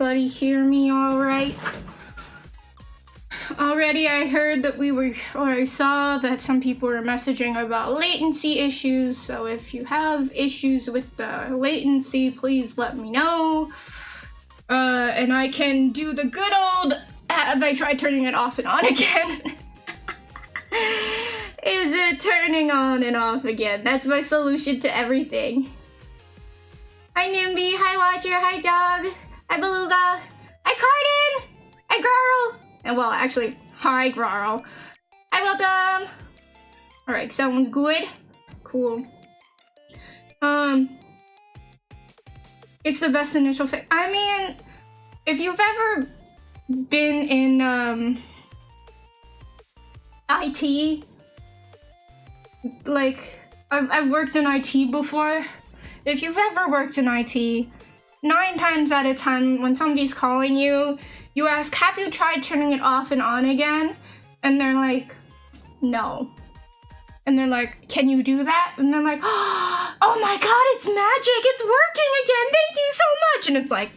everybody hear me all right? Already I heard that I saw that some people were messaging about latency issues, so if you have issues with the latency, please let me know. And I can do the good old, have I tried turning it off and on again? Is it turning on and off again? That's my solution to everything. Hi Nimby, hi Watcher, hi Dog, hi Beluga, hi Cardin, hi Grarl, and well, actually, hi Grarl. Hi Welcome. Alright, sounds good. Cool. It's the best initial fix. I mean, if you've ever been in IT, like I've worked in IT before. If you've ever worked in IT, 9 times out of 10 when somebody's calling you, you ask, have you tried turning it off and on again? And they're like, no. And they're like, can you do that? And they're like, oh my god, it's magic, it's working again, thank you so much. And it's like,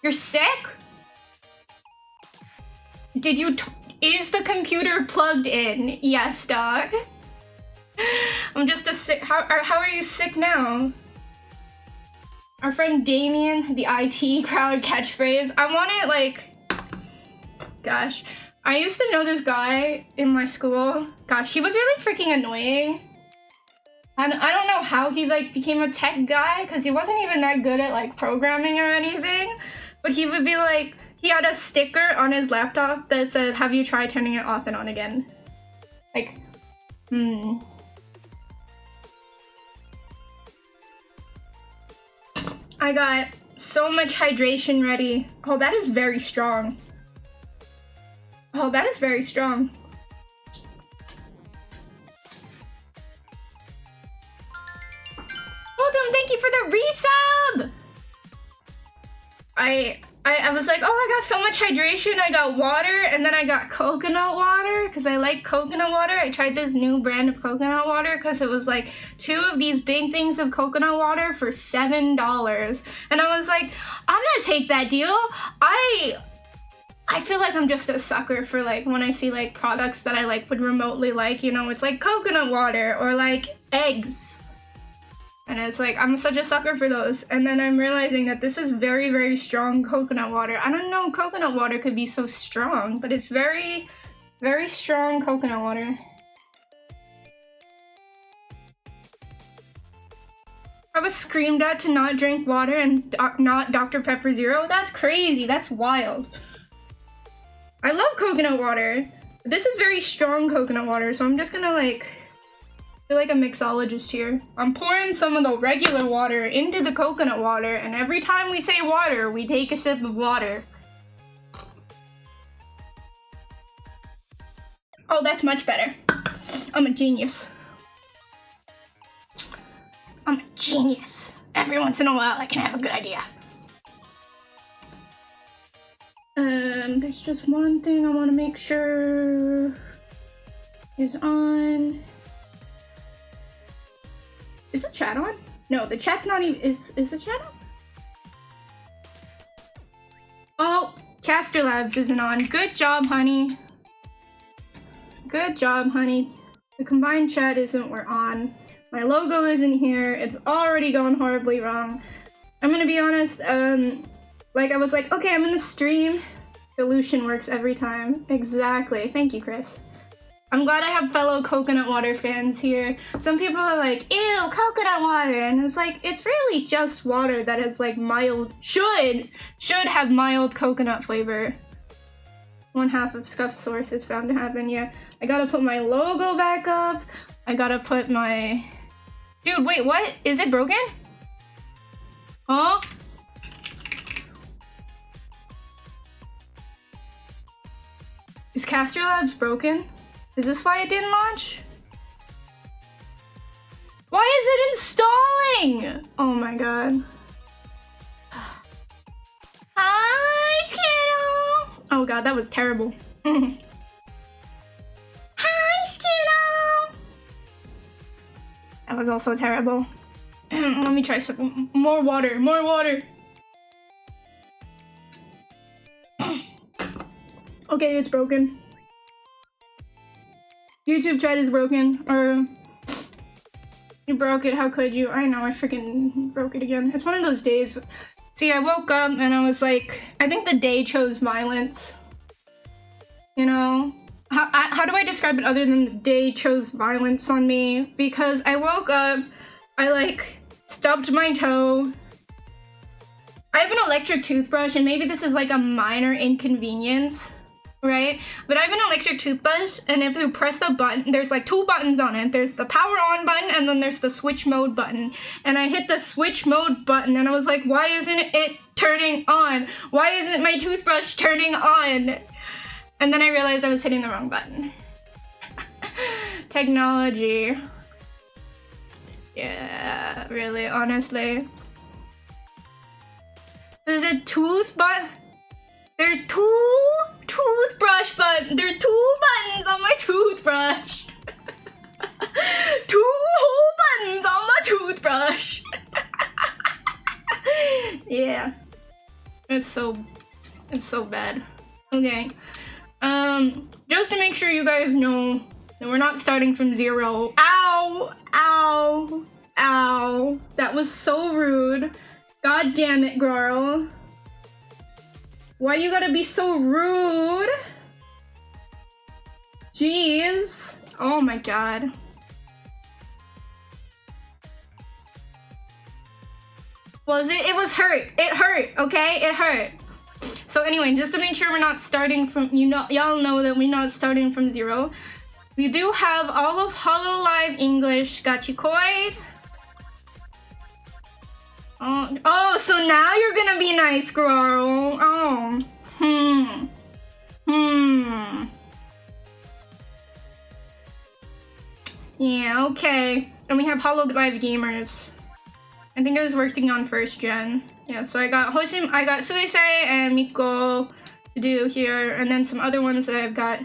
you're sick? Is the computer plugged in? Yes, dog. I'm just a sick, how are you sick now? Our friend Damien, the IT crowd catchphrase. I want it like, gosh. I used to know this guy in my school. Gosh, he was really freaking annoying. And I don't know how he like became a tech guy, because he wasn't even that good at like programming or anything. But he would be like, he had a sticker on his laptop that said, have you tried turning it off and on again? Like, I got so much hydration ready. Oh, that is very strong. Oh, that is very strong. Welcome, thank you for the resub! I was like, oh, I got so much hydration. I got water, and then I got coconut water, because I like coconut water. I tried this new brand of coconut water, because it was like 2 of these big things of coconut water for $7. And I was like, I'm gonna take that deal. I feel like I'm just a sucker for like when I see like products that I like would remotely like, you know, it's like coconut water or like eggs. And it's like, I'm such a sucker for those. And then I'm realizing that this is very, very strong coconut water. I don't know coconut water could be so strong, but it's very, very strong coconut water. I was screamed at to not drink water and not Dr. Pepper Zero. That's crazy, that's wild. I love coconut water. This is very strong coconut water, so I'm just gonna like, feel like a mixologist here. I'm pouring some of the regular water into the coconut water, and every time we say water, we take a sip of water. Oh, that's much better. I'm a genius. I'm a genius. Every once in a while, I can have a good idea. There's just one thing I want to make sure is on. Is the chat on? No, the chat's not even, is the chat on? Oh, Caster Labs isn't on. Good job, honey. Good job, honey. The combined chat isn't, we're on. My logo isn't here. It's already gone horribly wrong. I'm gonna be honest, like I was like, okay, I'm gonna stream. Dilution works every time. Exactly. Thank you, Chris. I'm glad I have fellow coconut water fans here. Some people are like, ew, coconut water. And it's like, it's really just water that has like mild, should have mild coconut flavor. 1/2 of scuff source is found to happen. Yeah, I gotta put my logo back up. I gotta put my... Dude, wait, what? Is it broken? Huh? Is Caster Labs broken? Is this why it didn't launch? Why is it installing? Oh my god. Hi, Skittle! Oh god, that was terrible. Hi, Skittle! That was also terrible. Let me try some more water. More water. Okay, it's broken. YouTube chat is broken. Or you broke it. How could you? I know. I freaking broke it again. It's one of those days. See, I woke up and I was like, I think the day chose violence. You know? How do I describe it other than the day chose violence on me? Because I woke up, I like stubbed my toe. I have an electric toothbrush, and maybe this is like a minor inconvenience, right? But I have an electric toothbrush, and if you press the button, there's like 2 buttons on it. There's the power on button, and then there's the switch mode button. And I hit the switch mode button, and I was like, why isn't it turning on? Why isn't my toothbrush turning on? And then I realized I was hitting the wrong button. Technology. Yeah, really, honestly. There's a tooth button. There's 2 toothbrush buttons. There's 2 buttons on my toothbrush. 2 whole buttons on my toothbrush. Yeah. It's so bad. Okay. Just to make sure you guys know that we're not starting from 0. Ow! Ow! Ow! That was so rude. God damn it, girl. Why you gotta be so rude? Jeez. Oh my god. Was it? It was hurt. It hurt, okay? It hurt. So anyway, just to make sure we're not starting from, y'all know that we're not starting from 0. We do have all of Hololive English gachikoi. Oh, so now you're gonna be nice, girl. Oh, Yeah, okay. And we have Hololive Gamers. I think I was working on 1st gen. Yeah, so I got Suisei and Miko to do here, and then some other ones that I've got.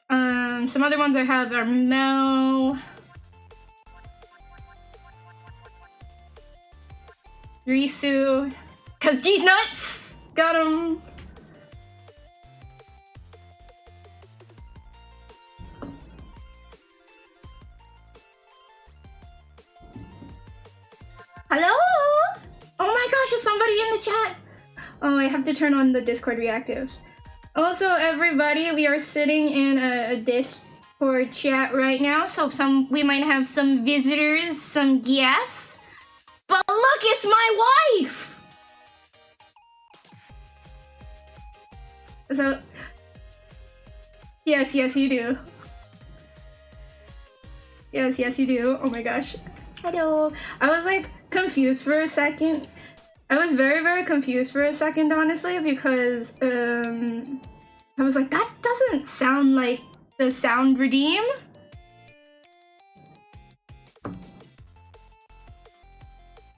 Some other ones I have are Mel, Risu, cause G's nuts! Got him! Hello? Oh my gosh, is somebody in the chat? Oh, I have to turn on the Discord reactives. Also, everybody, we are sitting in a Discord chat right now, so we might have some visitors, some guests. But look, it's my wife! So, yes, you do. Yes, you do. Oh my gosh. Hello. I was like confused for a second. I was very, very confused for a second, honestly, because I was like, that doesn't sound like the sound redeem.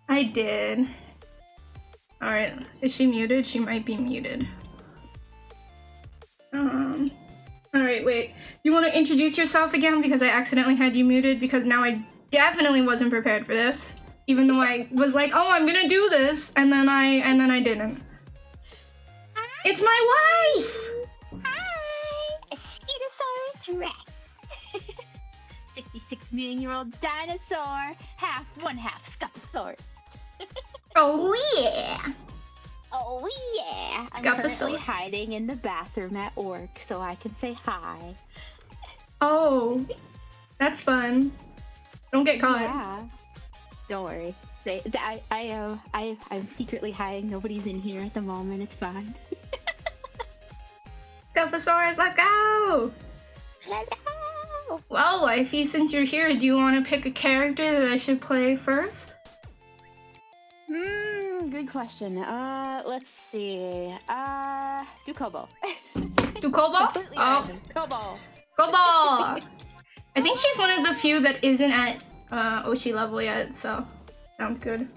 I did. Alright, is she muted? She might be muted. Alright, wait. You want to introduce yourself again? Because I accidentally had you muted, because now I definitely wasn't prepared for this. Even though I was like, oh, I'm gonna do this, and then I didn't. Hi. It's my wife! Hi! It's Dinosaurus Rex. 66-million-year-old dinosaur, half scuposaurus. Oh yeah! Oh yeah! I'm Scuposaurus. currently hiding in the bathroom at work so I can say hi. Oh, that's fun. Don't get caught. Yeah. Don't worry. I'm secretly hiding. Nobody's in here at the moment. It's fine. Scuposaurus, let's go! Let's go! Well, wifey, since you're here, do you want to pick a character that I should play first? Good question. Let's see. Do Kobo. Do Kobo? Completely Oh, random. Kobo. Kobo! I think she's one of the few that isn't at Oshi level yet, so sounds good.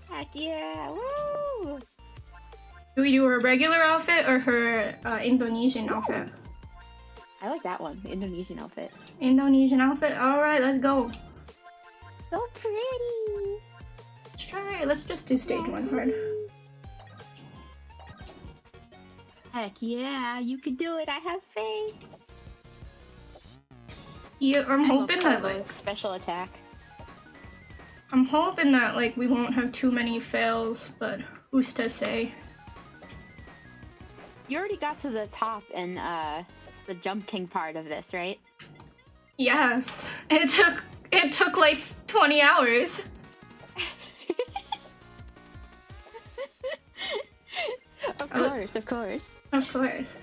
Heck yeah! Woo! Do we do her regular outfit or her Indonesian outfit? I like that one, the Indonesian outfit. Indonesian outfit? Alright, let's go. So pretty. Let's try. Let's just do stage 1 hard. Heck yeah, you can do it. I have faith. Yeah, I'm hoping that like special attack. I'm hoping that like we won't have too many fails, but who's to say? You already got to the top in the Jump King part of this, right? Yes. It took like 20 hours. Of course, of course. Of course.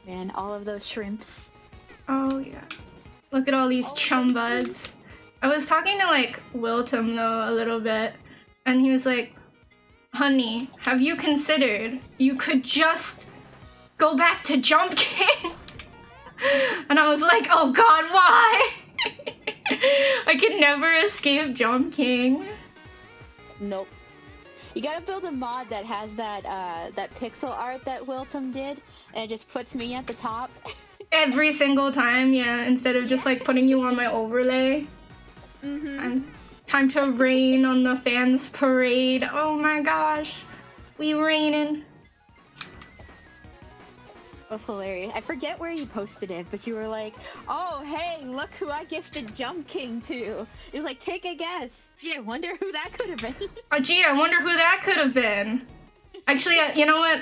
Man, all of those shrimps. Oh yeah. Look at all these chum buds. I was talking to like Wiltum though a little bit, and he was like, "Honey, have you considered you could just go back to Jump King?" And I was like, "Oh God, why?" I could never escape Jump King. Nope. You gotta build a mod that has that that pixel art that Wiltum did, and it just puts me at the top. Every single time, yeah, instead of just like putting you on my overlay. And time to rain on the fans parade. Oh my gosh. We raining. That's hilarious. I forget where you posted it, but you were like, "Oh, hey, look who I gifted Jump King to." It was like, take a guess. Gee, I wonder who that could have been. Oh, gee, I wonder who that could have been. Actually, you know what?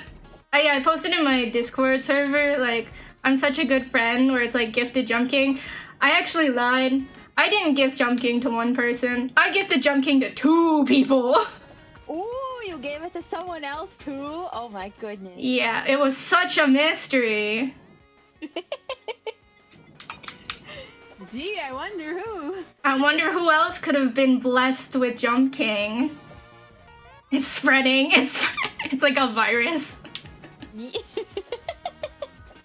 I posted in my Discord server, like, I'm such a good friend, where it's like gifted Jump King. I actually lied. I didn't gift Jump King to one person. I gifted Jump King to 2 people. Ooh, you gave it to someone else too? Oh my goodness. Yeah, it was such a mystery. Gee, I wonder who. I wonder who else could have been blessed with Jump King. It's spreading. It's like a virus.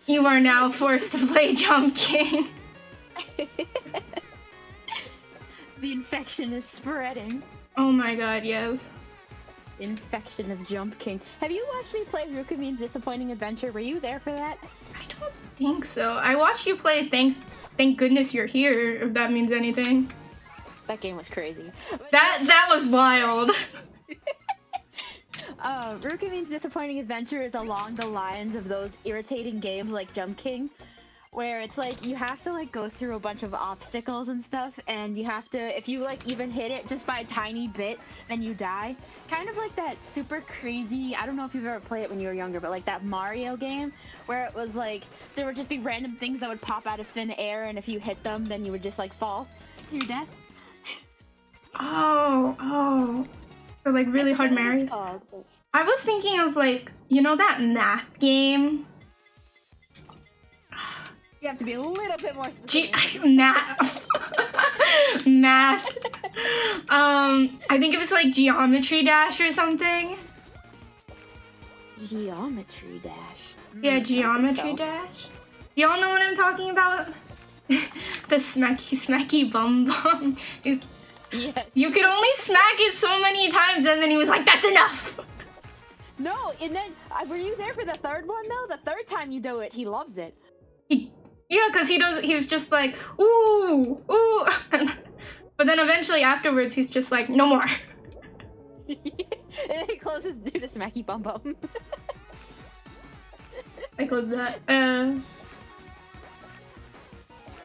You are now forced to play Jump King. The infection is spreading. Oh my God, yes. Infection of Jump King. Have you watched me play Rukumin's Disappointing Adventure? Were you there for that? I don't think so. I watched you play Thank Goodness You're Here, if that means anything. That game was crazy. That was wild. Rukumin's Disappointing Adventure is along the lines of those irritating games like Jump King, where it's like you have to like go through a bunch of obstacles and stuff, and you have to, if you like even hit it just by a tiny bit, then you die. Kind of like that super crazy, I don't know if you've ever played it when you were younger, but like that Mario game where it was like there would just be random things that would pop out of thin air, and if you hit them then you would just like fall to your death. Oh. Or like really hard Mario. I was thinking of like, you know that math game? You have to be a little bit more specific. Math. Math. I think it was like Geometry Dash or something. Geometry Dash. Yeah, Geometry Dash. Y'all know what I'm talking about? The smacky bum bum. Yes. You could only smack it so many times, and then he was like, "That's enough." No, and then were you there for the third one though? The third time you do it, he loves it. Yeah, because he was just like, ooh. But then eventually afterwards, he's just like, no more. And then he closes due to smacky bum bum. I love that.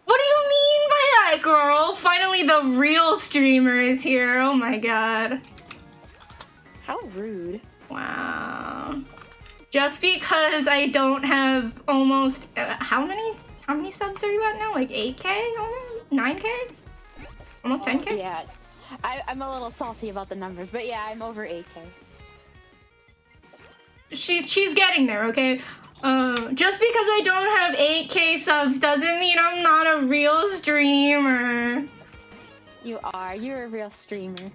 What do you mean by that, girl? Finally, the real streamer is here. Oh my God. How rude. Wow. Just because I don't have almost how many subs are you at now? Like 8K? Almost 9K? Almost 10K? Yeah. I'm a little salty about the numbers, but yeah, I'm over 8K. She's getting there, okay? Just because I don't have 8K subs doesn't mean I'm not a real streamer. You are. You're a real streamer.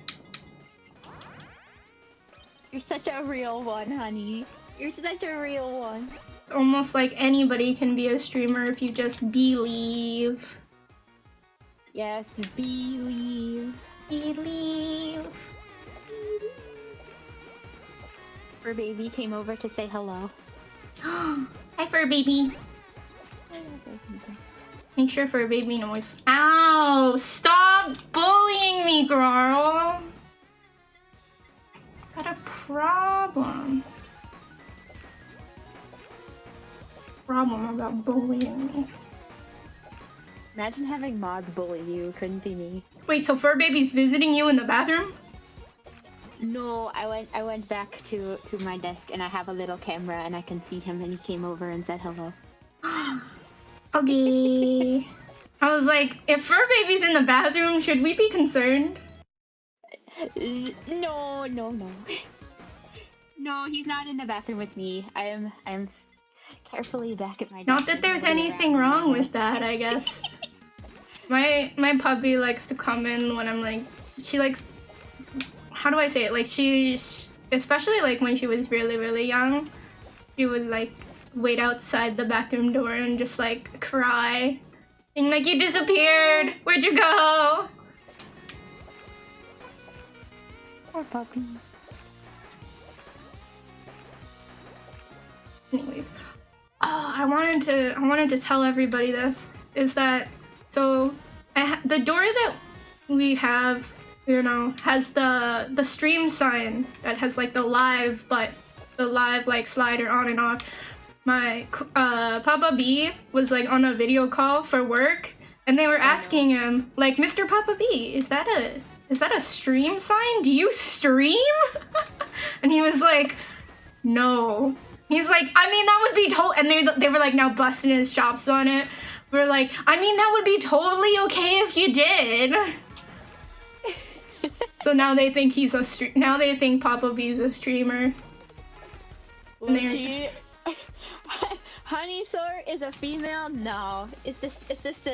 You're such a real one, honey. You're such a real one. It's almost like anybody can be a streamer if you just believe. Yes, believe. Believe. Fur baby came over to say hello. Hi, Fur baby. Make sure for a baby noise. Ow! Stop bullying me, girl! Got a problem. Problem about bullying me. Imagine having mods bully you. Couldn't be me. Wait, so fur baby's visiting you in the bathroom? No, I went back to my desk and I have a little camera and I can see him and he came over and said hello. Okay. I was like, if fur baby's in the bathroom, should we be concerned? No. No, he's not in the bathroom with me. I am carefully back at my desk. Not that there's anything wrong with that, I guess. My puppy likes to come in when I'm like, she likes, how do I say it? Like especially like when she was really, really young, she would like wait outside the bathroom door and just like cry. And like, you disappeared! Where'd you go? Poor puppy. Anyways, I wanted to tell everybody this, is that, so the door that we have, you know, has the stream sign that has like the live, but the live like slider on and off. My Papa B was like on a video call for work, and they were asking him like, Mr. Papa B, is that a stream sign? Do you stream? And he was like, no. He's like, I mean, that would be and they were like now busting his chops on it. We're like, I mean, that would be totally okay if you did. So now they think he's now they think Papa B's a streamer. Honeysaur is a female? No, it's just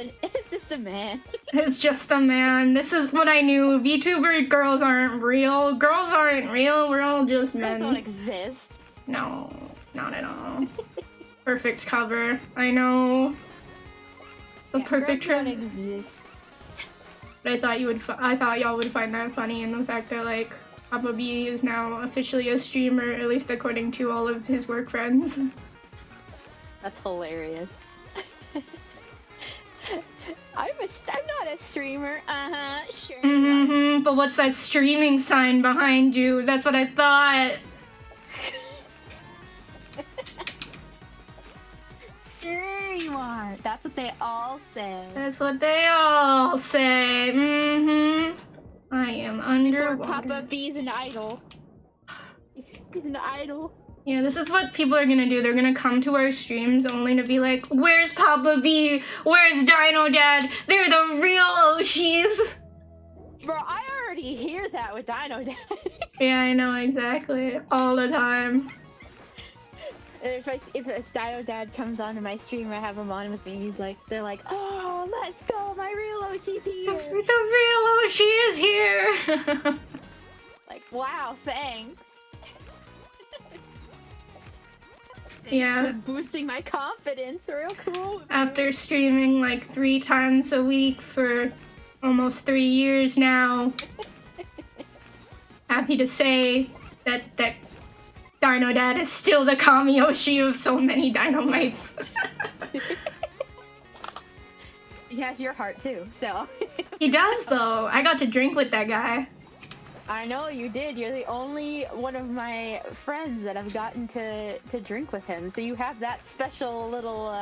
a man. It's just a man. This is what I knew. VTuber girls aren't real. Girls aren't real. We're all just men. Girls don't exist. No, not at all. Perfect cover. I know. The perfect girls don't exist. But I thought y'all would find that funny, and the fact that like Papa B is now officially a streamer, at least according to all of his work friends. That's hilarious. I'm not a streamer. Sure. But what's that streaming sign behind you? That's what I thought. Sure you are. That's what they all say. That's what they all say. I am underwater. Papa B's an idol. He's an idol. Yeah, this is what people are gonna do. They're gonna come to our streams only to be like, where's Papa B? Where's Dino Dad? They're the real Oshis. Bro, I already hear that with Dino Dad. Yeah, I know, exactly. All the time. If a Dino Dad comes onto my stream, I have him on with me, they're like, oh, let's go, my real Oshi's here. The real Oshi is here. Like, wow, thanks. Yeah. Boosting my confidence, real cool. After streaming like 3 times a week for almost 3 years now, happy to say that Dino Dad is still the kami-oshi of so many Dynamites. He has your heart too, so. He does though. I got to drink with that guy. I know you did. You're the only one of my friends that I've gotten to drink with him. So you have that special little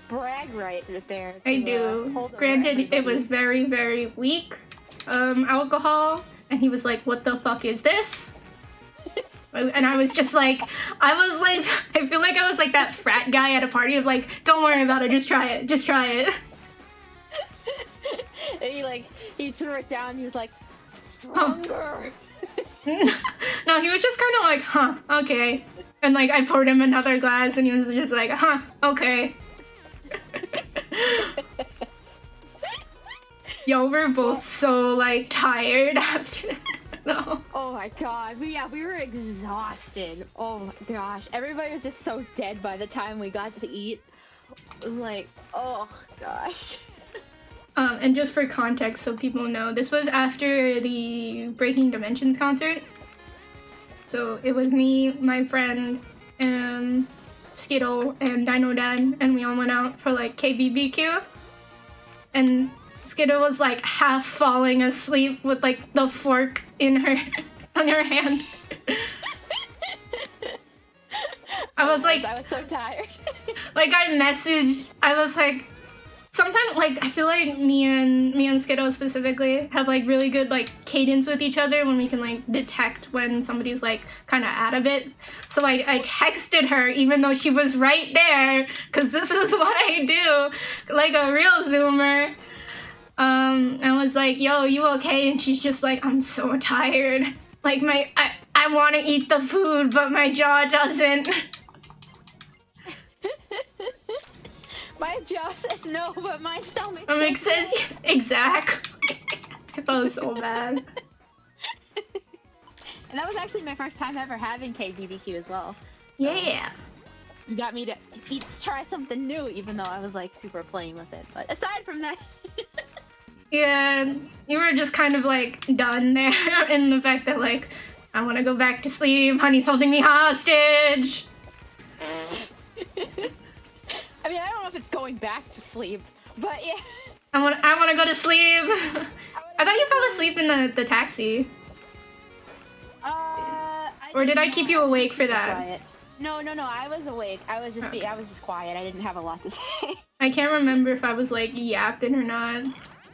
brag right there. I do. Granted, it was very, very weak alcohol, and he was like, "What the fuck is this?" And I was just like, I feel like I was like that frat guy at a party of like, "Don't worry about it. Just try it. Just try it." And he threw it down. He was like, stronger. No, he was just kind of like, huh, okay. And like, I poured him another glass and he was just like, huh, okay. Yo, we're both so like tired after that. No. Oh my god, we were exhausted. Oh my gosh, everybody was just so dead by the time we got to eat. It was like, oh gosh. And just for context, so people know, this was after the Breaking Dimensions concert. So it was me, my friend, Skittle, and Dino Dad, and we all went out for like KBBQ. and Skittle was like half falling asleep with like the fork in her on her hand. I was like, I was so tired. like I messaged, I was like, sometimes like I feel like me and Skittle specifically have like really good like cadence with each other when we can like detect when somebody's like kind of out of it. So I texted her even though she was right there, because this is what I do, like a real Zoomer. I was like, yo, you okay? And she's just like, I'm so tired. Like I want to eat the food, but my jaw doesn't. My jaw says no, but my stomach says exactly. I felt so bad. And that was actually my first time ever having KBBQ as well. Yeah. You got me to try something new, even though I was like super playing with it. But aside from that, yeah, you were just kind of like done there in the fact that like I want to go back to sleep. Honey's holding me hostage. I mean, I don't know if it's going back to sleep, but yeah. I want to go to sleep. I thought you fell asleep in the taxi. Or did I keep you awake for that? Quiet. No, I was awake. I was just I was just quiet. I didn't have a lot to say. I can't remember if I was like yapping or not.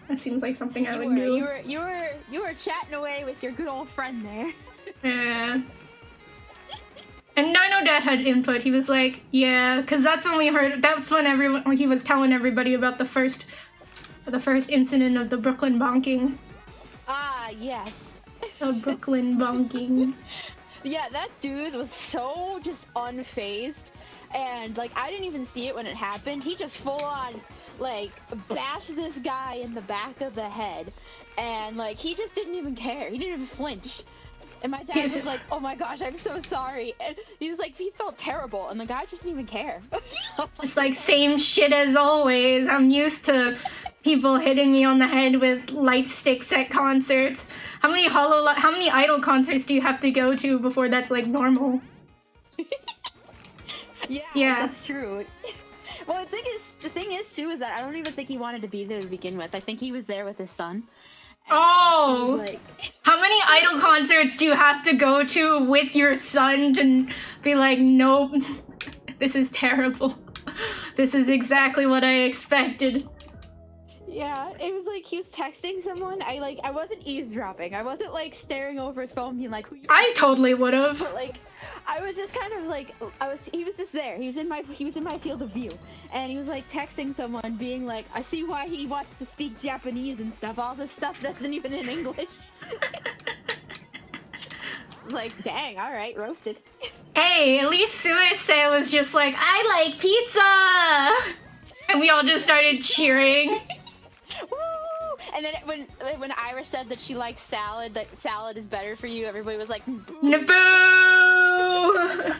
That seems like something I would do. You were chatting away with your good old friend there. Yeah. And Dino Dad had input. He was like, yeah, because that's when we heard, that's when he was telling everybody about the first incident of the Brooklyn bonking. Ah, yes. The Brooklyn bonking. Yeah, that dude was so just unfazed, and like I didn't even see it when it happened. He just full on like bashed this guy in the back of the head, and like he just didn't even care. He didn't even flinch. And my dad was like, oh my gosh, I'm so sorry. And he was like, he felt terrible, and the guy just didn't even care. Just like, same shit as always. I'm used to people hitting me on the head with light sticks at concerts. How many Idol concerts do you have to go to before that's like normal? Yeah, that's true. Well, the thing is too, is that I don't even think he wanted to be there to begin with. I think he was there with his son. Oh, like, how many Idol concerts do you have to go to with your son to be like, nope, this is terrible. This is exactly what I expected. Yeah, it was like he was texting someone. I wasn't eavesdropping. I wasn't like staring over his phone being like, who you I totally would have. But like, I was just kind of like, he was just there. He was in my field of view. And he was like texting someone being like, I see why he wants to speak Japanese and stuff. All this stuff that's not even in English. Like, dang, alright, roasted. Hey, at least Suise was just like, I like pizza! And we all just started cheering. Woo! And then when Ira said that she likes salad, that salad is better for you, everybody was like, boo! Naboo!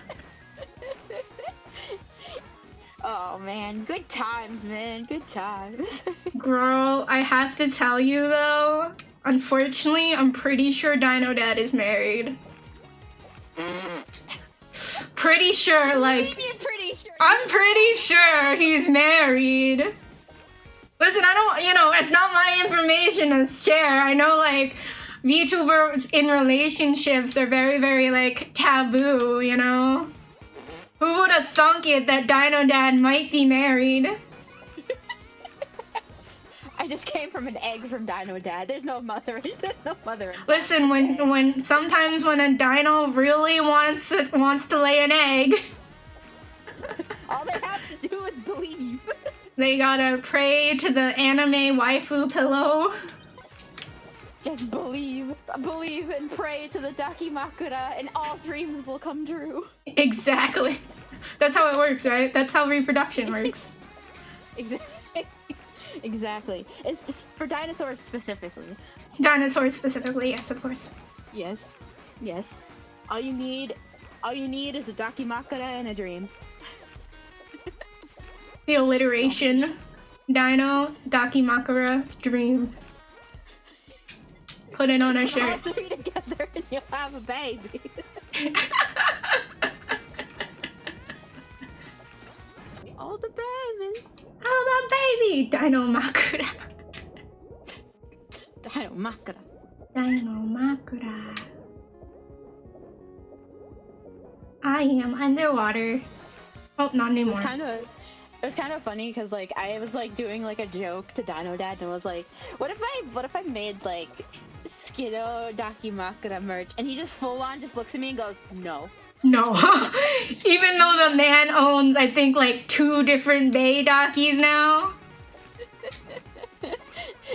Oh man, good times, man, good times. Girl, I have to tell you though, unfortunately, I'm pretty sure Dino Dad is married. Pretty sure, like, I'm pretty sure he's married. Listen, I don't, it's not my information to share. I know, like, VTubers in relationships are very, very, like, taboo, you know? Who would have thunk it that Dino Dad might be married? I just came from an egg from Dino Dad. There's no mother. There's no mother. Listen, when sometimes when a dino really wants to lay an egg, all they have to do is believe. They gotta pray to the anime waifu pillow. Just believe and pray to the Dakimakura, and all dreams will come true. Exactly. That's how it works, right? That's how reproduction works. Exactly. It's for dinosaurs specifically. Dinosaurs specifically, yes, of course. Yes. All you need is a Dakimakura and a dream. The alliteration. Dino, Dakimakura, dream. Put it on a shirt. All three together and you'll have a baby. Oh, the baby! Dino Makura. Makura. Makura. I am underwater. Oh, not anymore. It was kind of funny because like I was like doing like a joke to Dino Dad and was like, what if I made like Skido Dakimakura merch? And he just full on just looks at me and goes, no. No. Even though the man owns, I think, like 2 different Bay Dakis now.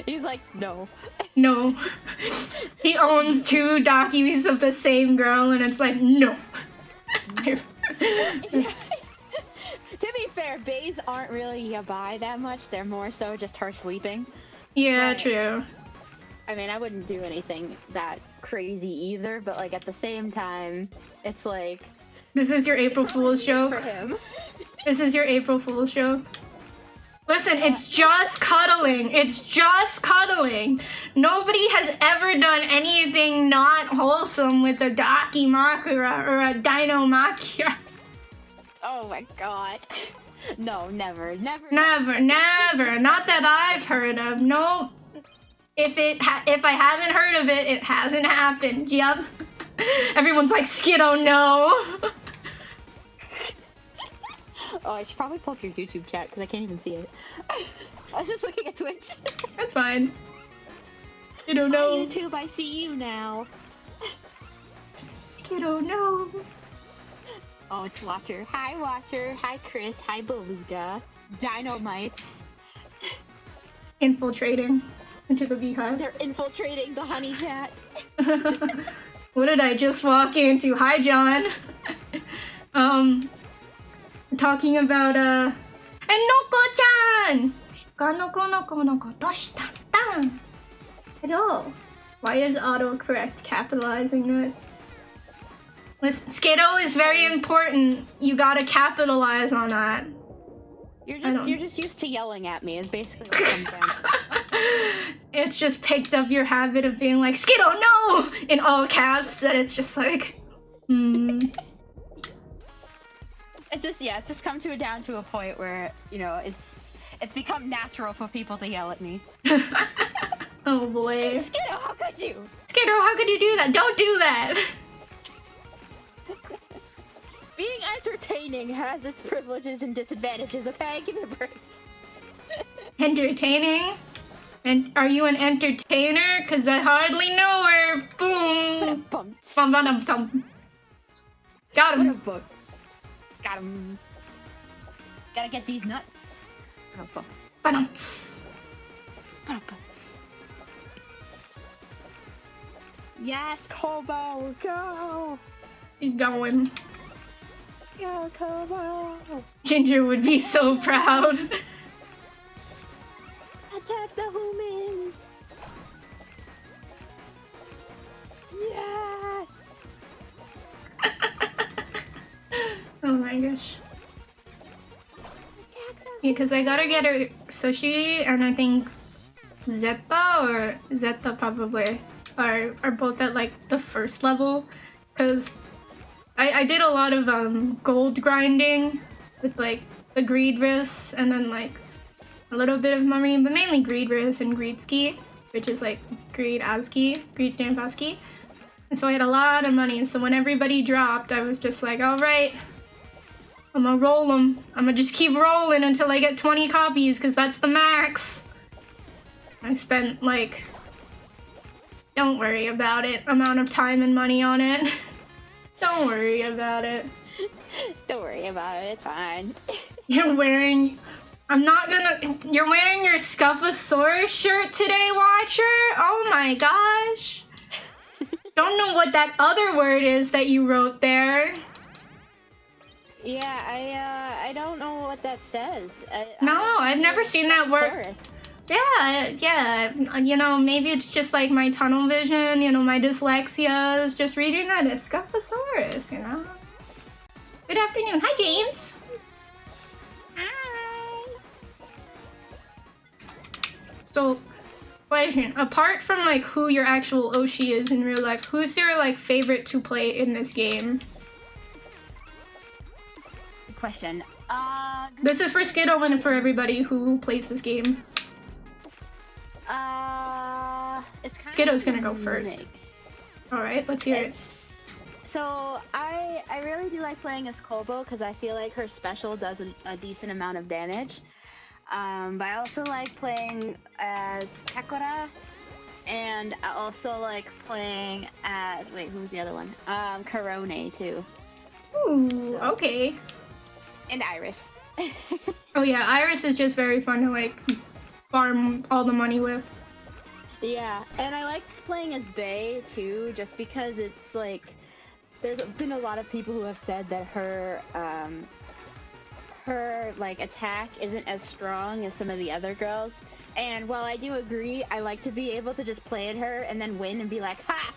He's like, no. No. He owns 2 Dakis of the same girl, and it's like, no. To be fair, bays aren't really yabai that much. They're more so just her sleeping. Yeah, but, true. I mean, I wouldn't do anything that crazy either, but like at the same time, it's like... This is your April Fool's joke? For him. This is your April Fool's joke? Listen, it's just cuddling. It's just cuddling. Nobody has ever done anything not wholesome with a Dakimakura or a Dinomakura. Oh my god. No, never. Never. Not that I've heard of. No. If I haven't heard of it, it hasn't happened. Yep. Everyone's like, Skiddo, no. Oh, I should probably pull up your YouTube chat because I can't even see it. I was just looking at Twitch. That's fine. You don't know. Hi, YouTube, I see you now. Skiddo, no. Oh, it's Watcher. Hi, Watcher. Hi, Chris. Hi, Beluga. Dynamite. Infiltrating into the beehive. They're infiltrating the honey chat. What did I just walk into? Hi, John. Talking about, Enoko-chan! Kanoko no koto shita. Hello. Why is autocorrect capitalizing it? Listen, Skiddo is very important. You gotta capitalize on that. You're just used to yelling at me, is basically what comes down. It's just picked up your habit of being like, Skiddo, no! In all caps, that it's just like, It's just come down to a point where, you know, it's become natural for people to yell at me. Oh boy. Skiddo, how could you? Skiddo, how could you do that? Don't do that! Being entertaining has its privileges and disadvantages, okay? Give me a break. Entertaining? And are you an entertainer? Cause I hardly know her. Boom! Bum bum bum bum. Got him. Got him. Gotta get these nuts. Ba-dums. Yes, Kobo, go! He's going. Go, Kobo! Ginger would be so proud. Attack the humans! Yes! Oh my gosh. Yeah, because I gotta get her Sushi and I think Zeta probably are both at like the first level. Because I did a lot of gold grinding with like the greed wrist and then like a little bit of marine, but mainly greed wrist and greed ski, which is like greed ASCII, greed stamp ASCII. And so I had a lot of money, so when everybody dropped, I was just like, alright, I'm gonna roll them. I'm gonna just keep rolling until I get 20 copies, because that's the max. I spent like, don't worry about it, amount of time and money on it. Don't worry about it. Don't worry about it, it's fine. You're wearing your Scufflesaurus shirt today, Watcher? Oh my gosh. Don't know what that other word is that you wrote there. Yeah, I don't know what that says. I've never seen that word. Yeah, you know, maybe it's just like my tunnel vision, you know, my dyslexia is just reading that as Scufflesaurus, you know? Good afternoon. Hi, James. Hi. So, question, apart from like who your actual Oshi is in real life, who's your like favorite to play in this game? Good question. This is for Skiddo and for everybody who plays this game. It's kind Skiddo's gonna go first. Alright, let's hear it. So, I really do like playing as Kobo because I feel like her special does a decent amount of damage. But I also like playing as Takura, and I also like playing as, wait, who's the other one? Korone too. Ooh, okay. And Iris. Oh yeah, Iris is just very fun to like farm all the money with. Yeah, and I like playing as Bae too, just because it's like, there's been a lot of people who have said that her like attack isn't as strong as some of the other girls. And while I do agree, I like to be able to just play at her and then win and be like, ha!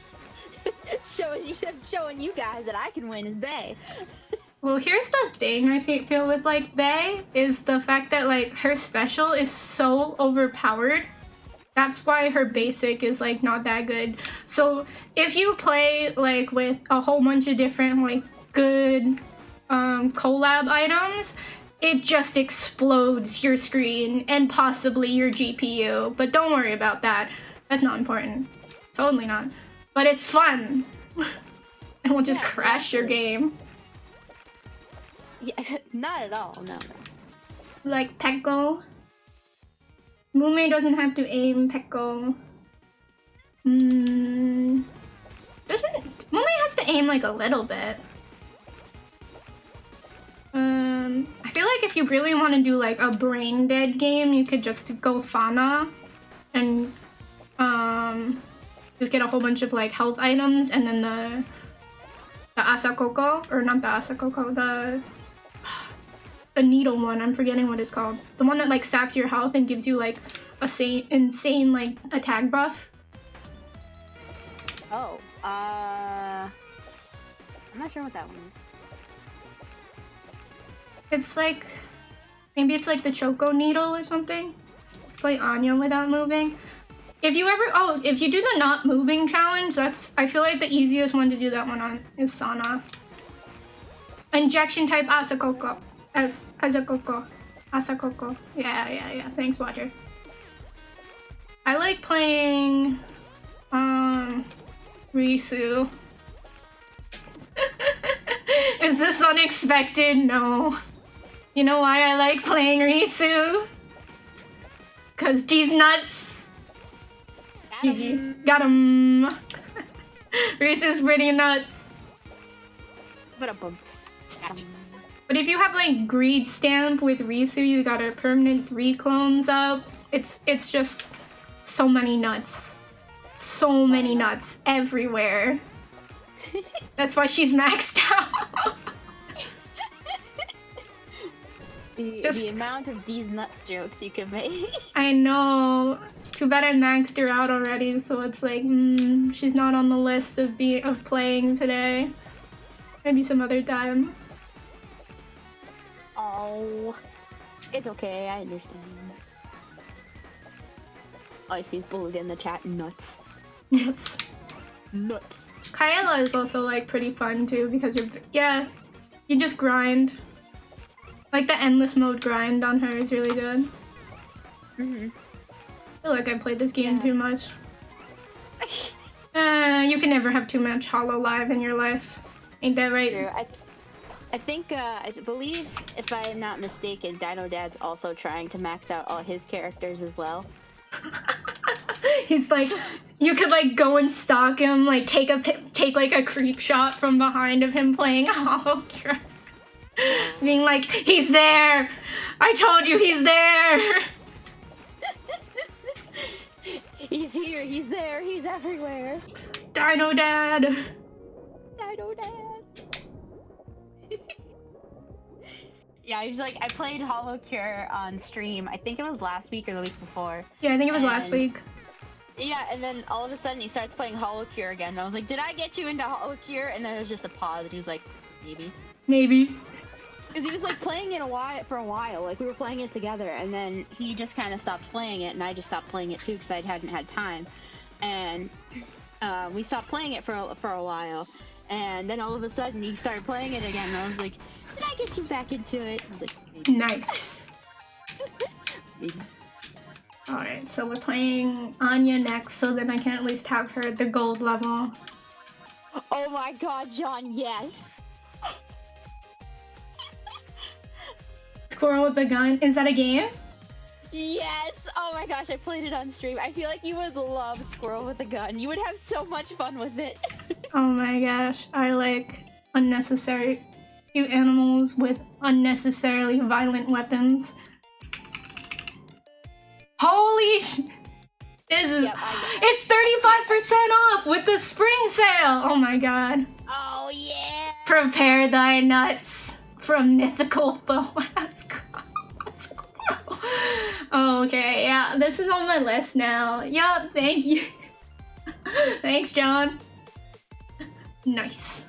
showing you guys that I can win as Bae. Well, here's the thing I feel with like Bae is the fact that like her special is so overpowered. That's why her basic is like not that good. So if you play like with a whole bunch of different like good collab items, it just explodes your screen and possibly your GPU. But don't worry about that. That's not important. Totally not. But it's fun. And we'll just crash your game. Yeah, not at all, no. Like Pekko. Mume doesn't have to aim Pekko. Mume has to aim like a little bit. I feel like if you really want to do like a brain dead game, you could just go Fana and just get a whole bunch of like health items, and then the Asakoko, or not the Asakoko, the needle one, I'm forgetting what it's called. The one that like saps your health and gives you like a insane like attack buff. Oh, I'm not sure what that one is. It's like, maybe it's like the Choco Needle or something. Play Anya without moving. If you do the not moving challenge, I feel like the easiest one to do that one on is Sana. Injection type Asakoko. Asakoko. Yeah. Thanks, Watcher. I like playing, Risu. Is this unexpected? No. You know why I like playing Risu? Cause these nuts. GG. Got him. Risu's pretty nuts. But if you have like greed stamp with Risu, you got a permanent 3 clones up. It's just so many nuts. So many nuts everywhere. That's why she's maxed out. The amount of these nuts jokes you can make. I know. Too bad I maxed her out already, so it's like, she's not on the list of playing today. Maybe some other time. Oh, it's okay. I understand. I see Bullet in the chat. Nuts. Nuts. Nuts. Kaela is also like pretty fun too because you just grind. Like the endless mode grind on her is really good. I feel like I played this game too much. You can never have too much Hololive in your life. Ain't that right? True. I think, I believe, if I am not mistaken, Dino Dad's also trying to max out all his characters as well. He's like, you could like go and stalk him, like take like a creep shot from behind of him playing Holocure. Being like, he's there! I told you he's there! He's here, he's there, he's everywhere. Dino Dad! Dino Dad! Yeah, he's like, I played Holocure on stream. I think it was last week or the week before. Yeah, I think it was last week. Yeah, and then all of a sudden he starts playing Holocure again. And I was like, did I get you into Holocure? And then it was just a pause, and he was like, maybe. Maybe. Because he was like playing it for a while, like we were playing it together, and then he just kind of stopped playing it, and I just stopped playing it too because I hadn't had time, and we stopped playing it for a while, and then all of a sudden he started playing it again, and I was like, did I get you back into it? I was like, maybe. Nice. Maybe. Alright, so we're playing Anya next, so then I can at least have her at the gold level. Oh my god, John, yes! Squirrel with a gun. Is that a game? Yes! Oh my gosh, I played it on stream. I feel like you would love Squirrel with a Gun. You would have so much fun with it. Oh my gosh, I like unnecessary cute animals with unnecessarily violent weapons. Holy sh- This is- Yep, It's 35% off with the spring sale! Oh my god. Oh yeah! Prepare thy nuts from mythical foe. Okay, yeah, this is on my list now. Yup, thank you. Thanks, John. Nice.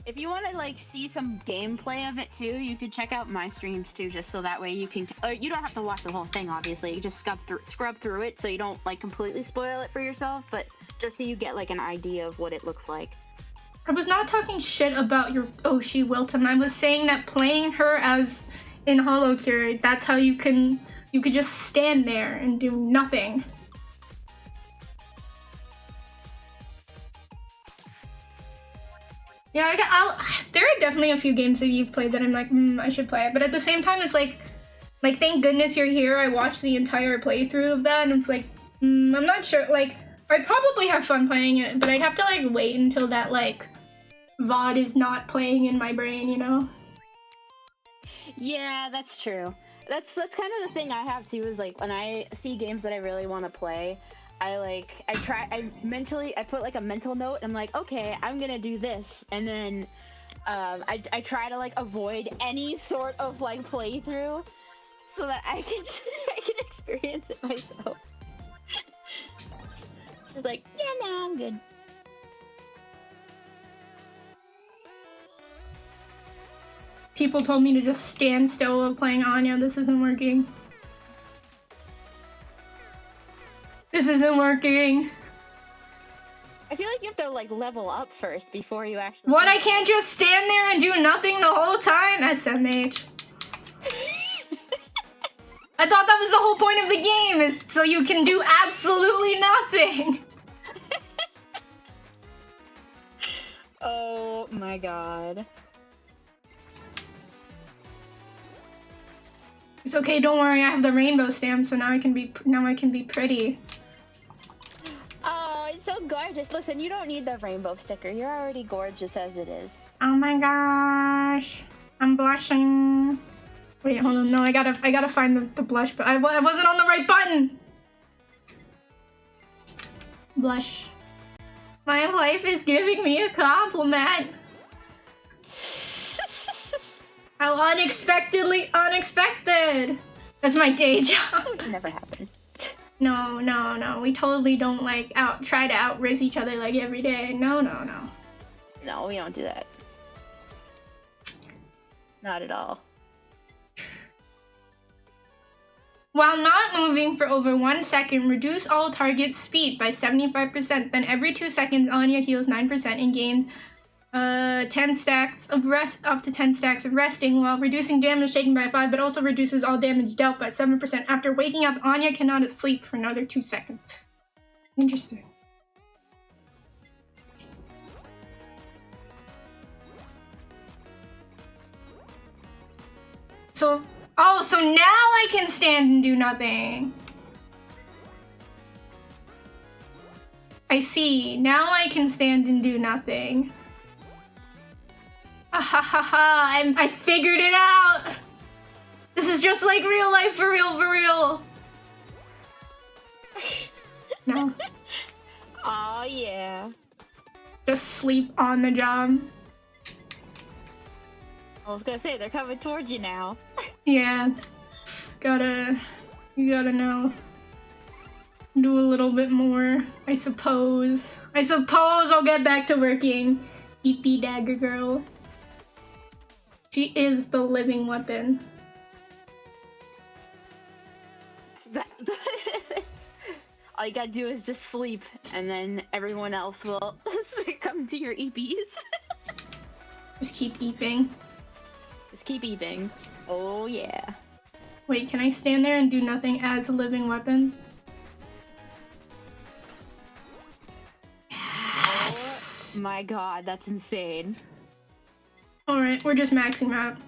If you want to like see some gameplay of it too, you could check out my streams too, just so that way you can. Or you don't have to watch the whole thing, obviously. You just scrub through it, so you don't like completely spoil it for yourself, but just so you get like an idea of what it looks like. I was not talking shit about your Oshi Wilton. I was saying that playing her as in Holocure, that's how you could just stand there and do nothing. Yeah, there are definitely a few games that you've played that I'm like, I should play it. But at the same time, it's like, thank goodness you're here. I watched the entire playthrough of that, and it's like, I'm not sure. Like, I'd probably have fun playing it, but I'd have to like wait until that like VOD is not playing in my brain, you know? Yeah, that's true. That's kind of the thing I have too. Is like when I see games that I really want to play, I put like a mental note. I'm like, okay, I'm gonna do this, and then I try to like avoid any sort of like playthrough so that I can experience it myself. Just like, yeah, no, I'm good. People told me to just stand still while playing Anya. This isn't working. This isn't working. I feel like you have to like level up first before you actually. What? I can't just stand there and do nothing the whole time? SMH. I thought that was the whole point of the game, is so you can do absolutely nothing. Oh my god. It's okay, don't worry, I have the rainbow stamp, so now I can be pretty. Oh, it's so gorgeous. Listen, you don't need the rainbow sticker. You're already gorgeous as it is. Oh my gosh. I'm blushing. Wait, hold on, no, I gotta find the blush, but I wasn't on the right button! Blush. My wife is giving me a compliment. How unexpected. That's my day job. That would never happen. No. We totally don't like try to out-riz each other like every day. No. No, we don't do that. Not at all. While not moving for over 1 second, reduce all targets' speed by 75%. Then every 2 seconds, Anya heals 9% and gains 10 stacks of rest, up to 10 stacks of resting, while reducing damage taken by 5, but also reduces all damage dealt by 7%. After waking up, Anya cannot sleep for another 2 seconds. Interesting. So now I can stand and do nothing. I see. Now I can stand and do nothing. I figured it out! This is just like real life, for real. No. Oh yeah. Just sleep on the job. I was gonna say, they're coming towards you now. Yeah. You gotta know. Do a little bit more, I suppose. I'll get back to working. EP Dagger Girl. She is the living weapon. All you gotta do is just sleep, and then everyone else will come to your EPs. Just keep eeping. Just keep eeping. Oh yeah. Wait, can I stand there and do nothing as a living weapon? Yes! Oh my god, that's insane. Alright, we're just maxing map.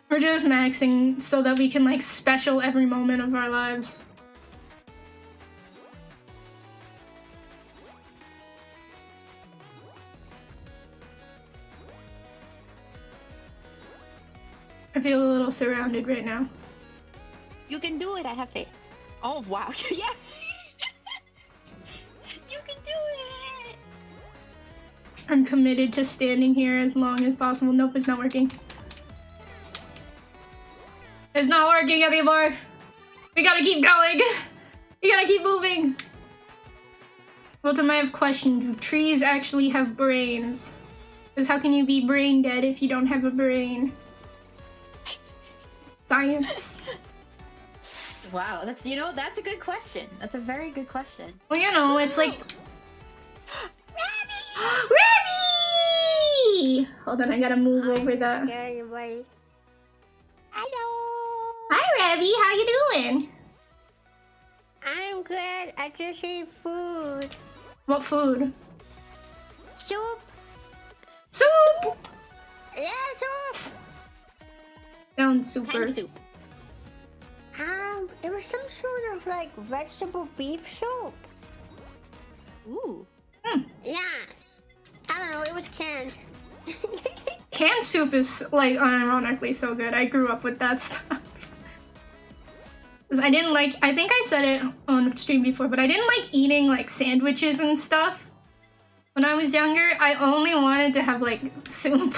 We're just maxing so that we can like special every moment of our lives. I feel a little surrounded right now. You can do it, I have faith. Oh wow, yeah! You can do it! I'm committed to standing here as long as possible. Nope, it's not working. It's not working anymore. We gotta keep going. We gotta keep moving. Welton, I have a question. Do trees actually have brains? Because how can you be brain dead if you don't have a brain? Science. Wow, that's that's a good question. That's a very good question. Well, you know, it's like Rabby! Rabby! Hold on, I gotta move over that. Hello! Hi, Rabby. How you doing? I'm good. I just ate food. What food? Soup. Soup! Yeah, soup. Sounds super. Kind of soup. It was some sort of like vegetable beef soup. Ooh. Yeah. I don't know. It was canned. Canned soup is like unironically so good. I grew up with that stuff. 'Cause I didn't like, I think I said it on stream before, but I didn't like eating like sandwiches and stuff. When I was younger, I only wanted to have like soup.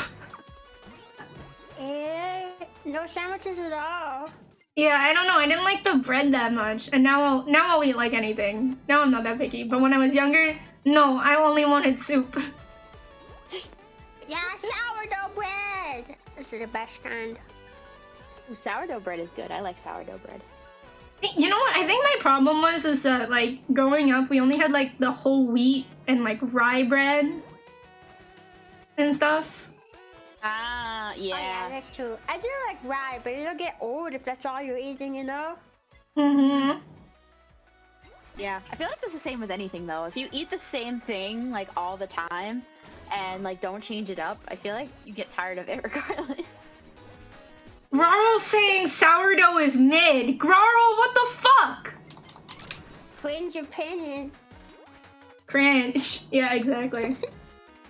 No sandwiches at all. Yeah, I don't know. I didn't like the bread that much, and now I'll eat like anything. Now I'm not that picky. But when I was younger, no, I only wanted soup. Yeah, sourdough bread. This is the best kind. Ooh, sourdough bread is good. I like sourdough bread. You know what? I think my problem is that like growing up, we only had like the whole wheat and like rye bread and stuff. Ah, yeah. Oh yeah, that's true. I do like rye, but it'll get old if that's all you're eating, you know? Mm-hmm. Yeah, I feel like that's the same with anything though. If you eat the same thing like all the time and like don't change it up, I feel like you get tired of it regardless. Grarl's saying sourdough is mid. Grarl, what the fuck? Cringe opinion. Cringe. Yeah, exactly.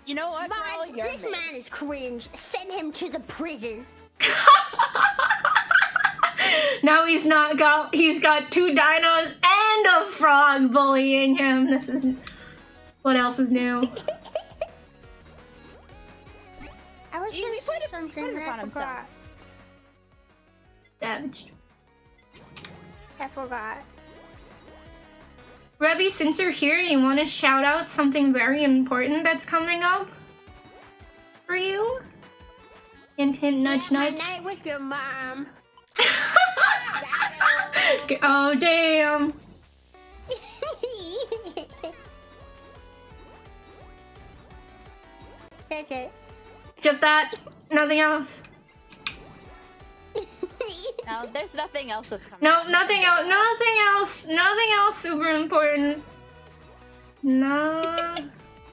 You know what, girl? But You're this mid. man is cringe. Send him to the prison. Now he's got 2 dinos and a frog bullying him. This is what else is new? I was He gonna put say it- something put it and upon I himself. forgot. Savage. I forgot. Rebby, since you're here, you want to shout out something very important that's coming up for you? Hint, hint, nudge, My nudge. night with your mom. Oh, damn. That's it. Just that? Nothing else? No, there's nothing else that's coming. No, nothing else. Nothing else. Nothing else super important. No.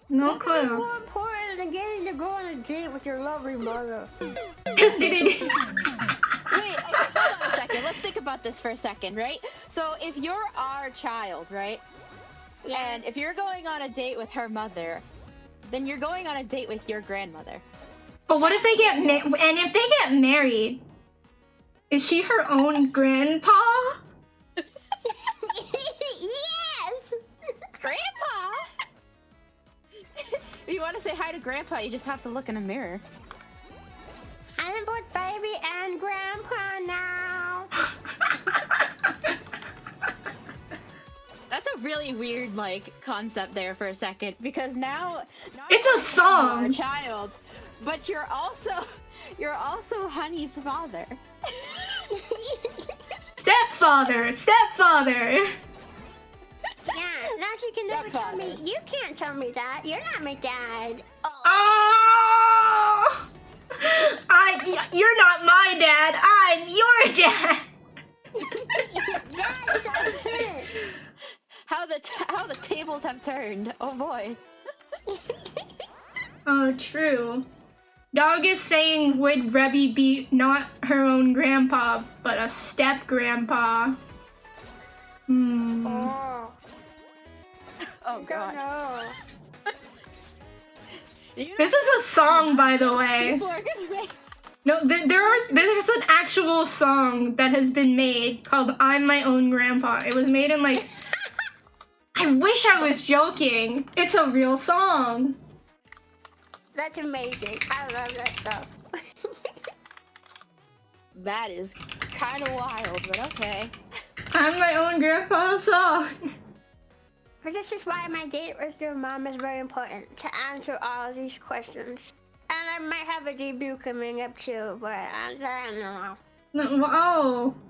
No What could be clue. more important than getting to go on a date with your lovely mother? Wait, okay, hold on a second. Let's think about this for a second, right? So if you're our child, right? Yeah. And if you're going on a date with her mother, then you're going on a date with your grandmother. But what if they get and if they get married? Is she her own grandpa? Yes! Grandpa! If you want to say hi to Grandpa, you just have to look in a mirror. I'm both baby and grandpa now. That's a really weird, like, concept there for a second, because now It's a song. you're a child, but you're also Honey's father. Stepfather. Stepfather. Yeah, now she can never tell me. Stepfather. You can't tell me that. You're not my dad. Oh. Oh! You're not my dad. I'm your yet. Yeah, so shit. How the tables have turned. Oh boy. Oh, true. Dog is saying, would Rebby be not her own grandpa, but a step-grandpa? Oh. Oh god. No. This is a song, by the way. People are gonna make... No, there's an actual song that has been made called I'm My Own Grandpa. It was made in like... I wish I was joking. It's a real song. That's amazing. I love that stuff. That is kind of wild, but okay. I'm My Own Grandpa song. But this is why my date with your mom is very important, to answer all of these questions. And I might have a debut coming up too, but I don't know.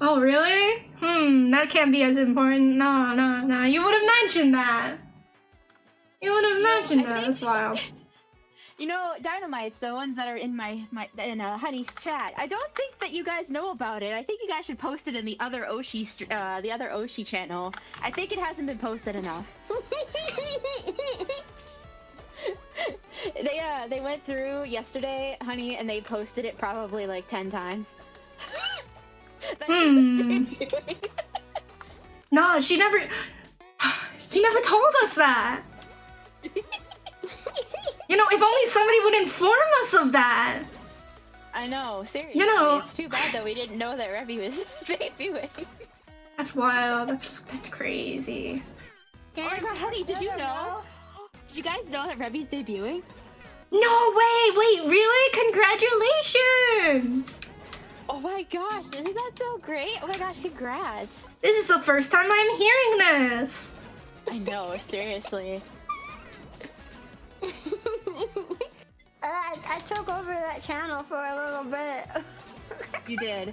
Oh, really? That can't be as important. No. You would have mentioned that. You would have mentioned that. That's wild. You know, Dynamites, the ones that are in in Honey's chat. I don't think that you guys know about it. I think you guys should post it in the other Oshi channel. I think it hasn't been posted enough. They went through yesterday, Honey, and they posted it probably like 10 times. No, she never told us that. You know, if only somebody would inform us of that. I know, seriously. You know, it's too bad that we didn't know that Rebby was debuting. That's wild. That's crazy. Oh my god, Honey, did you know? Did you guys know that Rebby's debuting? No way! Wait, really? Congratulations! Oh my gosh, isn't that so great? Oh my gosh, congrats. This is the first time I'm hearing this. I know, seriously. I took over that channel for a little bit. You did.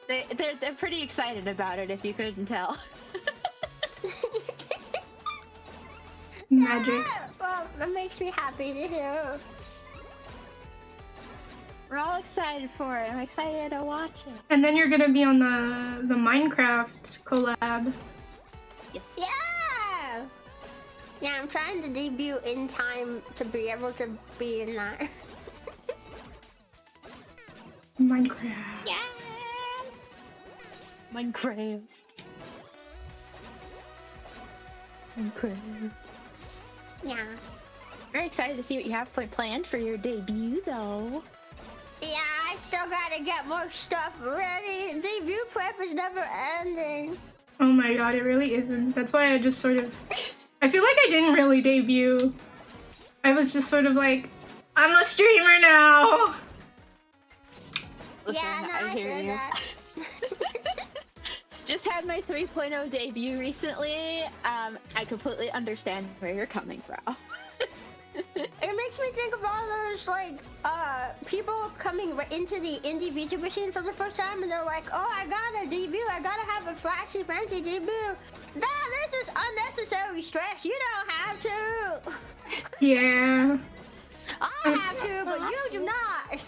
They're pretty excited about it, if you couldn't tell. Magic. Yeah, well, that makes me happy to hear. We're all excited for it. I'm excited to watch it. And then you're gonna be on the Minecraft collab. Yes. Yeah! Yeah, I'm trying to debut in time to be able to be in that. Minecraft. Yeah! Minecraft. Yeah. Very excited to see what you have planned for your debut, though. Yeah, I still gotta get more stuff ready. Debut prep is never ending. Oh my god, it really isn't. That's why I just sort of... I feel like I didn't really debut. I was just sort of like, I'm a streamer now! Listen, Yeah, no, I hear did you. that. Just had my 3.0 debut recently. I completely understand where you're coming from. It makes me think of all those, like, people coming into the EnVtuber scene for the first time and they're like, oh, I gotta debut, I gotta have a flashy, fancy debut. Nah, this is unnecessary stress, you don't have to. Yeah. I have to, but you do not.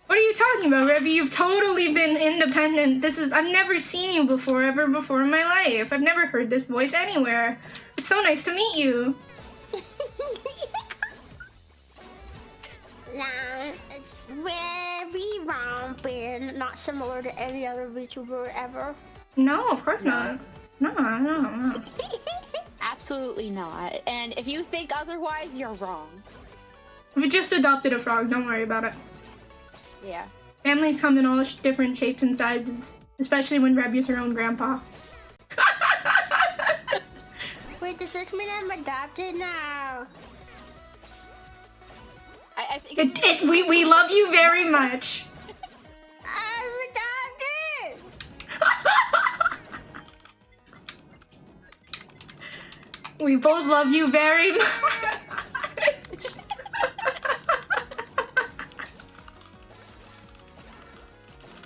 What are you talking about, Rebby? You've totally been independent. I've never seen you ever before in my life. I've never heard this voice anywhere. It's so nice to meet you. Nah, it's very romping, not similar to any other VTuber ever. No, of course not. No. Absolutely not. And if you think otherwise, you're wrong. We just adopted a frog, don't worry about it. Yeah. Families come in all different shapes and sizes, especially when Rebby's her own grandpa. Wait, does this mean I'm adopted now? I think We love you very much. I'm adopted! We both love you very much.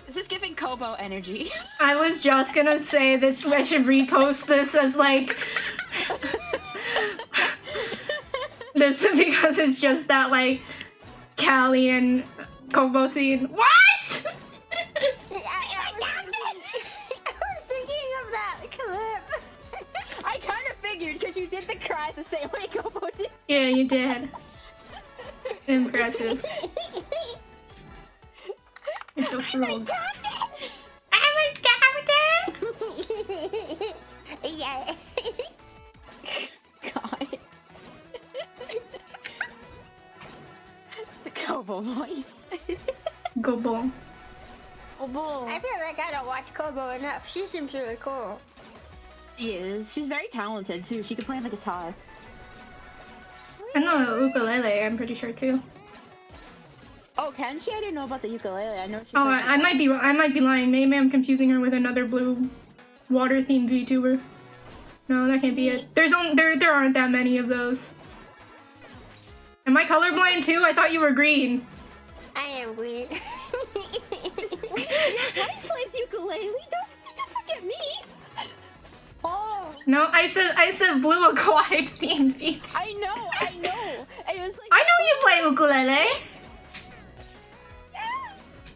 This is giving Kobo energy. I was just gonna say this. I should repost this as like this because it's just that like Callie and Kobo scene. What? because you did the cry the same way Gobo did. Yeah, you did. Impressive. It's a frog. I'm adopted! Yeah. God. The Gobo voice. Gobo. Gobo. I feel like I don't watch Kobo enough. She seems really cool. She is. She's very talented too. She can play the guitar. I know ukulele, I'm pretty sure too. Oh, can she? I didn't know about the ukulele. I know she. Oh, plays I might be lying. Maybe I'm confusing her with another blue water-themed VTuber. No, that can't be it. There aren't that many of those. Am I colorblind too? I thought you were green. I am green. Honey plays ukulele. Don't forget me. Oh. No, I said blue aquatic themed VTuber. I know. And it was like. I know you play ukulele.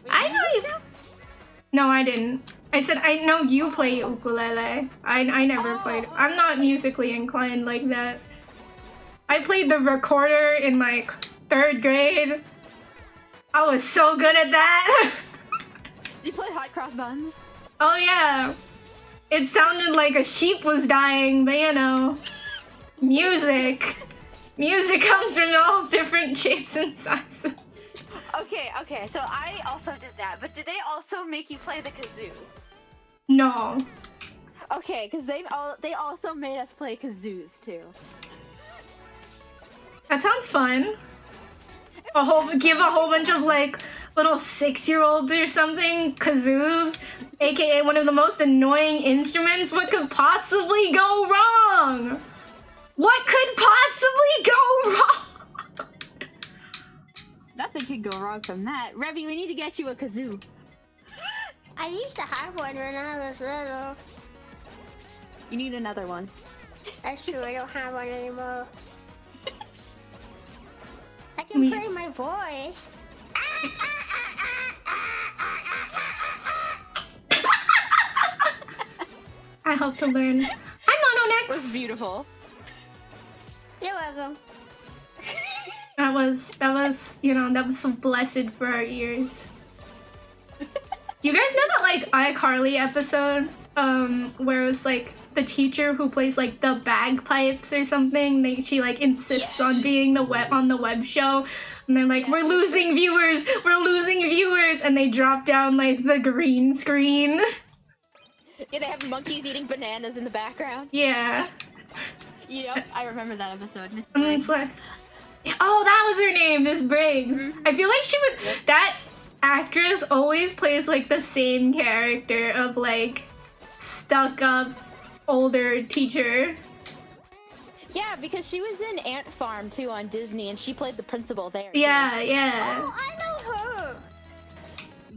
I know you. No, I didn't. I said I know you play ukulele. I never played. I'm not musically inclined like that. I played the recorder in like 3rd grade. I was so good at that. You play hot cross buns? Oh yeah. It sounded like a sheep was dying, but you know, music. Music comes from all different shapes and sizes. Okay, so I also did that, but did they also make you play the kazoo? No. Okay, because they also made us play kazoos too. That sounds fun. Give a whole bunch of like little 6-year-olds or something kazoos, aka one of the most annoying instruments. What could possibly go wrong? What could possibly go wrong? Nothing can go wrong from that. Revy, we need to get you a kazoo. I used to have one when I was little. You need another one. That's true, I don't have one anymore. I can play my voice. I hope to learn. Hi, It was Mononex. beautiful. You're welcome. That was so blessed for our ears. Do you guys know that like iCarly episode where it was like the teacher who plays like the bagpipes or something? She like insists on being on the web show, and they're like, we're losing viewers, and they drop down like the green screen. Yeah, they have monkeys eating bananas in the background. Yeah. Yep, I remember that episode. Miss And it's like, oh, that was her name, Miss Briggs. I feel like that actress always plays like the same character of like stuck up older teacher. Yeah, because she was in Ant Farm too on Disney, and she played the principal there. Yeah, too. yeah. Oh, I know her.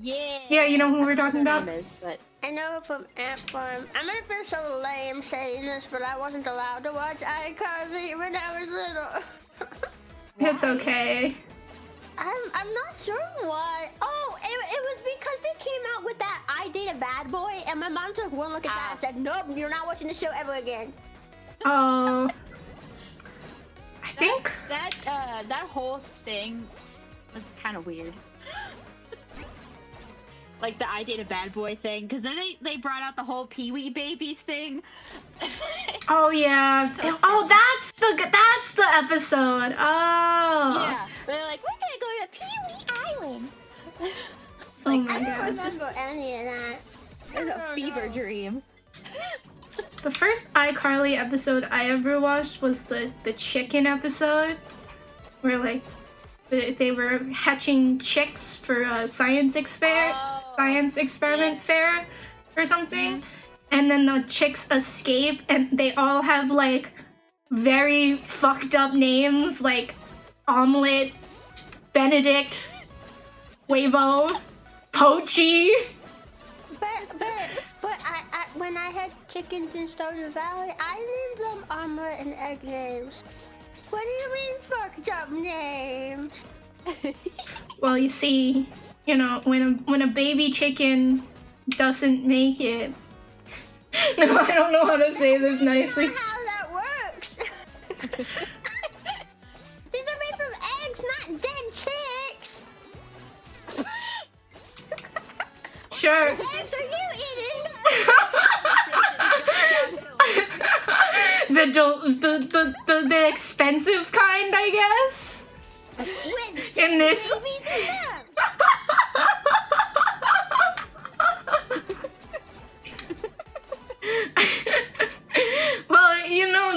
Yeah. Yeah, you know who we're talking about? But I know her from Ant Farm. I might have been so lame saying this, but I wasn't allowed to watch iCarly when I was little. It's okay. I'm not sure why. Oh, it was because they came out with that I Date a Bad Boy, and my mom took one look at that and said, nope, you're not watching the show ever again. Oh. I think that whole thing was kind of weird. Like the I Date a Bad Boy thing, because then they brought out the whole Pee-wee Babies thing. Oh yeah. So oh, that's the episode. Oh. Yeah, they're like, we're gonna go to Pee-wee Island. It's Oh like, my I don't God. remember any of that. it's a fever dream. The first iCarly episode I ever watched was the chicken episode, where like they were hatching chicks for a science experiment fair or something, and then the chicks escape, and they all have like very fucked up names like Omelet, Benedict, Wavo, Poachy. But I when I had chickens in Stardew Valley, I named them omelet and egg names. What do you mean fucked up names? Well, you see, you know, when a baby chicken doesn't make it. No, I don't know how to say this nicely. That's not how that works. These are made from eggs, not dead chicks. Sure. What eggs are you eating? The expensive kind, I guess. With In this. babies in them. Well, you know,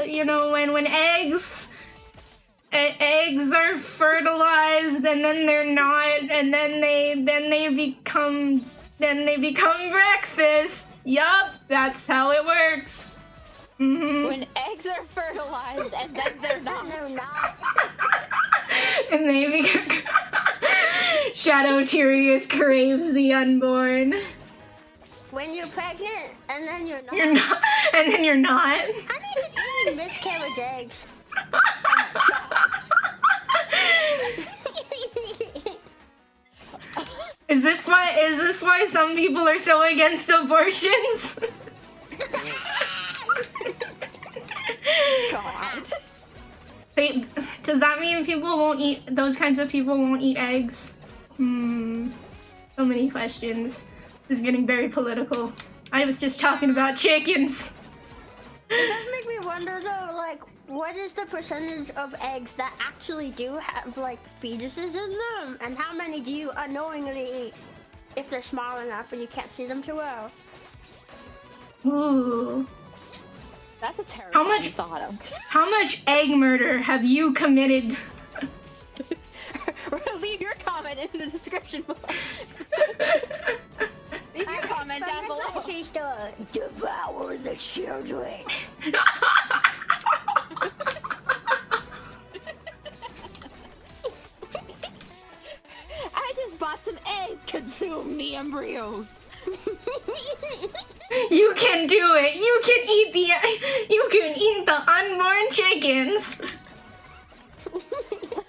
you know, when eggs are fertilized and then they're not, and then they become breakfast. Yup, that's how it works. When eggs are fertilized and then they're not. And they become Shadow Tyrius craves the unborn. When you're pregnant and then you're not. You're not, and then you're not. Honey just eating miscarriage eggs. Is this why some people are so against abortions? God. Wait, does that mean those kinds of people won't eat eggs? So many questions. This is getting very political. I was just talking about chickens. It does make me wonder though, like, what is the percentage of eggs that actually do have, like, fetuses in them? And how many do you unknowingly eat if they're small enough and you can't see them too well? Ooh. That's a terrible thought of. How much egg murder have you committed? Leave your comment in the description below. Leave your comment down below. She's to devour the children. I just bought some eggs. Consume the embryos. You can do it. You can eat the unborn chickens.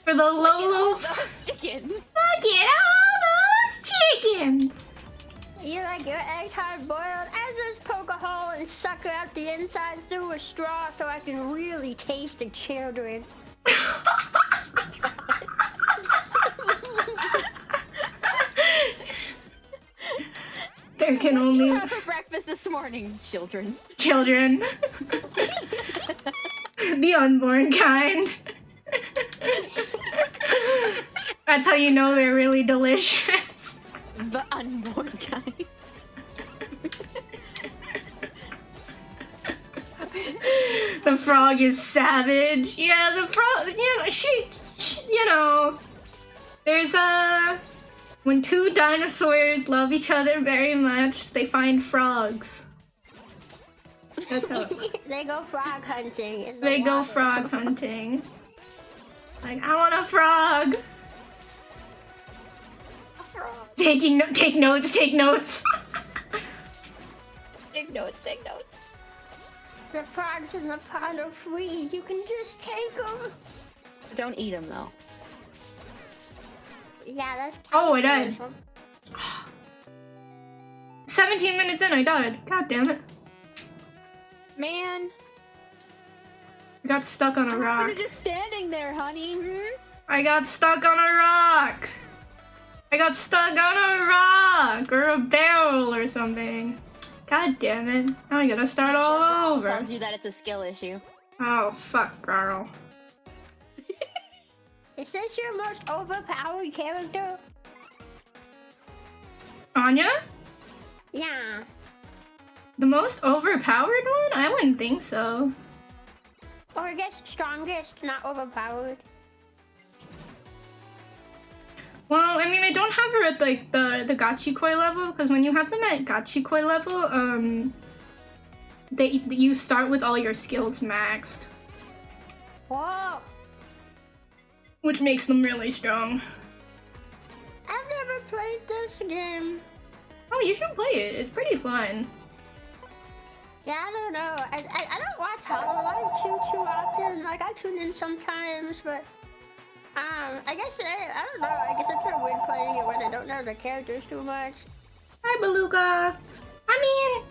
For the low chickens. Look at all those chickens. You like your eggs hard boiled? I just poke a hole and suck out the insides through a straw so I can really taste the children. There can What only did you have for breakfast this morning, children. Children. The unborn kind. That's how you know they're really delicious. The unborn kind. The frog is savage. Yeah, the frog, you know, you know, there's when two dinosaurs love each other very much, they find frogs. That's how They go frog hunting. In the they go water. frog hunting. Like, I want a frog. Take notes. Take notes. The frogs in the pond are free. You can just take them. Don't eat them though. Yeah, that's. Oh, I died. capitalism. 17 minutes in, I died. God damn it. Man. I got stuck on a rock. You're just standing there, honey. I got stuck on a rock. I got stuck on a rock or a barrel or something. God damn it. Now I gotta start all over. Tells you that it's a skill issue. Oh, fuck, girl. Is this your most overpowered character? Anya? Yeah. The most overpowered one? I wouldn't think so. Or I guess strongest, not overpowered. Well, I mean, I don't have her at, like, the gachikoi level, because when you have them at gachikoi level, you start with all your skills maxed. Whoa! Which makes them really strong. I've never played this game. Oh, you should play it. It's pretty fun. Yeah, I don't know. I don't watch Hololive too often. Like, I tune in sometimes, but I guess I don't know. I guess it's kind of weird playing it when I don't know the characters too much. Hi, Beluga. I mean,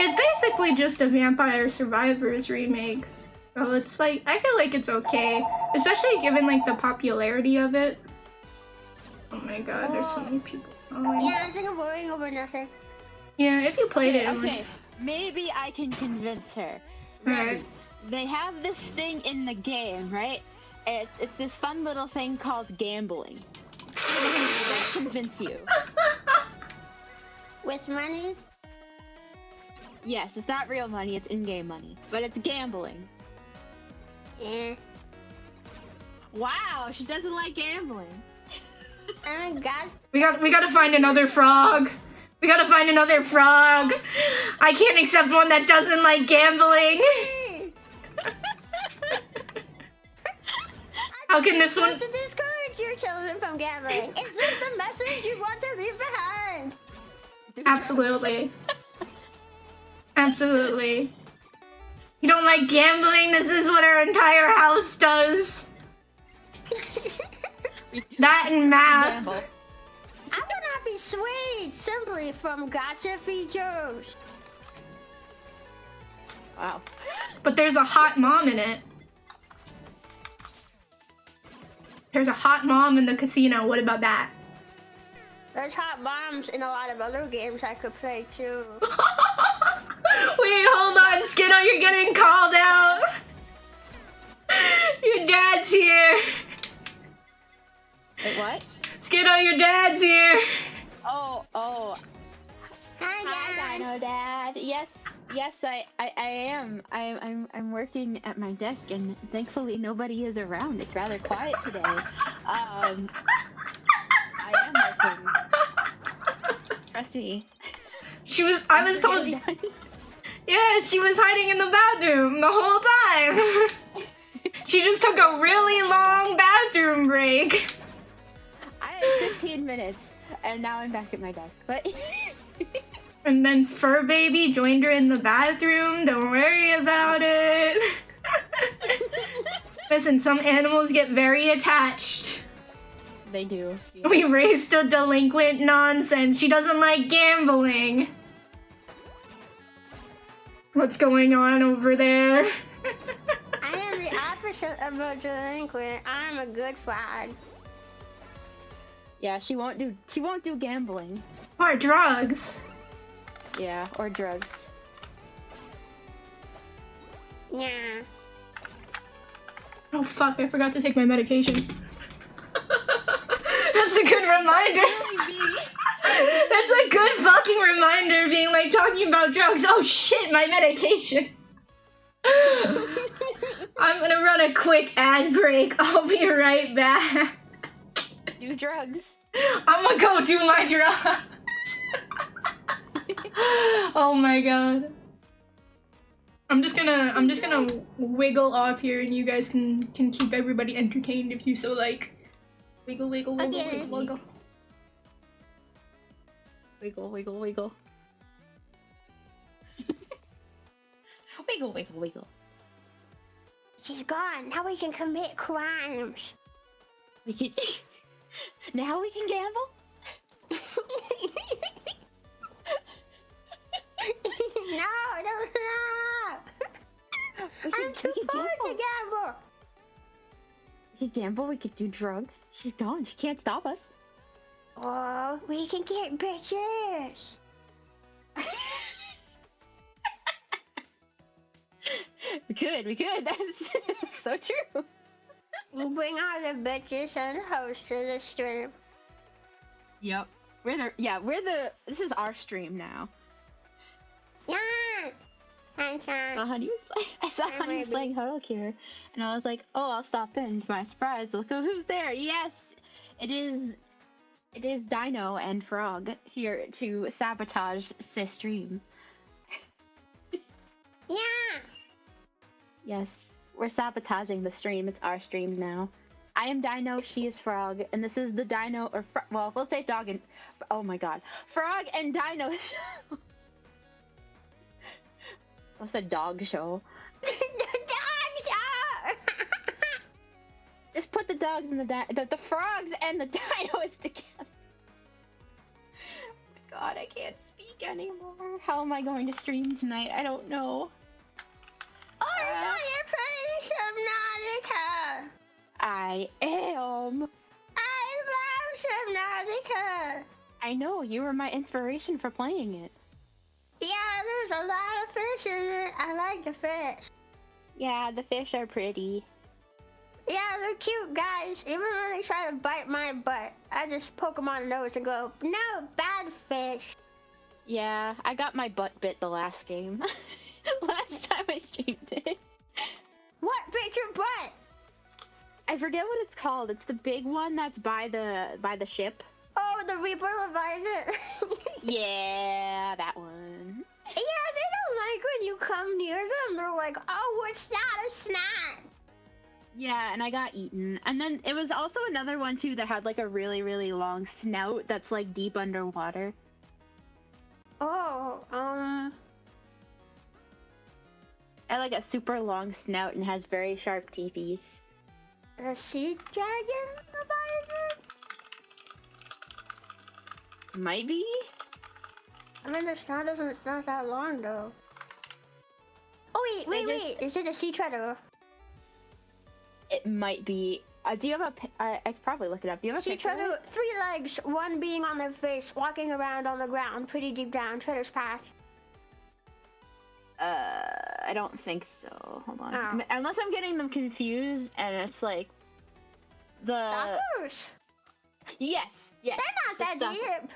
It's basically just a Vampire Survivors remake. So it's like, I feel like it's okay. Especially given like the popularity of it. Oh my god, there's so many people. Yeah, I think I'm worrying over nothing. Yeah, if you played it. Okay, maybe I can convince her. Right. They have this thing in the game, right? It's this fun little thing called gambling. Let's convince you. With money? Yes, it's not real money, it's in-game money. But it's gambling. Yeah. Wow, she doesn't like gambling. Oh my god. We gotta find another frog. We gotta find another frog. I can't accept one that doesn't like gambling. How can this one? To discourage your children from gambling. Is this the message you want to leave behind? Absolutely. Absolutely. You don't like gambling? This is what our entire house does. That and math. Gamble. I will not be swayed simply from gacha features. Wow. But there's a hot mom in it. There's a hot mom in the casino. What about that? There's hot bombs in a lot of other games I could play too. Wait, hold on, Skiddo, you're getting called out. Your dad's here. Wait, what? Skiddo, your dad's here. Oh. Hi, Hi, Dad. Dino Dad. Yes, I am. I'm working at my desk, and thankfully nobody is around. It's rather quiet today. I am working. Trust me. I was told. Yeah, she was hiding in the bathroom the whole time. She just took a really long bathroom break. I had 15 minutes, and now I'm back at my desk. But And then Fur Baby joined her in the bathroom. Don't worry about it. Listen, some animals get very attached. they do. We raised a delinquent nonsense. She doesn't like gambling. What's going on over there? I am the opposite of a delinquent. I'm a good flag. Yeah, she won't do gambling. Or drugs. Yeah, or drugs. Yeah. Oh fuck, I forgot to take my medication. That's a good reminder. That's a good fucking reminder, being like talking about drugs. Oh shit, my medication. I'm gonna run a quick ad break. I'll be right back. Do drugs. I'm gonna go do my drugs. Oh my god. I'm just gonna wiggle off here, and you guys can keep everybody entertained if you so like. Wiggle, wiggle, wiggle, Okay. wiggle, wiggle. Wiggle, wiggle, wiggle. Wiggle, wiggle, wiggle. She's gone. Now we can commit crimes. We can. Now we can gamble. No, don't stop. I'm too poor to gamble. We could gamble. We could do drugs. She's gone. She can't stop us. Oh, we can get bitches. We could. That's so true. We'll bring all the bitches and hosts to the stream. Yep. This is our stream now. Yeah. Hi, Sean. I saw Honey was playing Holocure, and I was like, oh, I'll stop in. To my surprise, look who's there. Yes, it is Dino and Frog here to sabotage the stream. Yeah. Yes, we're sabotaging the stream. It's our stream now. I am Dino, she is Frog, and this is the Dino, well, we'll say dog and, oh my god, Frog and Dino show. What's a dog show? The dog show. Just put the dogs and the frogs and the dinos together. Oh my god, I can't speak. anymore. How am I going to stream tonight? I don't know. Oh, I thought you're playing Subnautica. I am. I love Subnautica. I know, you were my inspiration for playing it. Yeah, there's a lot of fish in it. I like the fish. Yeah, the fish are pretty. Yeah, they're cute guys. Even when they try to bite my butt, I just poke them on the nose and go, no, bad fish. Yeah, I got my butt bit the last game. Last time I streamed it. What bit your butt? I forget what it's called. It's the big one that's by the ship. Oh, the Reaper Leviathan. Yeah, that one. Yeah, they don't like when you come near them. They're like, oh, what's that? A snack. Yeah, and I got eaten. And then it was also another one too that had like a really, really long snout that's like deep underwater. Oh, Had like a super long snout and has very sharp teethies. the sea dragon Leviathan? Might be? I mean, the snout doesn't, it's not that long though. Oh, wait. Is it a sea treader? It might be. Do you have I could probably look it up. Do you have a Sea picture? treader, 3 legs, one being on their face, walking around on the ground, pretty deep down, treader's path. I don't think so. Hold on. Oh. Unless I'm getting them confused and it's like the Stalkers? Yes. They're not the that stalker. deep.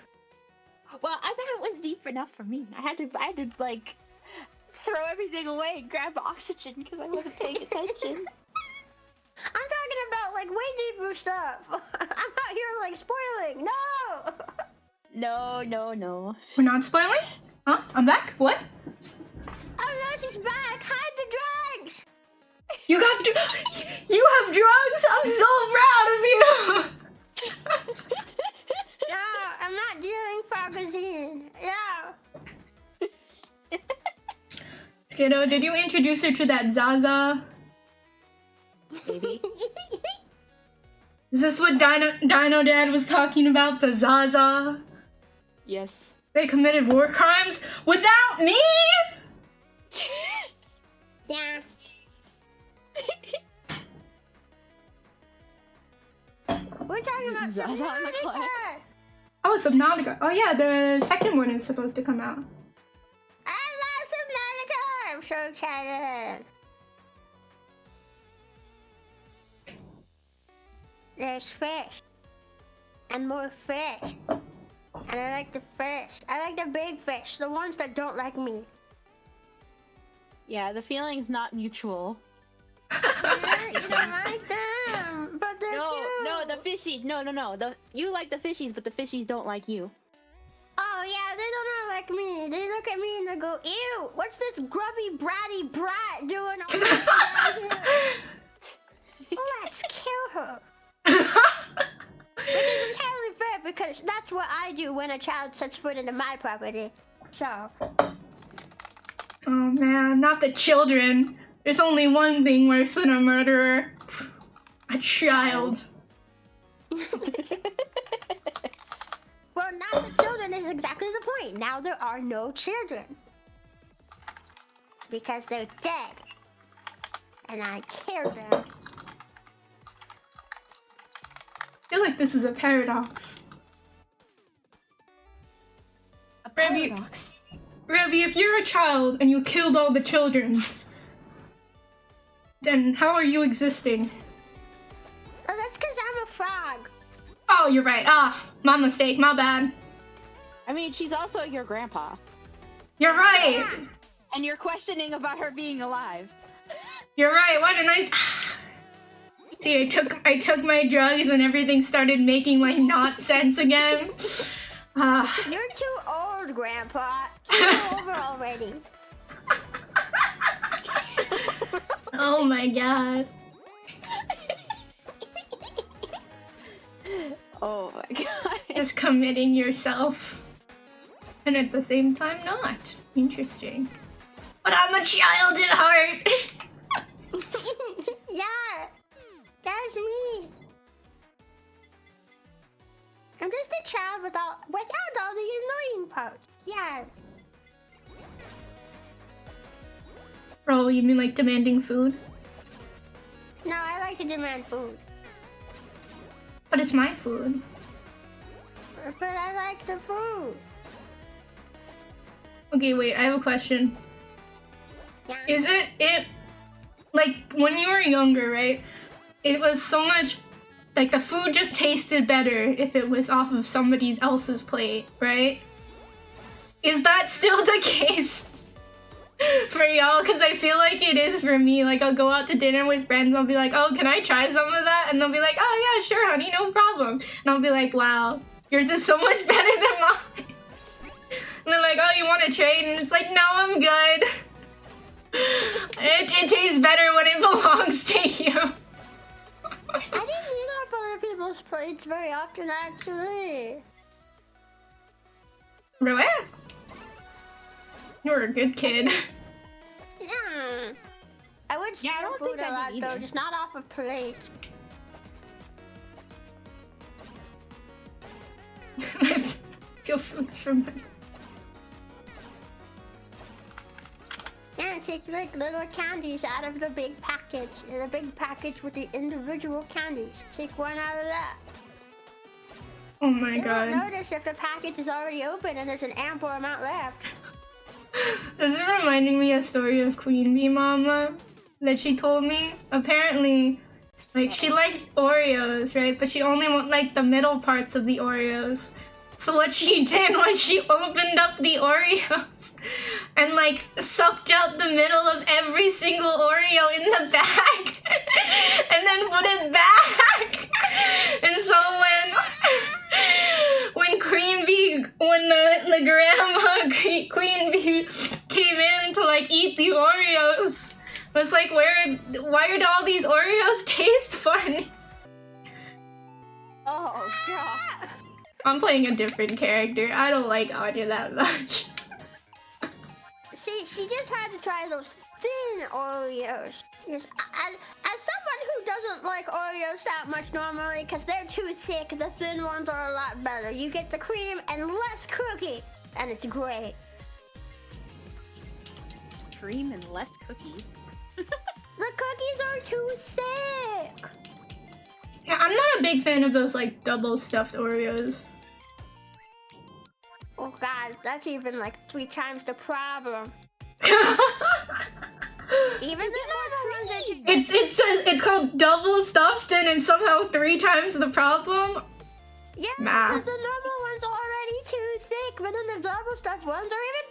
Well, I thought it was deep enough for me. I had to like throw everything away and grab oxygen because I wasn't paying attention. I'm talking about like way deeper stuff. I'm out here like spoiling. No. We're not spoiling? Huh? I'm back? What? Oh no, she's back. Hide the drugs. You got you have drugs? I'm so proud of you! No, I'm not doing Frogazine. No. Skiddo, did you introduce her to that Zaza? Maybe. Is this what Dino Dad was talking about? The Zaza? Yes. They committed war crimes without me? Yeah. We're talking about Zaza on the Subnautica. clock. Oh, Subnautica. Oh yeah, the second one is supposed to come out. I love Subnautica. I'm so excited. There's fish. And more fish. And I like the fish. I like the big fish. The ones that don't like me. Yeah, the feeling's not mutual. Yeah, you don't like them. But they're cute. No, the fishies. No. You like the fishies, but the fishies don't like you. Oh yeah, they don't like me. They look at me and they go, ew, what's this grubby bratty brat doing all this down here? Let's kill her. Which is entirely fair because that's what I do when a child sets foot into my property. So. Oh man, not the children. There's only one thing worse than a murderer. A child. Well, not the children is exactly the point. Now there are no children. Because they're dead. And I killed them. I feel like this is a paradox. A paradox. Rebby, if you're a child and you killed all the children, then how are you existing? Oh, that's because I'm a frog. Oh, you're right. My mistake. My bad. I mean, she's also your grandpa. You're right. Yeah. And you're questioning about her being alive. You're right. Why didn't I? See, I took my drugs and everything started making like not sense again. You're too old, Grandpa. Get over already. Oh my god. Oh my god. Just committing yourself. And at the same time not. Interesting. But I'm a child at heart. Yeah, that's me. I'm just a child without all the annoying parts. Yeah. Oh, you mean like demanding food? No, I like to demand food. But it's my food. But I like the food. Okay, wait, I have a question. Yeah. Is it like when you were younger, right? It was so much like the food just tasted better if it was off of somebody else's plate, right? Is that still the case for y'all? Because I feel like it is for me. Like I'll go out to dinner with friends, I'll be like, oh, can I try some of that? And they'll be like, oh yeah, sure, honey, no problem. And I'll be like, wow, yours is so much better than mine. And they're like, oh, you want to trade? And it's like, no, I'm good. It tastes better when it belongs to you. I didn't eat off other people's plates very often, actually. Really? You're a good kid. Yeah. I would steal I don't food think a I lot, did though, either. just not off of plates. Steal food from me. Yeah, take like little candies out of the big package. And a big package with the individual candies. Take one out of that. Oh my You god. won't notice if the package is already open and there's an ample amount left. This is reminding me a story of Queen Bee Mama that she told me. Apparently, like she liked Oreos, right? But she only liked the middle parts of the Oreos. So what she did was she opened up the Oreos and like sucked out the middle of every single Oreo in the bag and then put it back. And so when the grandma Queen Bee came in to like eat the Oreos, it was like, why did all these Oreos taste funny? Oh god. I'm playing a different character. I don't like Anya that much. See, she just had to try those thin Oreos. Yes, as someone who doesn't like Oreos that much normally, because they're too thick, the thin ones are a lot better. You get the cream and less cookie, and it's great. Cream and less cookies. The cookies are too thick. Yeah, I'm not a big fan of those like double stuffed Oreos. Oh god, that's even like 3 times the problem. Even the normal ones that you get. It's called double stuffed and it's somehow 3 times the problem. Yeah, Nah. because the normal ones are already too thick, but then the double stuffed ones are even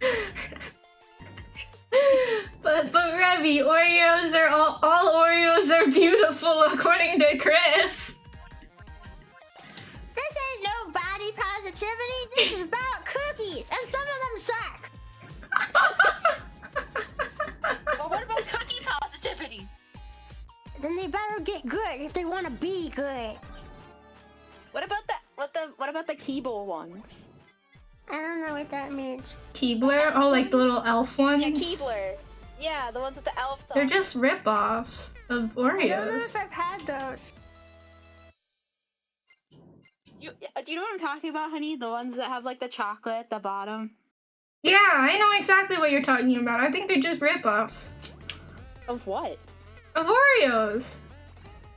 bigger. But Revy, Oreos are all Oreos are beautiful according to Chris. This ain't no body positivity. This is about cookies, and some of them suck. Well, what about cookie positivity? Then they better get good if they want to be good. What about the Keeble ones? I don't know what that means. Keebler? Oh, like the little elf ones? Yeah, Keebler. Yeah, the ones with the elf song. They're just rip-offs of I don't know Oreos. if I've had those. Do you know what I'm talking about, honey? The ones that have like the chocolate at the bottom. Yeah, I know exactly what you're talking about. I think they're just rip-offs Of what? of Oreos.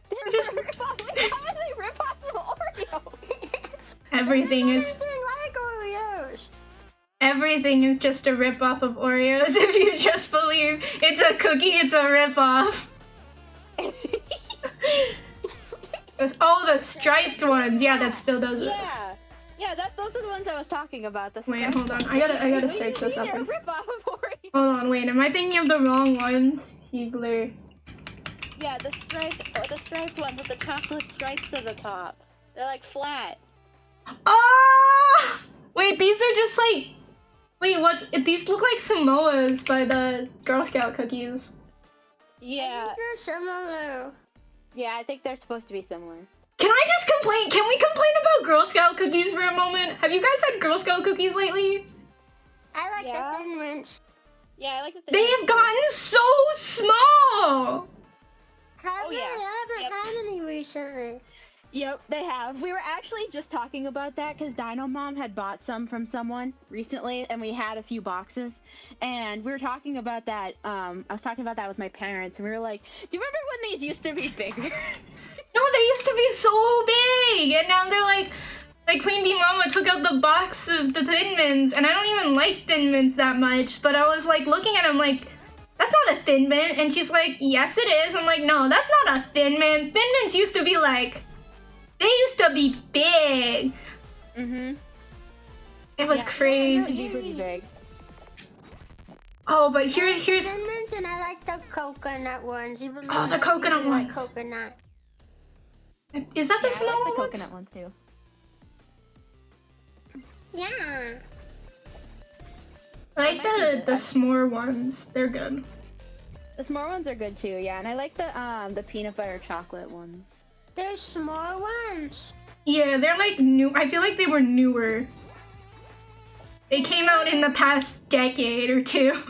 They're just- rip-offs. How are they rip-offs of Oreo? Everything is Anything like Oreos. Everything is just a rip-off of Oreos if you just believe it's a cookie, it's a rip-off. Oh, the striped ones. Yeah, that still does it. Yeah, those are the ones I was talking about. The Wait, striped hold on. ones. I gotta What do search you this mean up. they're a rip-off of Oreo? Hold on, wait. Am I thinking of the wrong ones? Keebler. Yeah, the striped ones with the chocolate stripes at the top. They're like flat. Oh! Wait, these are just like... Wait, these look like Samoas by the Girl Scout cookies. Yeah, I think they're similar. yeah, I think they're supposed to be similar. Can I just complain? Can we complain about Girl Scout cookies for a moment? Have you guys had Girl Scout cookies lately? I like Yeah. the thin ones. Yeah, I like the. They have gotten so small! Haven't yeah. I haven't Yep. had any recently. Yep, they have. We were actually just talking about that because Dino Mom had bought some from someone recently, and we had a few boxes. And we were talking about that. I was talking about that with my parents, and we were like, "Do you remember when these used to be bigger?" No, they used to be so big, and now they're like Queen Bee Mama took out the box of the Thin Mints, and I don't even like Thin Mints that much. But I was like looking at them like, that's not a Thin Mint, and she's like, yes, it is. I'm like, no, that's not a Thin Mint. Thin Mints used to be like. They used to be big. Mm-hmm. It was crazy. It was pretty big. Oh, but here's. Thin Mints, and I like the coconut ones. Even Oh, the coconut ones. Like coconut. Is that the I small like the ones? coconut ones too. Yeah. I like the s'more ones. They're good. The s'more ones are good too, yeah, and I like the peanut butter chocolate ones. There's small ones. Yeah, they're like new. I feel like they were newer. They came out in the past decade or two.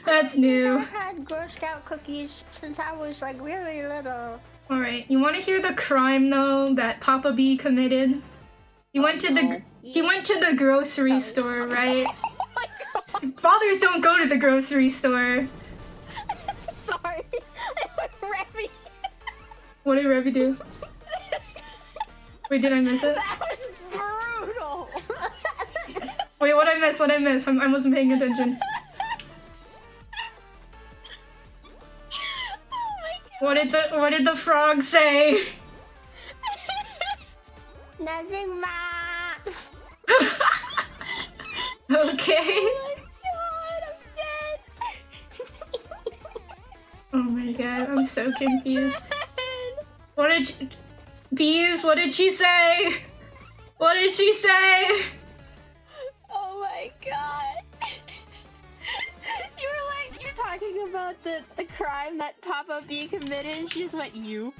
That's new. I had Girl Scout cookies since I was like really little. Alright, you want to hear the crime though that Papa B committed? He went to the grocery store, right? Oh my god! Fathers don't go to the grocery store. Sorry. Remy. What did Revy do? Wait, did I miss it? That was brutal. Wait, what I miss? What I miss? I wasn't paying attention. Oh my god. What did the frog say? Nothing, Ma. Okay. Oh my god, I'm dead. Oh my god, I'm so confused. What did she... Bees, what did she say? What did she say? Oh my god. You're talking about the crime that Papa B committed and she just went, you?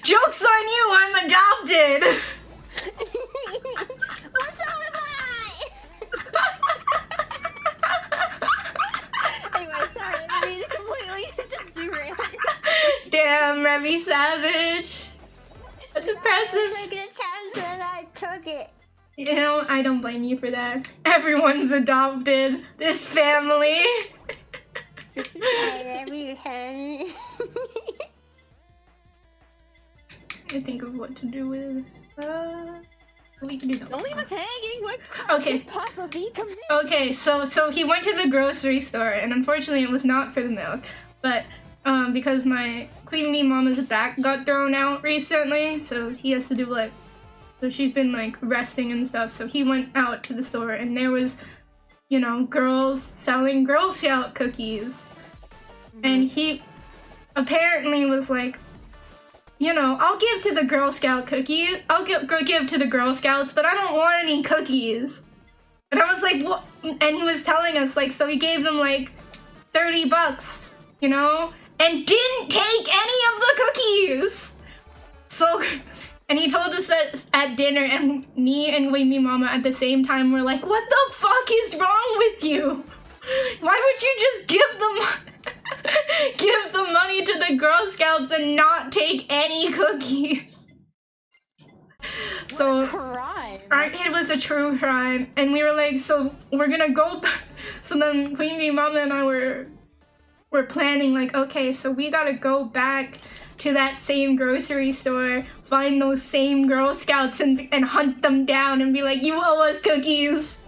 Joke's on you, I'm adopted! What's up with I? Anyway, sorry, I mean completely just derailed. Damn, Remy Savage. That's impressive. I took a chance and I took it. You know, I don't blame you for that. Everyone's adopted. This family. I think of what to do with. We can do that. Don't leave us hanging. What Okay. did Papa B commit? Okay, so he went to the grocery store, and unfortunately, it was not for the milk, but because my Queen Bee Mama's back got thrown out recently, so he has to do like. So she's been like resting and stuff, so he went out to the store and there was, you know, girls selling Girl Scout cookies. Mm-hmm. And he apparently was like, you know, I'll give to the Girl Scout cookies, I'll give to the Girl Scouts, but I don't want any cookies. And I was like, what? And he was telling us like, so he gave them like $30, you know, and didn't take any of the cookies. So... And he told us that at dinner, and me and Queen Bee Mama at the same time were like, what the fuck is wrong with you? Why would you just give the money to the Girl Scouts and not take any cookies? So, crime. It was a true crime, and we were like, so we're gonna go. So then Queen Bee Mama and I were planning like, okay, so we gotta go back to that same grocery store, find those same Girl Scouts and hunt them down and be like, you owe us cookies.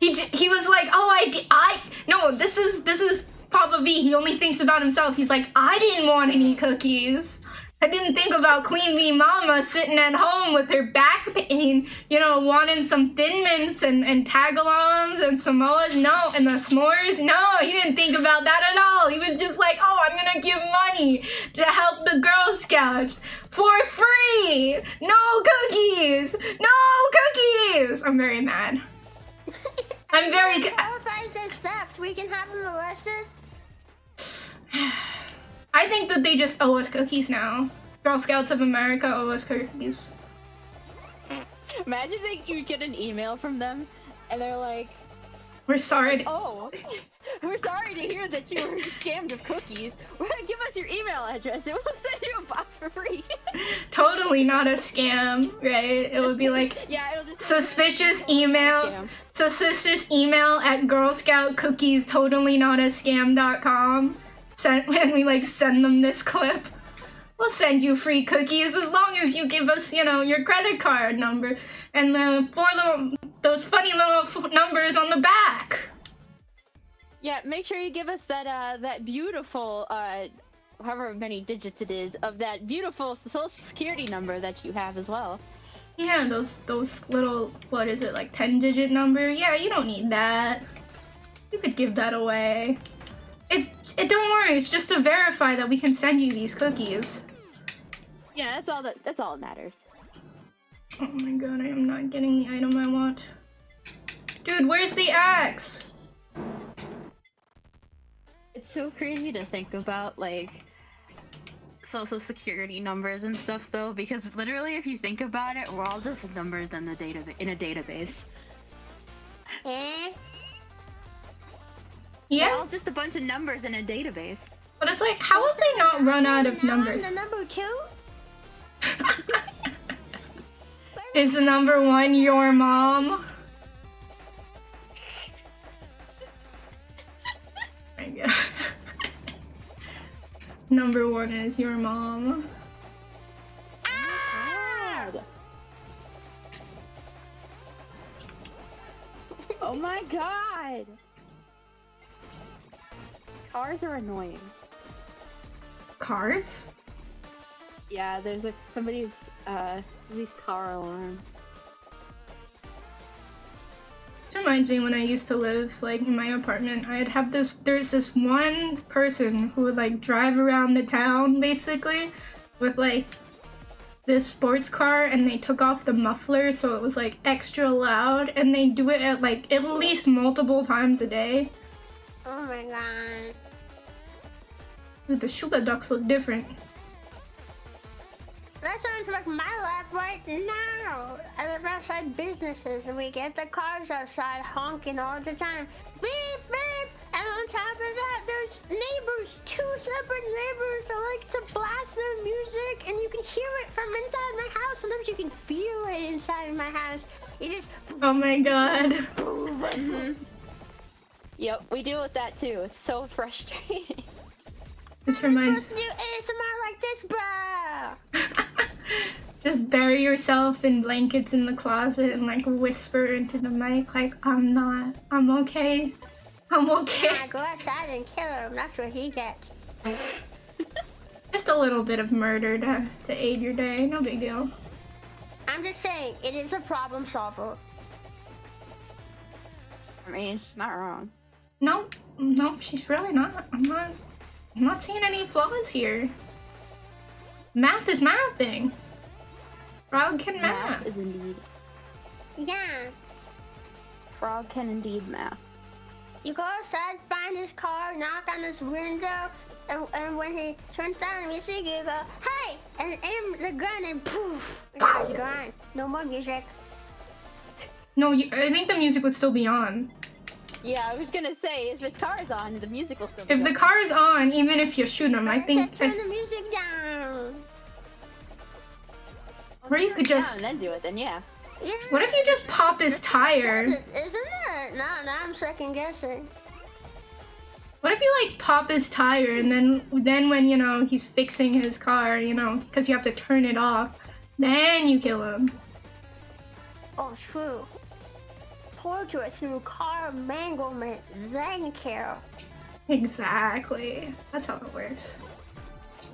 He was like, oh, no, this is Papa V. He only thinks about himself. He's like, I didn't want any cookies. I didn't think about Queen Bee Mama sitting at home with her back pain, you know, wanting some Thin Mints and tagalongs and Samoas. No, and the s'mores. No, he didn't think about that at all. He was just like, oh, I'm gonna give money to help the Girl Scouts for free. No cookies. No cookies. I'm very mad. I'm very... If theft, we can have him arrested. I think that they just owe us cookies now. Girl Scouts of America owe us cookies. Imagine that you get an email from them and they're like, we're sorry. oh, We're sorry to hear that you were scammed of cookies. We're gonna give us your email address and we'll send you a box for free. Totally not a scam, right? It would be like yeah, it'll just suspicious email. Suspicious email at Girl Scout Cookies totally not a scam.com. When we like send them this clip. We'll send you free cookies as long as you give us, you know, your credit card number and the those funny little numbers on the back. Yeah, make sure you give us that that beautiful, however many digits it is, of that beautiful social security number that you have as well. Yeah, those little, what is it, like 10-digit number? Yeah, you don't need that. You could give that away. Don't worry, it's just to verify that we can send you these cookies. Yeah, that's all that matters. Oh my god, I am not getting the item I want. Dude, where's the axe? It's so crazy to think about, like, social security numbers and stuff, though, because literally, if you think about it, we're all just numbers in a database. Eh? Yeah. We're all just a bunch of numbers in a database. But it's like, how would they not run out of numbers? The number 2? Is the number 1 your mom? I guess. Number 1 is your mom. Oh my god! Cars are annoying. Cars? Yeah, there's like somebody's car alarm. This reminds me when I used to live like in my apartment. There's this one person who would like drive around the town basically with like this sports car, and they took off the muffler so it was like extra loud, and they do it at like at least multiple times a day. Oh my god. Dude, the sugar ducks look different. That sounds like my life right now. I live outside businesses and we get the cars outside honking all the time. Beep, beep! And on top of that, there's neighbors, 2 separate neighbors that like to blast their music, and you can hear it from inside my house. Sometimes you can feel it inside my house. It just... Oh my god. Mm-hmm. Yep, we deal with that too. It's so frustrating. This reminds... Do ASMR like this, bro! Just bury yourself in blankets in the closet and like whisper into the mic like, I'm okay. I'm okay. Yeah, go outside and kill him. That's what he gets. Just a little bit of murder to aid your day. No big deal. I'm just saying, it is a problem solver. I mean, she's not wrong. No, she's really not. I'm not seeing any flaws here. Math is mathing. Frog can math. Math is indeed. Yeah. Frog can indeed math. You go outside, find his car, knock on his window, and when he turns down the music, you go, hey! And aim the gun and poof! It's gone. No more music. No, I think the music would still be on. Yeah, I was gonna say, if his car's on, the music will still be If the car is on, even if you shoot him, I think... Turn the music down. Or you could just... and then do it, then yeah. Yeah. What if you just pop his tire? Isn't it? Now I'm second guessing. What if you like pop his tire and then when, you know, he's fixing his car, you know, because you have to turn it off, then you kill him. Oh, true. Torture through car manglement, then kill. Exactly. That's how it works.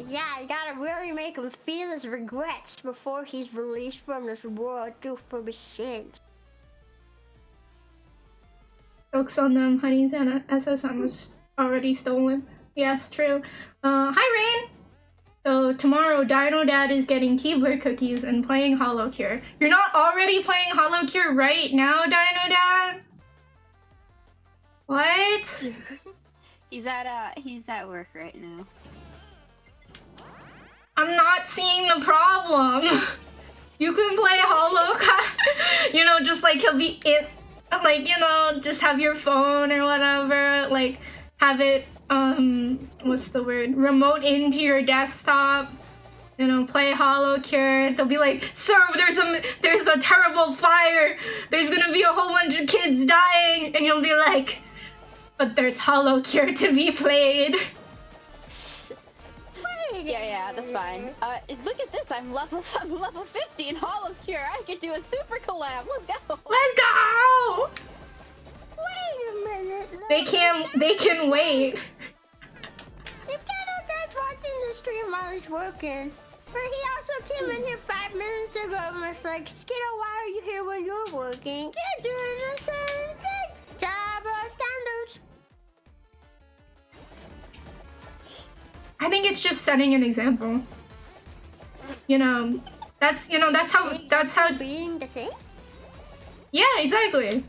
Yeah, you gotta really make him feel his regrets before he's released from this world due for his sins. Jokes on them, honey's and SSM was already stolen. Yes, true. Hi, Rain! So tomorrow, Dino Dad is getting Keebler cookies and playing Holocure. You're not already playing Holocure right now, Dino Dad? What? He's at work right now. I'm not seeing the problem. You can play Holocure, you know, just like he'll be like, you know, just have your phone or whatever, like like have it what's the word? Remote into your desktop. You know, play Holocure. They'll be like, "Sir, there's a terrible fire. There's gonna be a whole bunch of kids dying," and you'll be like, "But there's Holocure to be played." Yeah, that's fine. Look at this. I'm level 50 in Holocure. I could do a super collab. Let's go. Let's go. Wait a minute. They can wait. If Dinosaur's watching the stream while he's working, but he also came in here 5 minutes ago and was like, "Skittle, why are you here when you're working? You're doing the same thing. Job standards." I think it's just setting an example. You know, that's how. Being the thing? Yeah, exactly.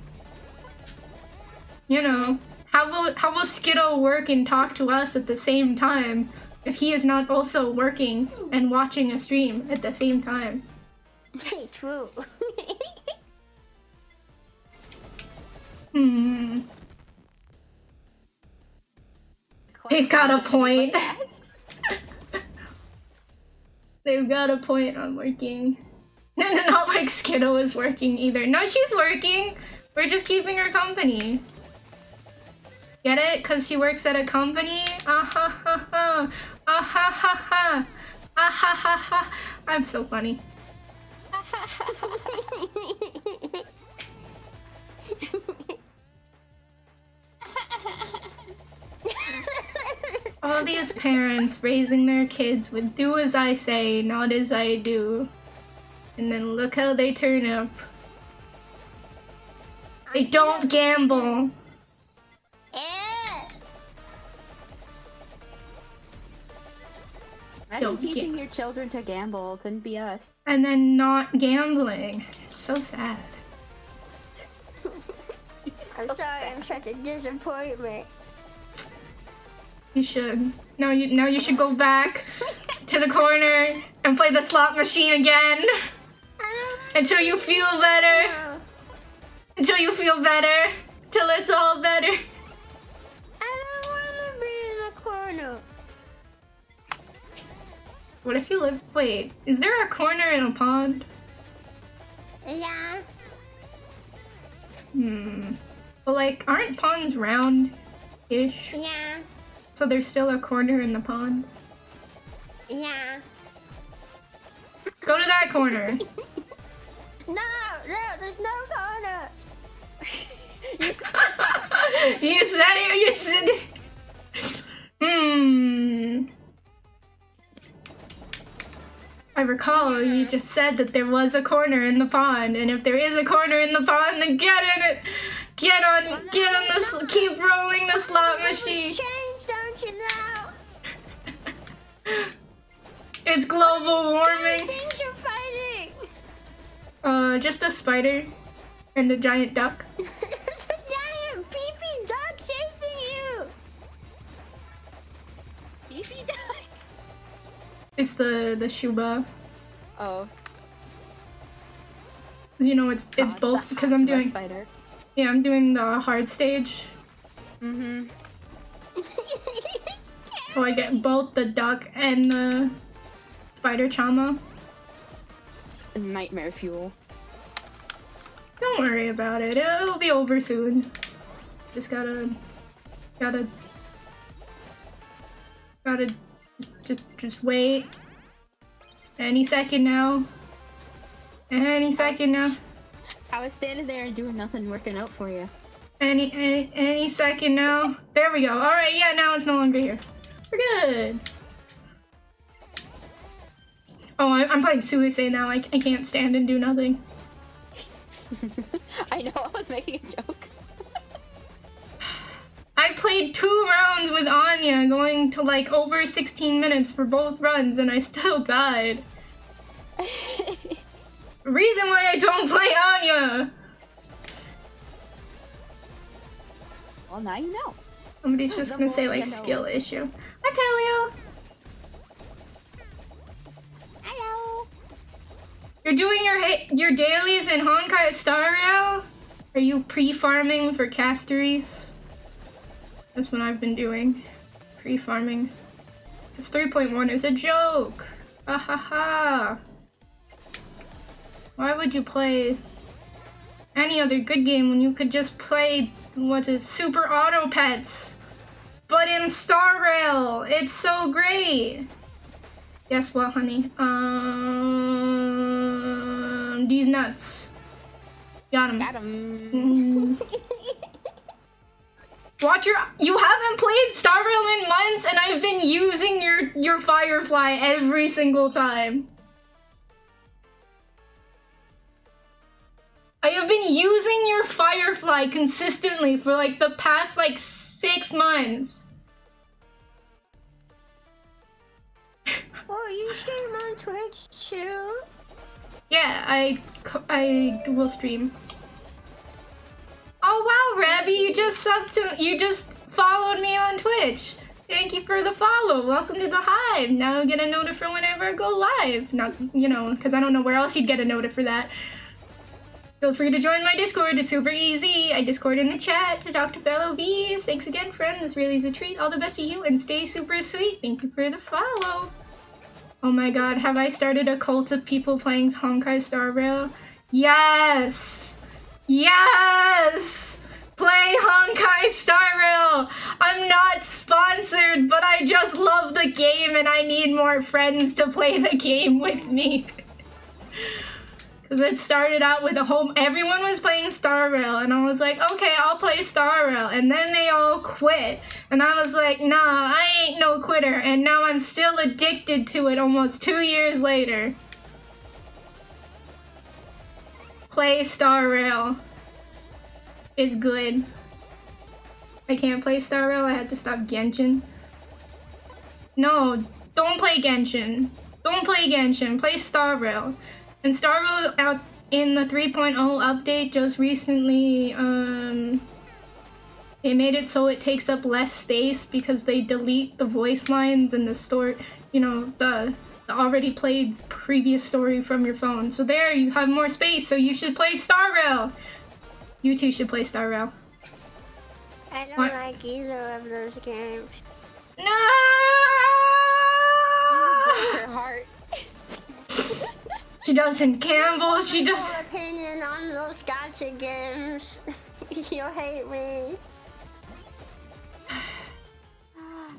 You know, how will Skittle work and talk to us at the same time if he is not also working and watching a stream at the same time? True. They've got a point. They've got a point on working. Not like Skittle is working either. No, she's working. We're just keeping her company. Get it? Because she works at a company? Ah ha ha ha. Ah ha ha ha. Ah ha ha ha. I'm so funny. All these parents raising their kids with "do as I say, not as I do." And then look how they turn up. They don't gamble. Imagine teaching your children to gamble. Couldn't be us. And then not gambling. It's so sad. I'm sorry, I'm such a disappointment. You should. No, you should go back to the corner and play the slot machine again. Until you feel better. Until you feel better. Till it's all better. I don't want to be in the corner. What if you live? Wait, is there a corner in a pond? Yeah. But like, aren't ponds round-ish? Yeah. So there's still a corner in the pond? Yeah. Go to that corner. No, there's no corner. You said it. I recall you just said that there was a corner in the pond, and if there is a corner in the pond, then get in it. Get on this. Keep rolling the slot machine. Change, don't you know? It's global warming. Things you're fighting. Just a spider and a giant duck. There's a giant pee-pee duck chasing you. Pee-pee duck? It's the Shuba. Oh. You know, it's both because I'm doing. Spider. Yeah, I'm doing the hard stage. So I get both the duck and the spider chama. Nightmare fuel. Don't worry about it. It'll be over soon. Just gotta just wait. Any second now. Any second now. I was standing there and doing nothing, working out for you. Any second now. There we go. All right, yeah, now it's no longer here. We're good. Oh, I'm playing Suicide now. I can't stand and do nothing. I know, I was making a joke. I played 2 rounds with Anya, going to like over 16 minutes for both runs, and I still died. Reason why I don't play Anya! Well, now you know. Somebody's just gonna say like skill issue. Hi, Paleo! Hello. You're doing your dailies in Honkai Star Rail? Are you pre-farming for casteries? That's what I've been doing. Pre-farming. This 3.1 is a joke! Ha ha ha! Why would you play any other good game when you could just play, what's it, Super Auto Pets? But in Star Rail! It's so great! Guess what, honey? These nuts. Got him. Got him. Watch you haven't played Star Rail in months, and I've been using your Firefly every single time. I have been using your Firefly consistently for like the past like 6 months. Oh, you stream on Twitch too? Yeah, I will stream. Oh wow, Rabby, you just followed me on Twitch. Thank you for the follow. Welcome to the Hive. Now you'll get a notif for whenever I go live. Not, you know, because I don't know where else you'd get a notif for that. Feel free to join my Discord. It's super easy. I Discord in the chat to talk to fellow bees. Thanks again, friend. This really is a treat. All the best to you and stay super sweet. Thank you for the follow. Oh my god, have I started a cult of people playing Honkai Star Rail? Yes! Yes! Play Honkai Star Rail! I'm not sponsored, but I just love the game and I need more friends to play the game with me. Because it started out with everyone was playing Star Rail, and I was like, okay, I'll play Star Rail, and then they all quit, and I was like, nah, I ain't no quitter, and now I'm still addicted to it almost 2 years later. Play Star Rail. It's good. I can't play Star Rail, I had to stop Genshin. No, don't play Genshin. Don't play Genshin, play Star Rail. And Star Rail out in the 3.0 update just recently, they made it so it takes up less space because they delete the voice lines and the story, you know, the already played previous story from your phone. So there, you have more space, so you should play Star Rail! You two should play Star Rail. I don't like either of those games. No! Her heart. She doesn't gamble, she doesn't. Your opinion on those gacha games. You'll hate me.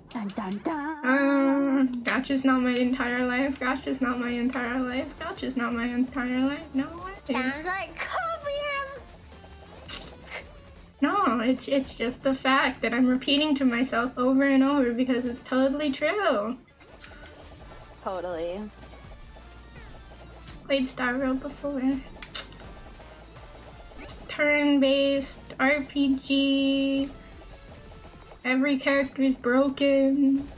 Dun dun dun. Gacha's not my entire life. Gacha's not my entire life. Gacha's not my entire life. No way. Sounds like copium. No, it's just a fact that I'm repeating to myself over and over because it's totally true. Totally. Played Star Rail before. It's turn-based RPG. Every character is broken.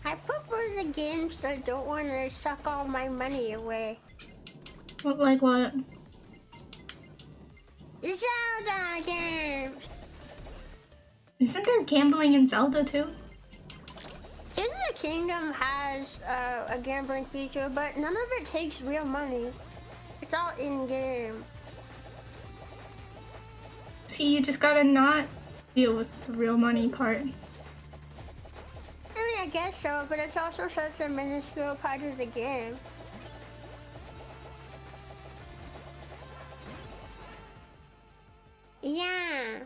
I prefer the games that don't want to suck all my money away. What, like what? The Zelda games. Isn't there gambling in Zelda too? Tears of the Kingdom has a gambling feature, but none of it takes real money. It's all in-game. See, you just gotta not deal with the real money part. I mean, I guess so, but it's also such a minuscule part of the game. Yeah.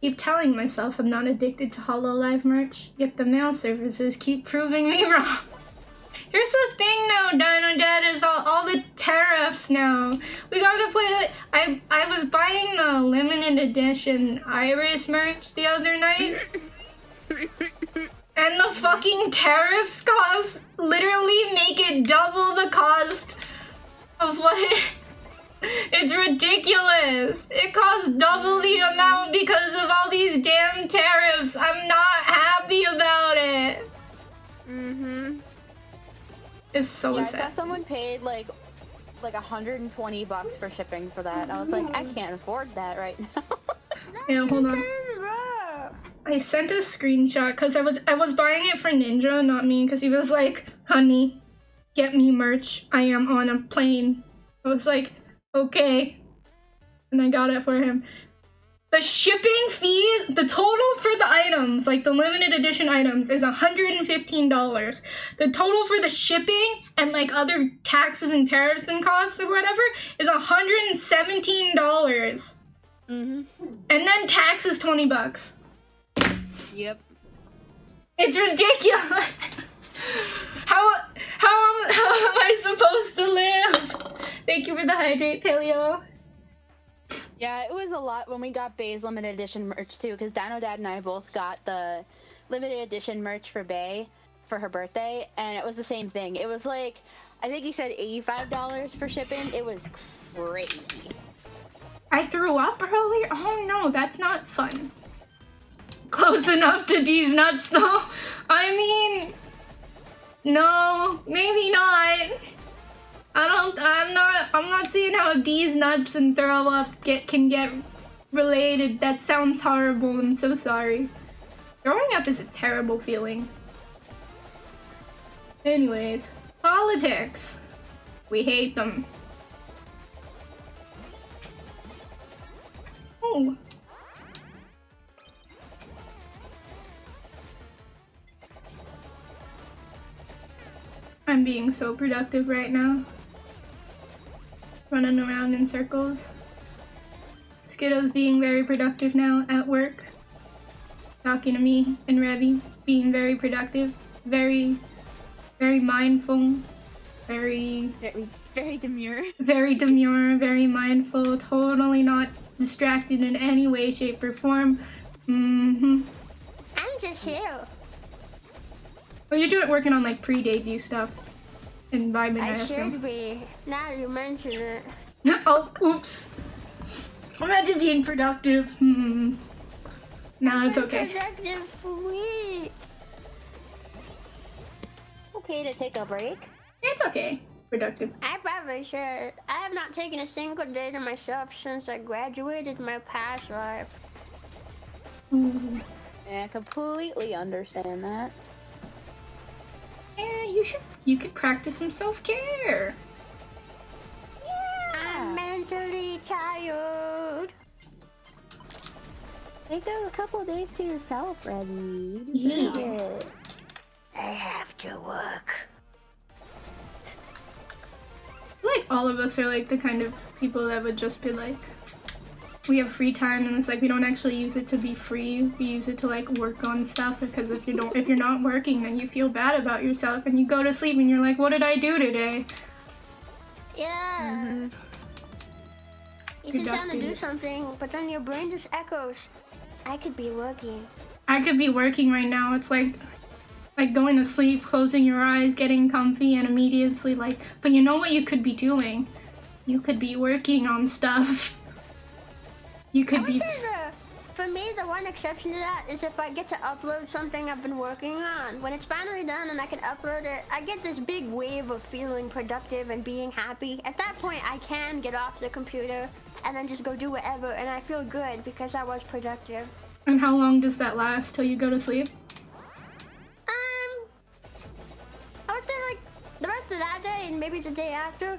Keep telling myself I'm not addicted to Hololive merch, yet the mail services keep proving me wrong. Here's the thing now, Dino Dad, is all the tariffs now. We gotta play it. I was buying the limited edition Iris merch the other night. And the fucking tariffs literally make it double the cost of what it's ridiculous. It costs double the amount because of all these damn tariffs. I'm not happy about it. It's so sad. I saw someone paid like $120 for shipping for that. And I was like, I can't afford that right now. Yeah, hold on. I sent a screenshot because I was buying it for Ninja, not me, because he was like, honey, get me merch. I am on a plane. I was like, okay. and I got it for him. The shipping fee, the total for the items, like the limited edition items, is $115. The total for the shipping and like other taxes and tariffs and costs or whatever is $117. And then tax is $20. Yep. It's ridiculous. How am I supposed to live? Thank you for the hydrate, Paleo. Yeah, it was a lot when we got Bay's limited edition merch too, because Dino Dad and I both got the limited edition merch for Bay for her birthday, and it was the same thing. It was like, I think he said $85 for shipping. It was crazy. I threw up earlier? Oh no, that's not fun. Close enough to D's nuts though. I mean, no, maybe not. I'm not seeing how D's nuts and throw up can get related. That sounds horrible. I'm so sorry. Throwing up is a terrible feeling. Anyways, politics. We hate them. Oh. I'm being so productive right now. Running around in circles. Skiddo's being very productive now at work. Talking to me and Revy, being very productive. Very, very mindful. Very demure. Very demure, very mindful, totally not distracted in any way, shape, or form. I'm just here. Well, you're working on like pre-debut stuff and vibing. I should be. Now you mention it. Oh, oops. Imagine being productive. No, it's okay. Productive for me. Okay to take a break. It's okay. Productive. I probably should. I have not taken a single day to myself since I graduated my past life. Ooh. Yeah, I completely understand that. Yeah, you could practice some self-care. Yeah. I'm mentally tired. Take a couple days to yourself, Reddy. Yeah. It. I have to work. Like all of us are like the kind of people that would just be like, we have free time and it's like we don't actually use it to be free. We use it to like work on stuff, because if you're not working, then you feel bad about yourself and you go to sleep and you're like, what did I do today? Yeah. You sit down to do something, but then your brain just echoes, I could be working. I could be working right now. It's like going to sleep, closing your eyes, getting comfy, and immediately like, but you know what you could be doing? You could be working on stuff. You could be... For me, the one exception to that is if I get to upload something I've been working on. When it's finally done and I can upload it, I get this big wave of feeling productive and being happy. At that point, I can get off the computer and then just go do whatever, and I feel good because I was productive. And how long does that last till you go to sleep? I would say like the rest of that day and maybe the day after.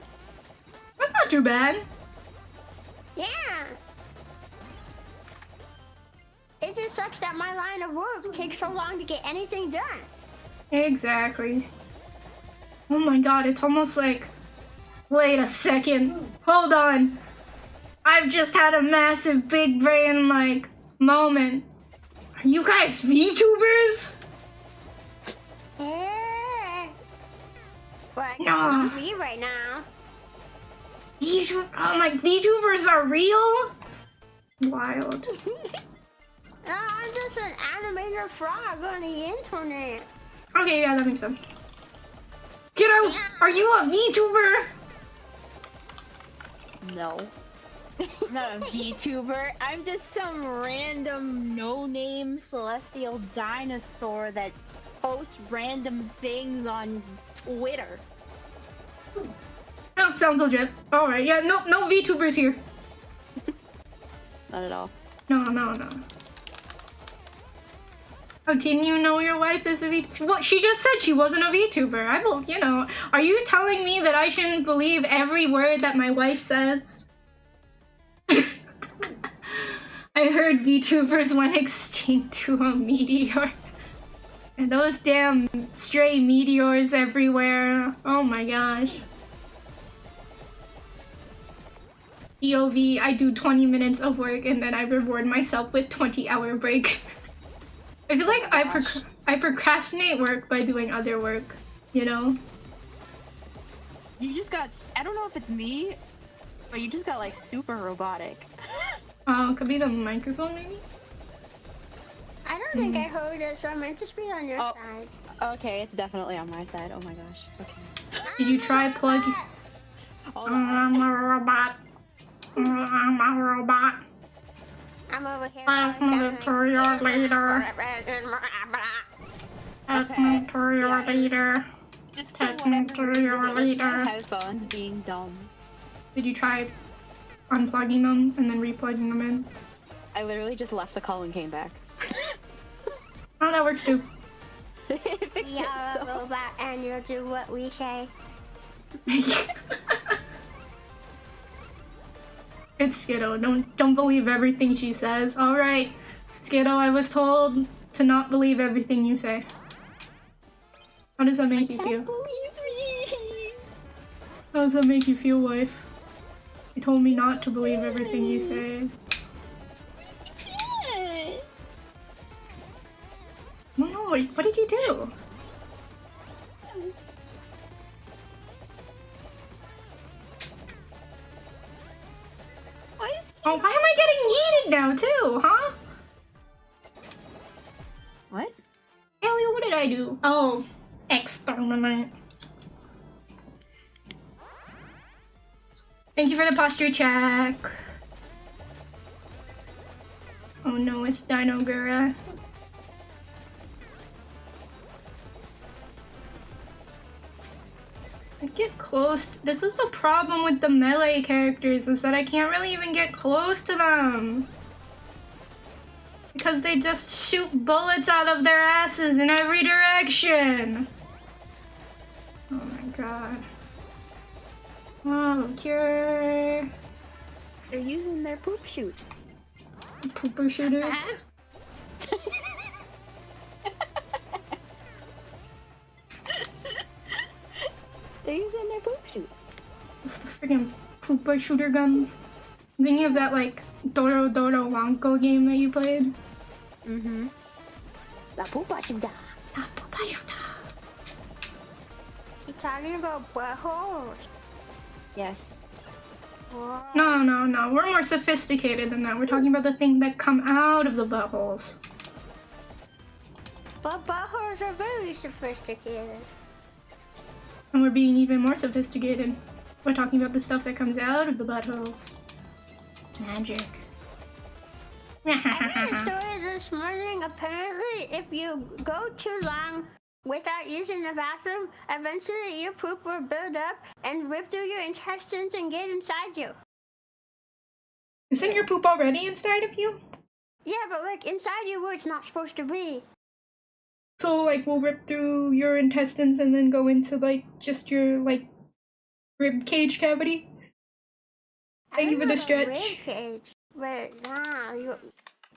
That's not too bad. Yeah. It just sucks that my line of work takes so long to get anything done. Exactly. Oh my god, it's almost like... Wait a second. Hold on. I've just had a massive big brain, like, moment. Are you guys VTubers? Yeah. Well, I guess No. not me right now. VTubers? Oh my, VTubers are real? Wild. No, I'm just an animator frog on the internet. Okay, yeah, that makes sense. Kiddo, Yeah. are you a VTuber? No. I'm not a VTuber. I'm just some random no-name celestial dinosaur that posts random things on Twitter. Oh, sounds legit. Alright, yeah, no VTubers here. Not at all. No. Oh, didn't you know your wife is a VTuber? Well, she just said she wasn't a VTuber. I will, you know. Are you telling me that I shouldn't believe every word that my wife says? I heard VTubers went extinct to a meteor. And those damn stray meteors everywhere. Oh my gosh. POV, I do 20 minutes of work and then I reward myself with 20-hour break. I feel like I procrastinate work by doing other work, you know? You just got, I don't know if it's me, but you just got like super robotic. Could be the microphone maybe? I don't think I heard it, so I meant to be on your side. Okay, it's definitely on my side. Oh my gosh. Okay. Did you try plugging? I'm a robot. I'm a robot. I'm over here. Welcome to your leader. Welcome to your leader. Just Welcome to your leader. Headphones being dumb. Did you try unplugging them and then replugging them in? I literally just left the call and came back. Oh, that works too. You're a robot and you'll do what we say. It's Skittle. Don't believe everything she says. All right, Skittle. I was told to not believe everything you say. How does that make you feel? How does that make you feel, wife? You told me not to believe everything you say. No, what did you do? Oh, why am I getting yeeted now too, huh? What? Ellie, what did I do? Oh, exterminate. Thank you for the posture check. Oh no, it's Dinogura. I get close. This is the problem with the melee characters, is that I can't really even get close to them. Because they just shoot bullets out of their asses in every direction. Oh my god. Holocure. They're using their poop shoots. Pooper shooters. They're using their poop shoots. It's the freaking pooper shooter guns. I'm thinking of that like Doro Doro Wanko game that you played. Mm-hmm. La poopa shooter. La poopa shooter. You talking about buttholes? Yes. Whoa. No. We're more sophisticated than that. We're talking about the things that come out of the buttholes. But buttholes are very sophisticated. And we're being even more sophisticated. We're talking about the stuff that comes out of the buttholes. Magic. I read a story this morning. Apparently, if you go too long without using the bathroom, eventually your poop will build up and rip through your intestines and get inside you. Isn't your poop already inside of you? Yeah, but like inside you where it's not supposed to be. So like we'll rip through your intestines and then go into like just your like rib cage cavity? Thank you for the stretch. Rib cage, but nah,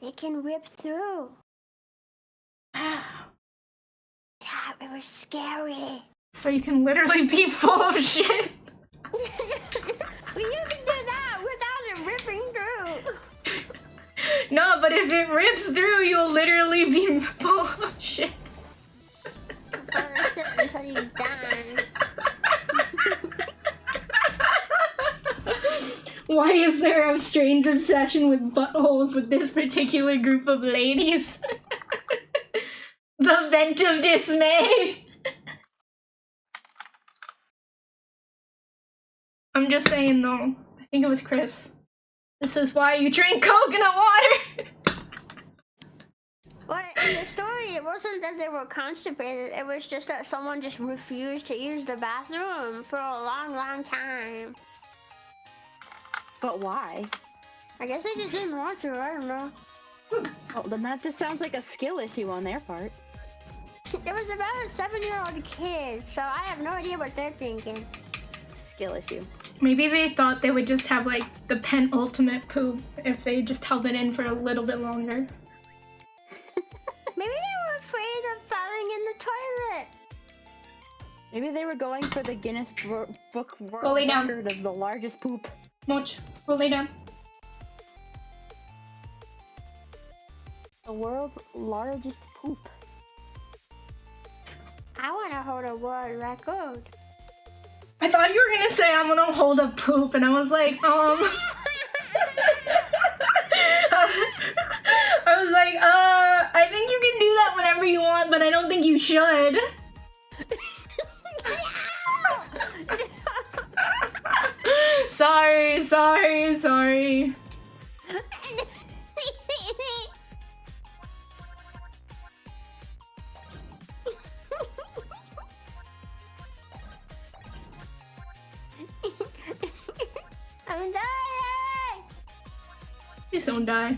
it can rip through. Yeah, it was scary. So you can literally be full of shit. Well, you can do that without it ripping through. No, but if it rips through, you'll literally be full of shit. Shit until you die. Why is there a strange obsession with buttholes with this particular group of ladies? The vent of dismay. I'm just saying though, I think it was Chris. This is why you drink coconut water! Well, in the story, it wasn't that they were constipated. It was just that someone just refused to use the bathroom for a long, long time. But why? I guess they just didn't want to, I don't know. Well, then that just sounds like a skill issue on their part. It was about a 7-year-old kid, so I have no idea what they're thinking. Skill issue. Maybe they thought they would just have like the penultimate poop if they just held it in for a little bit longer. Maybe they were afraid of falling in the toilet. Maybe they were going for the Guinness Book World Go lay down. Record of the largest poop. Moch, go lay down. The world's largest poop. I want to hold a world record. I thought you were gonna say I'm gonna hold a poop, and I was like, I was like, I think you can do that whenever you want, but I don't think you should. Sorry. I'm dying! Please don't die.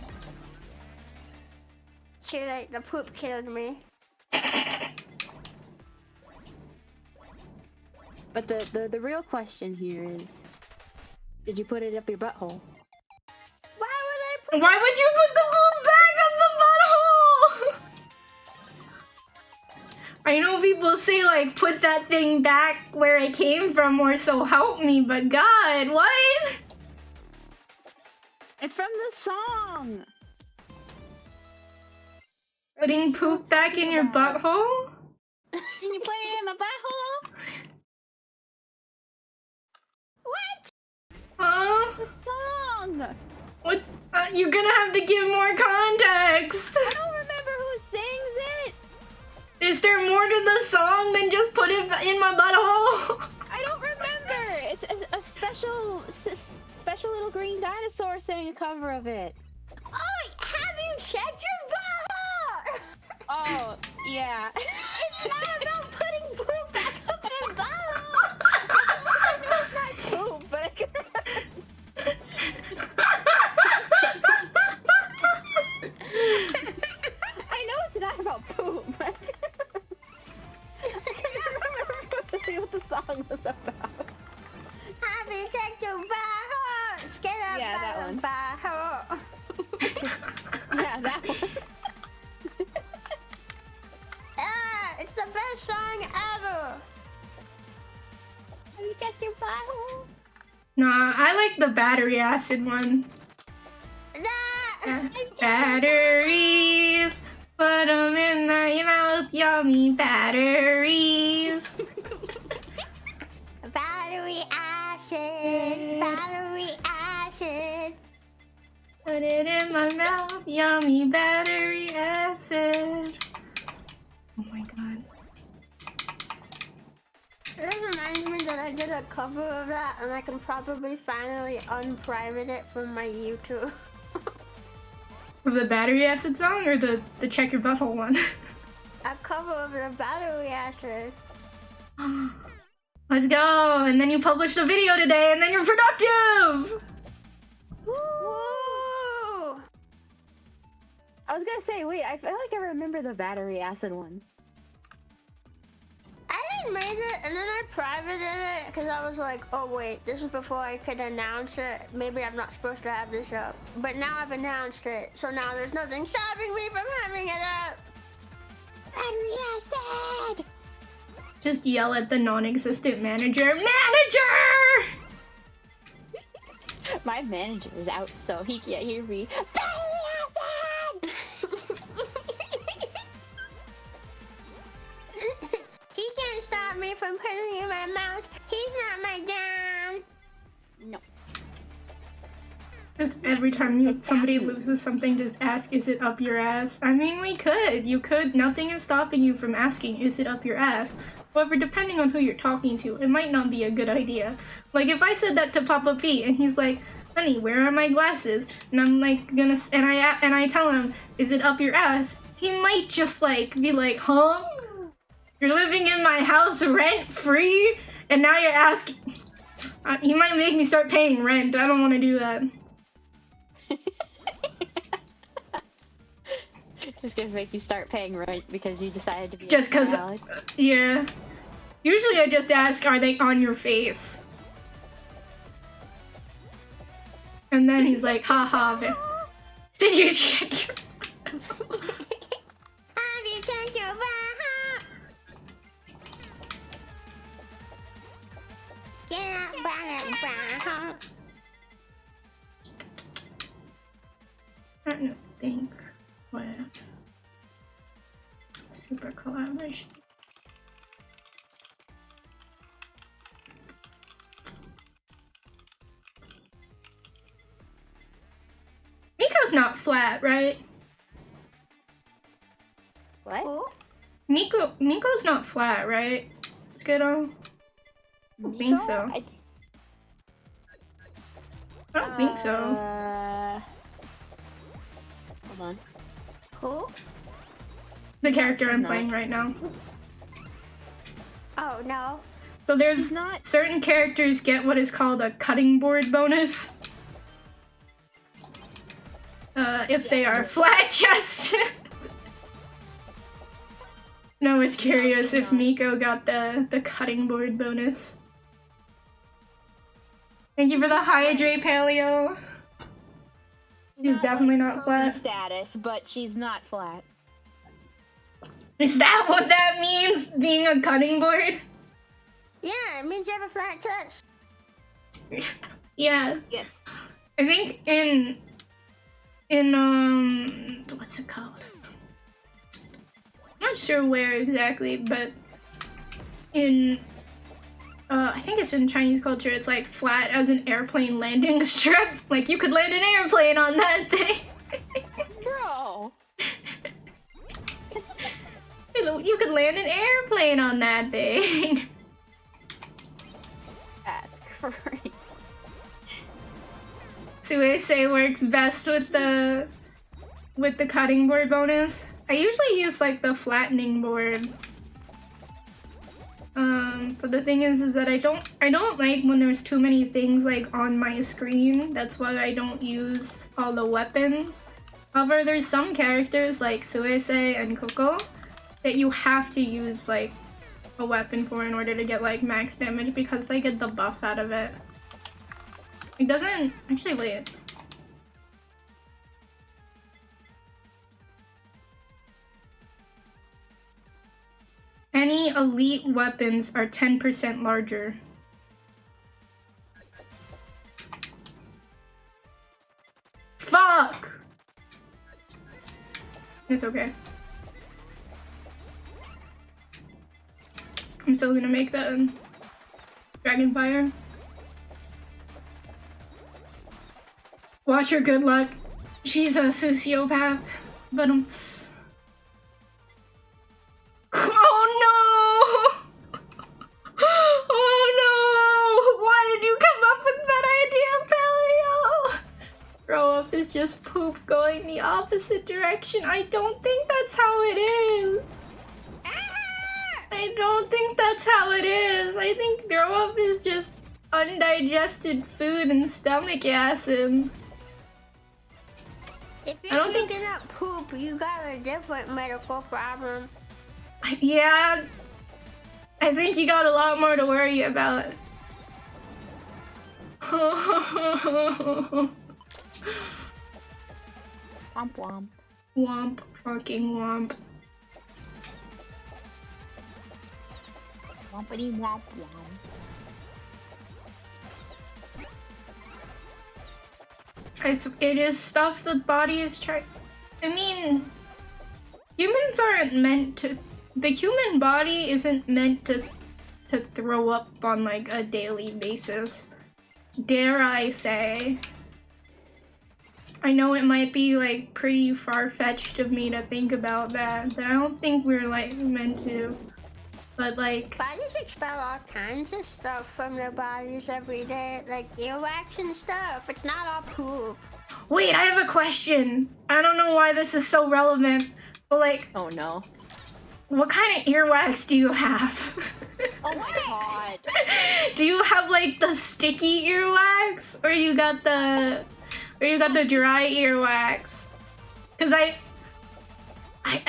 Too late, the poop killed me. But the real question here is, did you put it up your butthole? Why would you put the poop back up the butthole? I know people say like put that thing back where it came from or so help me, but God, what? It's from the song! Putting poop back in your butthole? Can you put it in my butthole? What? The song! What? You're gonna have to give more context. I don't remember who sings it! Is there more to the song than just put it in my butthole? I don't remember! It's a special little green dinosaur sang a cover of it. Oh, have you checked your butthole? Oh, yeah. It's not about putting poop back up in your butthole. I know it's not poop, but I can I know it's not about poop, but I can't remember what the song was about. Have you checked your butthole? Get up Yeah, that one. butthole. Yeah, that one. It's the best song ever. Have you checked your butthole? Nah, I like the battery acid one. Batteries, put them in my mouth, yummy batteries. Battery acid, battery acid. Put it in my mouth, yummy battery acid. Oh my God. This reminds me that I did a cover of that, and I can probably finally unprivate it from my YouTube. Of the battery acid song or the check your butthole one? A cover of the battery acid. Let's go! And then you published a video today, and then you're productive! Woo! I was gonna say, wait, I feel like I remember the battery acid one. I didn't make it, and then I privated it because I was like, oh wait, this is before I could announce it. Maybe I'm not supposed to have this up. But now I've announced it, so now there's nothing stopping me from having it up. Battery acid! Just yell at the non-existent manager. Manager! My manager is out, so he can't hear me. Battery acid! He can't stop me from putting it in my mouth. He's not my dad. No. Just every time somebody loses something, just ask, is it up your ass? I mean, we could. You could. Nothing is stopping you from asking, is it up your ass? However, depending on who you're talking to, it might not be a good idea. Like, if I said that to Papa P, and he's like, honey, where are my glasses? And I'm like, and I tell him, is it up your ass? He might just like, be like, huh? You're living in my house rent-free? And now you're asking... he might make me start paying rent. I don't want to do that. Just gonna make you start paying rent because you decided to be Just cause... yeah. Usually I just ask, are they on your face? And then he's like, haha, did you check your... Have you checked your bra? Get out, bra. I don't think what super collaboration. Miko's not flat, right? What? Who? Miko's not flat, right? Skittle? I don't think so. I don't think so. Hold on. Who? The character I'm not. playing right now. Oh, no. So there's He's not. certain characters get what is called a cutting board bonus. If they are flat chested. No, I was curious if Miko got the cutting board bonus. Thank you for the hydrate, Paleo. She's definitely not flat. Status, but she's not flat. Is that what that means? Being a cutting board? Yeah, it means you have a flat chest. Yeah. Yes. I think in what's it called? Not sure where exactly, but in I think it's in Chinese culture, it's like flat as an airplane landing strip. Like you could land an airplane on that thing. Bro! You could land an airplane on that thing. That's great. Suisei works best with the cutting board bonus. I usually use like the flattening board. But the thing is that I don't like when there's too many things like on my screen. That's why I don't use all the weapons. However, there's some characters like Suisei and Coco that you have to use like a weapon for in order to get like max damage because they get the buff out of it. It doesn't actually wait. Any elite weapons are 10% larger. Fuck! It's okay. I'm still gonna make the Dragonfire. Watch her good luck. She's a sociopath. But oh no! Oh no! Why did you come up with that idea, Paleo? Grow up is just poop going the opposite direction. I don't think that's how it is. I don't think that's how it is. I think grow up is just undigested food and stomach acid. If you're picking up poop, you got a different medical problem. Yeah, I think you got a lot more to worry about. Womp womp. Womp, fucking womp. Wompity womp womp. It is stuff the body is trying. I mean, humans aren't meant to. The human body isn't meant to throw up on like a daily basis. Dare I say? I know it might be like pretty far-fetched of me to think about that, but I don't think we're like meant to. But like, bodies expel all kinds of stuff from their bodies every day, like earwax and stuff. It's not all poop. Wait, I have a question. I don't know why this is so relevant, but like, oh no. What kind of earwax do you have? Oh my god. Do you have like the sticky earwax, or you got the dry earwax? Cause I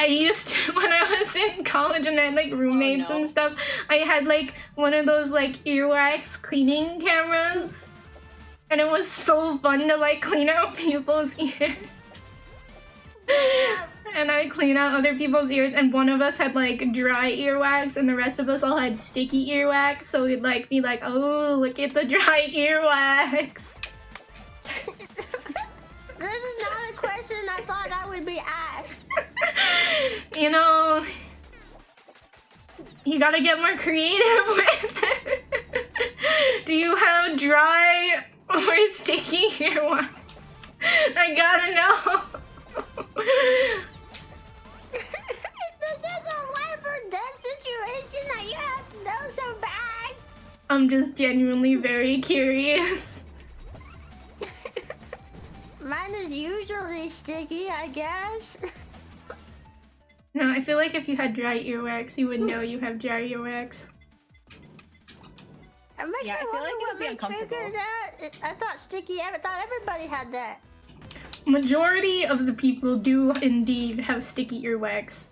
used to, when I was in college and I had like roommates and stuff, I had like one of those like earwax cleaning cameras. And it was so fun to like clean out people's ears. And I clean out other people's ears, and one of us had like dry earwax and the rest of us all had sticky earwax, so we'd like be like, oh, look at the dry earwax. This is not a question I thought I would be asked. You know, you gotta get more creative with it. Do you have dry or sticky earwax? I gotta know. This is a life or death situation that you have to know so bad. I'm just genuinely very curious. Mine is usually sticky, I guess. No, I feel like if you had dry earwax, you would know you have dry earwax. It makes Yeah, I me feel wonder like it what would be may uncomfortable. trigger that. I thought sticky, I thought everybody had that. Majority of the people do indeed have sticky earwax.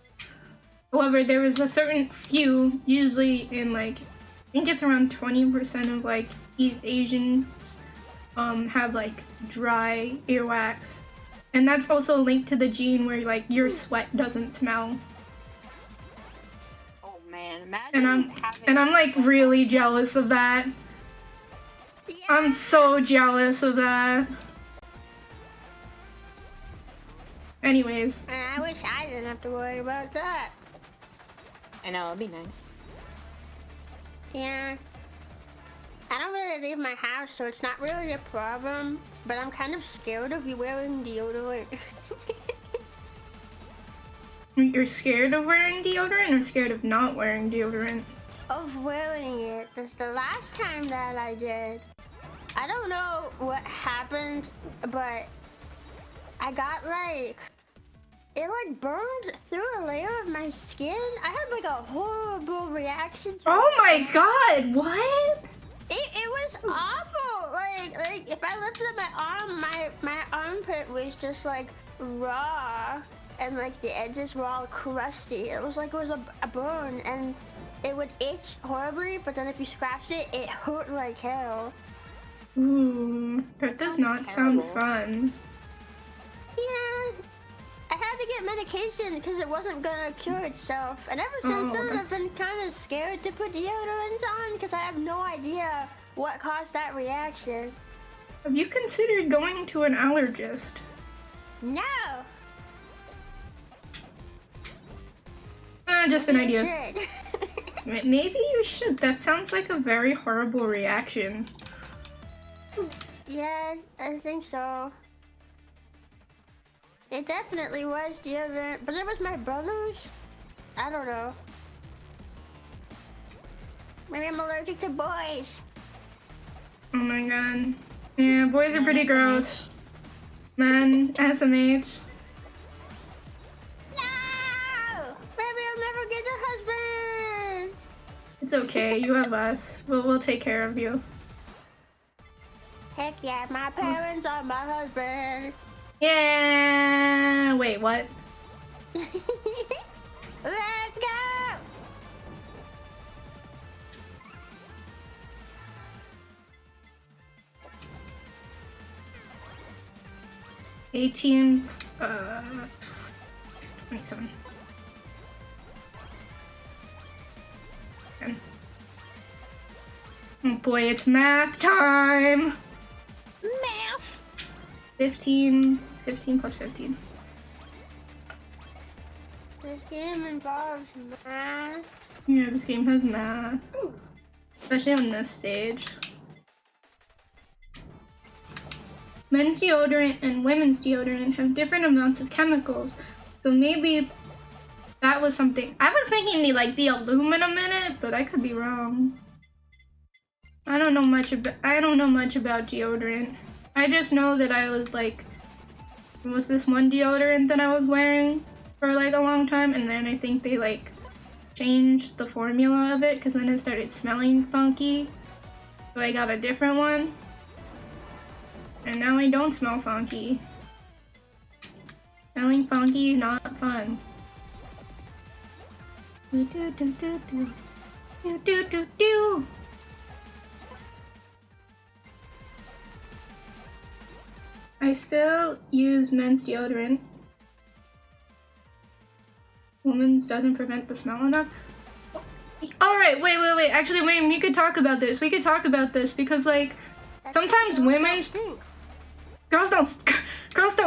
However, there is a certain few, usually in like, I think it's around 20% of like East Asians have like dry earwax. And that's also linked to the gene where like your sweat doesn't smell. Oh man, imagine And I'm like really jealous of that. Yeah. I'm so jealous of that. Anyways. And I wish I didn't have to worry about that. I know, it'd be nice. Yeah. I don't really leave my house, so it's not really a problem. But I'm kind of scared of you wearing deodorant. You're scared of wearing deodorant or scared of not wearing deodorant? Of wearing it. That's the last time that I did. I don't know what happened, but I got like... It like burned through a layer of my skin. I had like a horrible reaction to Oh it. my god, what? It was awful. Like if I lifted up my arm, my armpit was just like raw, and like the edges were all crusty. It was like it was a burn, and it would itch horribly. But then if you scratched it, it hurt like hell. Ooh, that does not sound fun. Yeah, I had to get medication because it wasn't gonna cure itself. And ever since then, that's- I've been kind of scared to put deodorant on because I have no idea what caused that reaction. Have you considered going to an allergist? No. Just an idea. Shit. Maybe you should. That sounds like a very horrible reaction. Yeah, I think so. It definitely was deodorant, but it was my brother's. I don't know. Maybe I'm allergic to boys. Oh my god. Yeah, boys are pretty gross. Men, SMH. No! Maybe I'll never get a husband! It's okay, you have us. We'll take care of you. Heck yeah, my parents are my husband. Yeah. Wait, what? Let's go! Uh, 18, 27. 10. Oh boy, it's math time! Math! 15 plus 15. This game involves math. Yeah, this game has math. Especially on this stage. Men's deodorant and women's deodorant have different amounts of chemicals, so maybe that was something. I was thinking the aluminum in it, but I could be wrong. I don't know much about deodorant. I just know that I was like, it was this one deodorant that I was wearing for like a long time, and then I think they like changed the formula of it because then it started smelling funky, so I got a different one. And now I don't smell funky. Smelling funky, not fun. Do do do do do. Do do do do. still use men's deodorant. Women's doesn't prevent the smell enough. Alright, wait. Actually, wait, we could talk about this. We could talk about this because, like, sometimes women's... Girls don't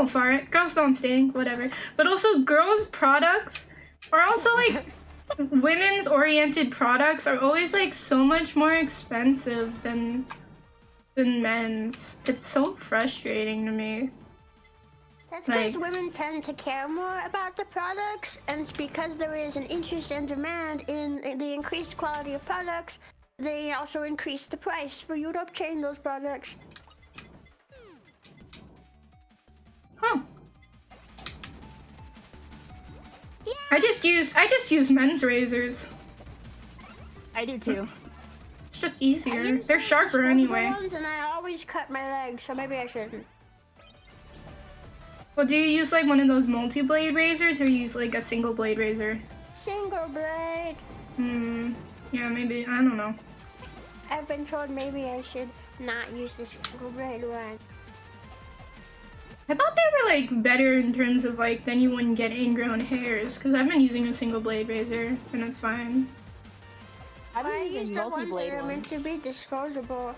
fart. Girls don't stink, whatever. But also, girls' products are also, like... women's oriented products are always, like, so much more expensive than men's. It's so frustrating to me. That's because women tend to care more about the products, and it's because there is an interest and demand in the increased quality of products, they also increase the price for you to obtain those products. Huh. Yeah. I just use men's razors. I do too. It's just easier. They're sharper anyway. Ones, and I always cut my legs, so maybe I shouldn't. Well, do you use like one of those multi-blade razors or use like a single blade razor? Single blade. Yeah, maybe. I don't know. I've been told maybe I should not use the single blade one. I thought they were like better in terms of like then you wouldn't get ingrown hairs because I've been using a single blade razor and it's fine. I've been using the ones multi-blade that are meant to be disposable.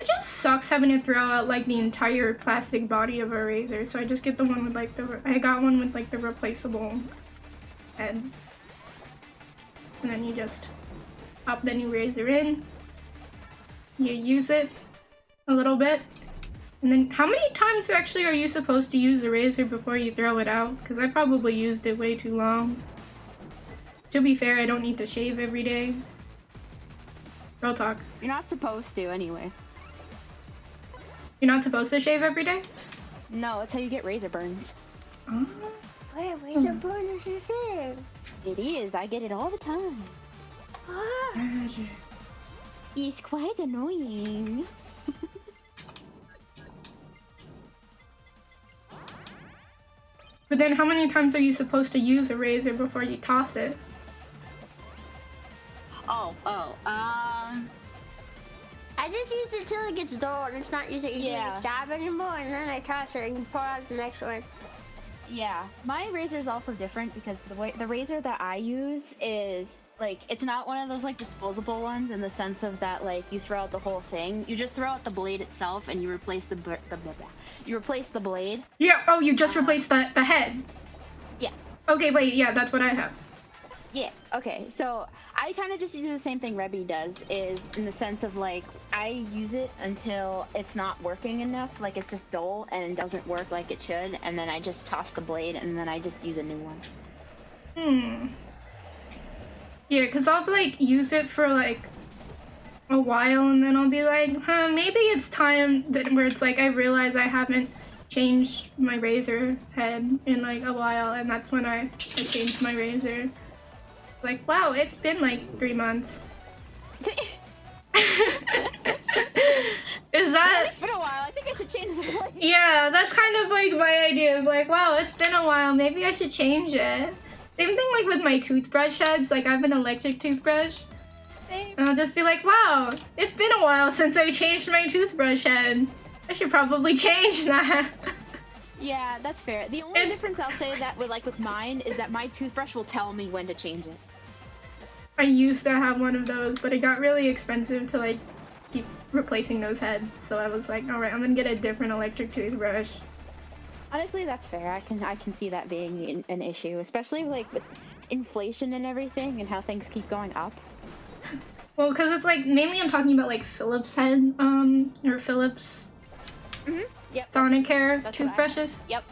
It just sucks having to throw out like the entire plastic body of a razor, so I just get the one with like I got one with like the replaceable head. And then you just pop the new razor in, you use it a little bit, and then how many times actually are you supposed to use the razor before you throw it out? Because I probably used it way too long. To be fair, I don't need to shave every day. Real talk. You're not supposed to anyway. You're not supposed to shave every day? No, that's how you get razor burns. Oh. Wait, razor burn is a thing. It is. I get it all the time. Ah. It's quite annoying. But then how many times are you supposed to use a razor before you toss it? I just use it till it gets dull and it's not using a job anymore, and then I toss it and pour out the next one. Yeah, my razor is also different because the razor that I use is like it's not one of those like disposable ones in the sense of that like you throw out the whole thing. You just throw out the blade itself and you replace the blade. Yeah. Oh, you just replaced the head. Yeah. Okay. Wait. Yeah, that's what I have. Yeah, okay, so I kind of just use the same thing Rebby does, is in the sense of like, I use it until it's not working enough, like it's just dull and it doesn't work like it should, and then I just toss the blade and then I just use a new one. Yeah, because I'll like use it for like a while and then I'll be like, maybe it's time where it's like I realize I haven't changed my razor head in like a while, and that's when I changed my razor. Like, wow, it's been like 3 months. Is that... It's been a while. I think I should change the blade. Yeah, that's kind of like my idea of like, wow, it's been a while. Maybe I should change it. Same thing like with my toothbrush heads. Like, I have an electric toothbrush. Same. And I'll just be like, wow, it's been a while since I changed my toothbrush head. I should probably change that. Yeah, that's fair. The only difference I'll say that with mine is that my toothbrush will tell me when to change it. I used to have one of those, but it got really expensive to like keep replacing those heads, so I was like, alright, I'm gonna get a different electric toothbrush. Honestly, that's fair. I can see that being an issue, especially like with inflation and everything and how things keep going up. Well, because it's like, mainly I'm talking about like Philips head, or Philips Yep. Sonicare toothbrushes. Yep.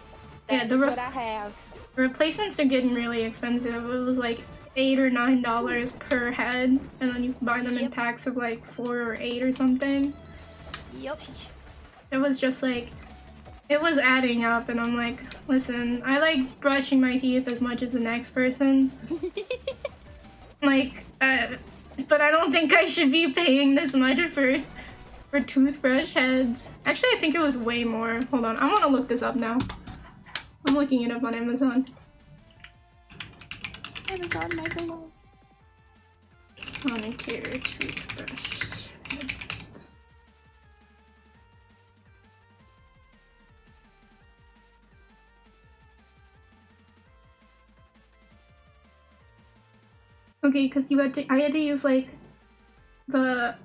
Yeah, That's what I have. replacements are getting really expensive. It was like $8 or $9 per head, and then you can buy them in packs of like 4 or 8 or something. Yep. It was just like, it was adding up, and I'm like, listen, I like brushing my teeth as much as the next person. Like, but I don't think I should be paying this much for toothbrush heads. Actually, I think it was way more. Hold on, I want to look this up now. I'm looking it up on Amazon. Amazon, my beloved. Holocure toothbrush. Okay, because I had to use like the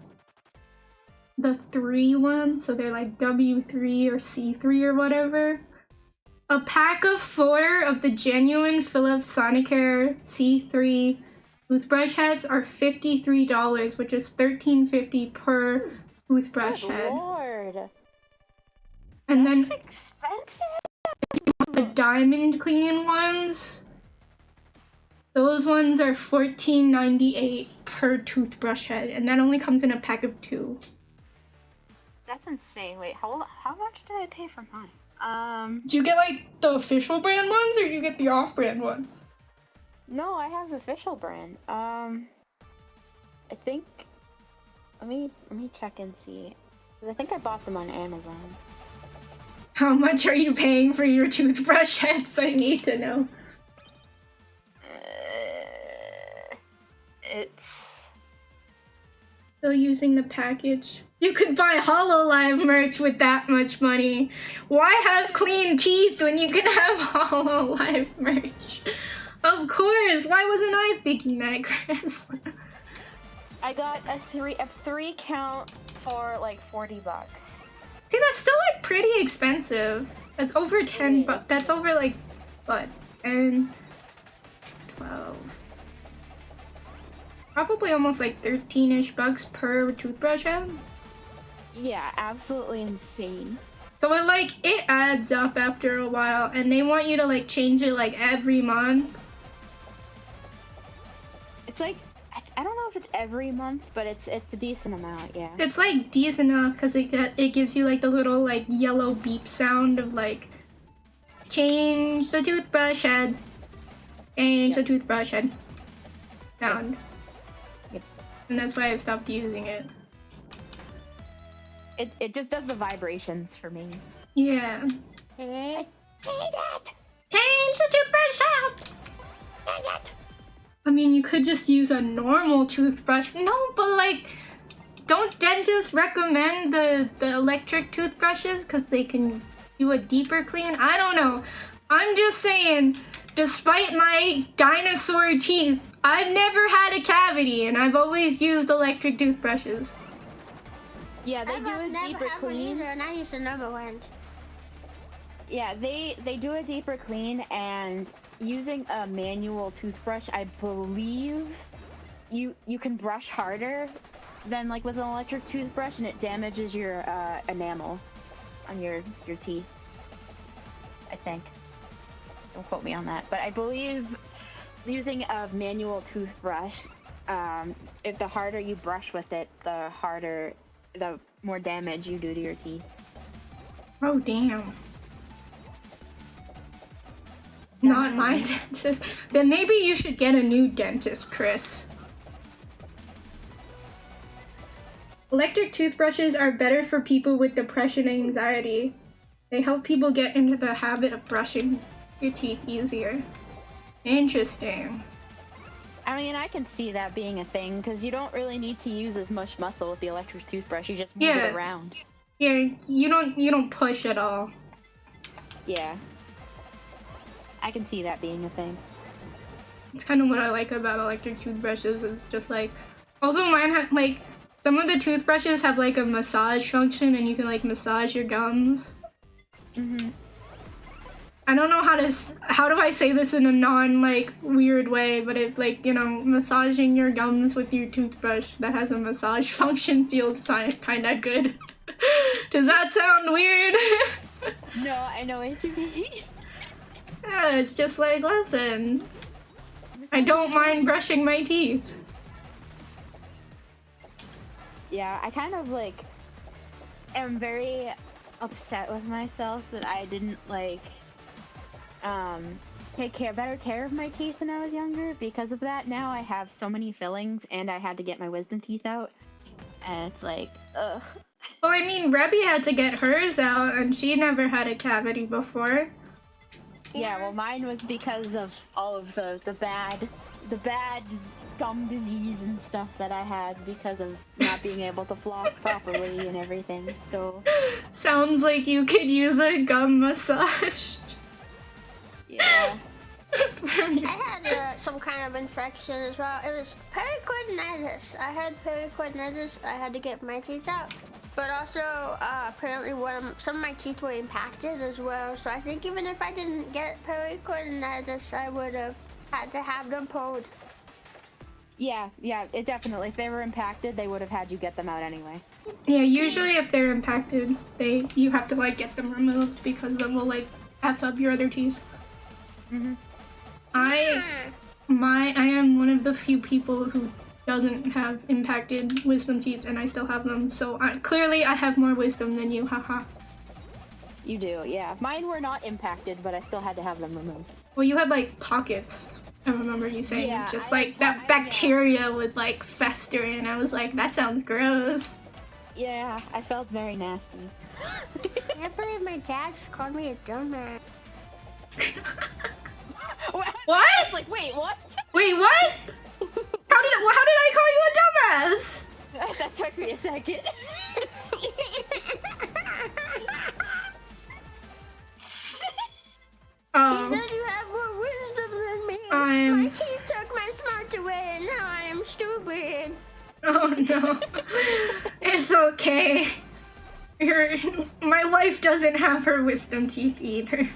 3 ones, so they're like W3 or C3 or whatever. A pack of 4 of the genuine Philips Sonicare C3 toothbrush heads are $53, which is $13.50 per toothbrush head. Lord. And That's then expensive. the diamond clean ones, those ones are $14.98 per toothbrush head, and that only comes in a pack of 2. That's insane. Wait, how much did I pay for mine? Did you get like the official brand ones, or did you get the off-brand ones? No, I have official brand. I think. Let me check and see. 'Cause I think I bought them on Amazon. How much are you paying for your toothbrush heads? I need to know. It's Still using the package. You could buy Hololive merch with that much money. Why have clean teeth when you can have Hololive merch? Of course. Why wasn't I thinking that, Chris? I got a three count for like $40. See, that's still like pretty expensive. That's over 10 bucks. That's over like what? 10, 12. Probably almost like 13-ish bucks per toothbrush head. Yeah, absolutely insane. So it adds up after a while, and they want you to like change it like every month. It's like I don't know if it's every month, but it's a decent amount, yeah. It's like decent enough because it gives you like the little like yellow beep sound of like change the toothbrush head, change the toothbrush head sound. Yep. And that's why I stopped using it. It just does the vibrations for me. Yeah. Hey. Change the toothbrush sound. I mean, you could just use a normal toothbrush. No, but like, don't dentists recommend the electric toothbrushes because they can do a deeper clean? I don't know. I'm just saying, despite my dinosaur teeth, I've never had a cavity and I've always used electric toothbrushes. Yeah, they do a never deeper had one clean. either, and I used another one. Yeah, they do a deeper clean, and using a manual toothbrush, I believe you can brush harder than like with an electric toothbrush, and it damages your enamel on your teeth. I think. Don't quote me on that, but I believe using a manual toothbrush, if the harder you brush with it, the more damage you do to your teeth. Oh, damn. Not my dentist. Then maybe you should get a new dentist, Chris. Electric toothbrushes are better for people with depression and anxiety. They help people get into the habit of brushing your teeth easier. Interesting. I mean, I can see that being a thing, because you don't really need to use as much muscle with the electric toothbrush, you just move it around. Yeah, you don't push at all. Yeah. I can see that being a thing. It's kind of what I like about electric toothbrushes. It's just like, also mine have like, some of the toothbrushes have like a massage function and you can like massage your gums. Mm-hmm. I don't know how do I say this in a non like weird way, but it like, you know, massaging your gums with your toothbrush that has a massage function feels kind of good. Does that sound weird? No, I know what you mean. Yeah, it's just like, listen, I don't mind brushing my teeth. Yeah, I kind of like am very upset with myself that I didn't like take better care of my teeth when I was younger. Because of that, now I have so many fillings and I had to get my wisdom teeth out, and it's like, ugh. Well, I mean, Rebby had to get hers out and she never had a cavity before. Yeah, well, mine was because of all of the bad gum disease and stuff that I had because of not being able to floss properly and everything, so... Sounds like you could use a gum massage. Yeah. I had some kind of infection as well. It was pericarditis. I had pericarditis. I had to get my teeth out. But also, apparently some of my teeth were impacted as well. So I think even if I didn't get pericarditis, I would have had to have them pulled. Yeah, it definitely. If they were impacted, they would have had you get them out anyway. Yeah, usually if they're impacted, you have to like get them removed because then will like F up your other teeth. I am one of the few people who doesn't have impacted wisdom teeth, and I still have them. So clearly, I have more wisdom than you. Haha. You do, yeah. Mine were not impacted, but I still had to have them removed. Well, you had like pockets. I remember you saying just like that bacteria would like fester in. I was like, that sounds gross. Yeah, I felt very nasty. I can't believe my dad just called me a dumbass. What? Like, wait, what? Wait, what? How did I call you a dumbass? That took me a second. He said you have more wisdom than me. My teeth took my smarts away, and now I am stupid. Oh no. It's okay. My wife doesn't have her wisdom teeth either.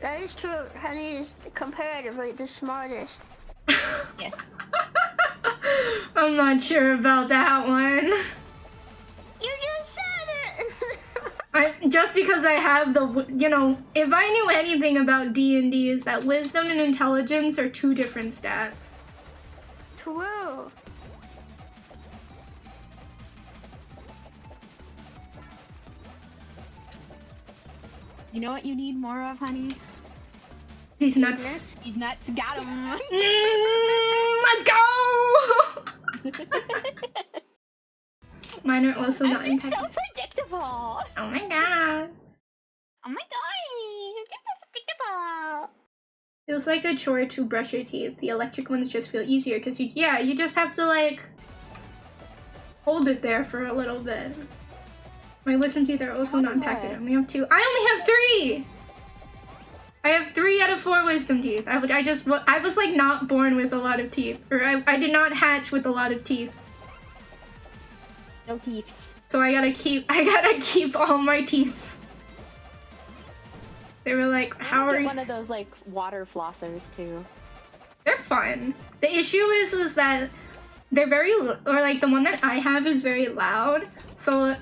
That is true. Honey is comparatively the smartest. Yes. I'm not sure about that one. You just said it! Just because I have if I knew anything about D&D is that wisdom and intelligence are two different stats. True. You know what you need more of, honey? These nuts. These nuts. Got him. Let's go! Mine are also not impacted. So predictable. Oh my god. Oh my god. You're just so predictable. Feels like a chore to brush your teeth. The electric ones just feel easier because you just have to like hold it there for a little bit. My wisdom teeth are also not impacted. I only have 2. I only have 3! I have 3 out of 4 wisdom teeth. I was like not born with a lot of teeth. Or I did not hatch with a lot of teeth. No teeth. So I gotta keep all my teeths. They were like, how are you? One of those like water flossers too. They're fun. The issue is that they're or like the one that I have is very loud. So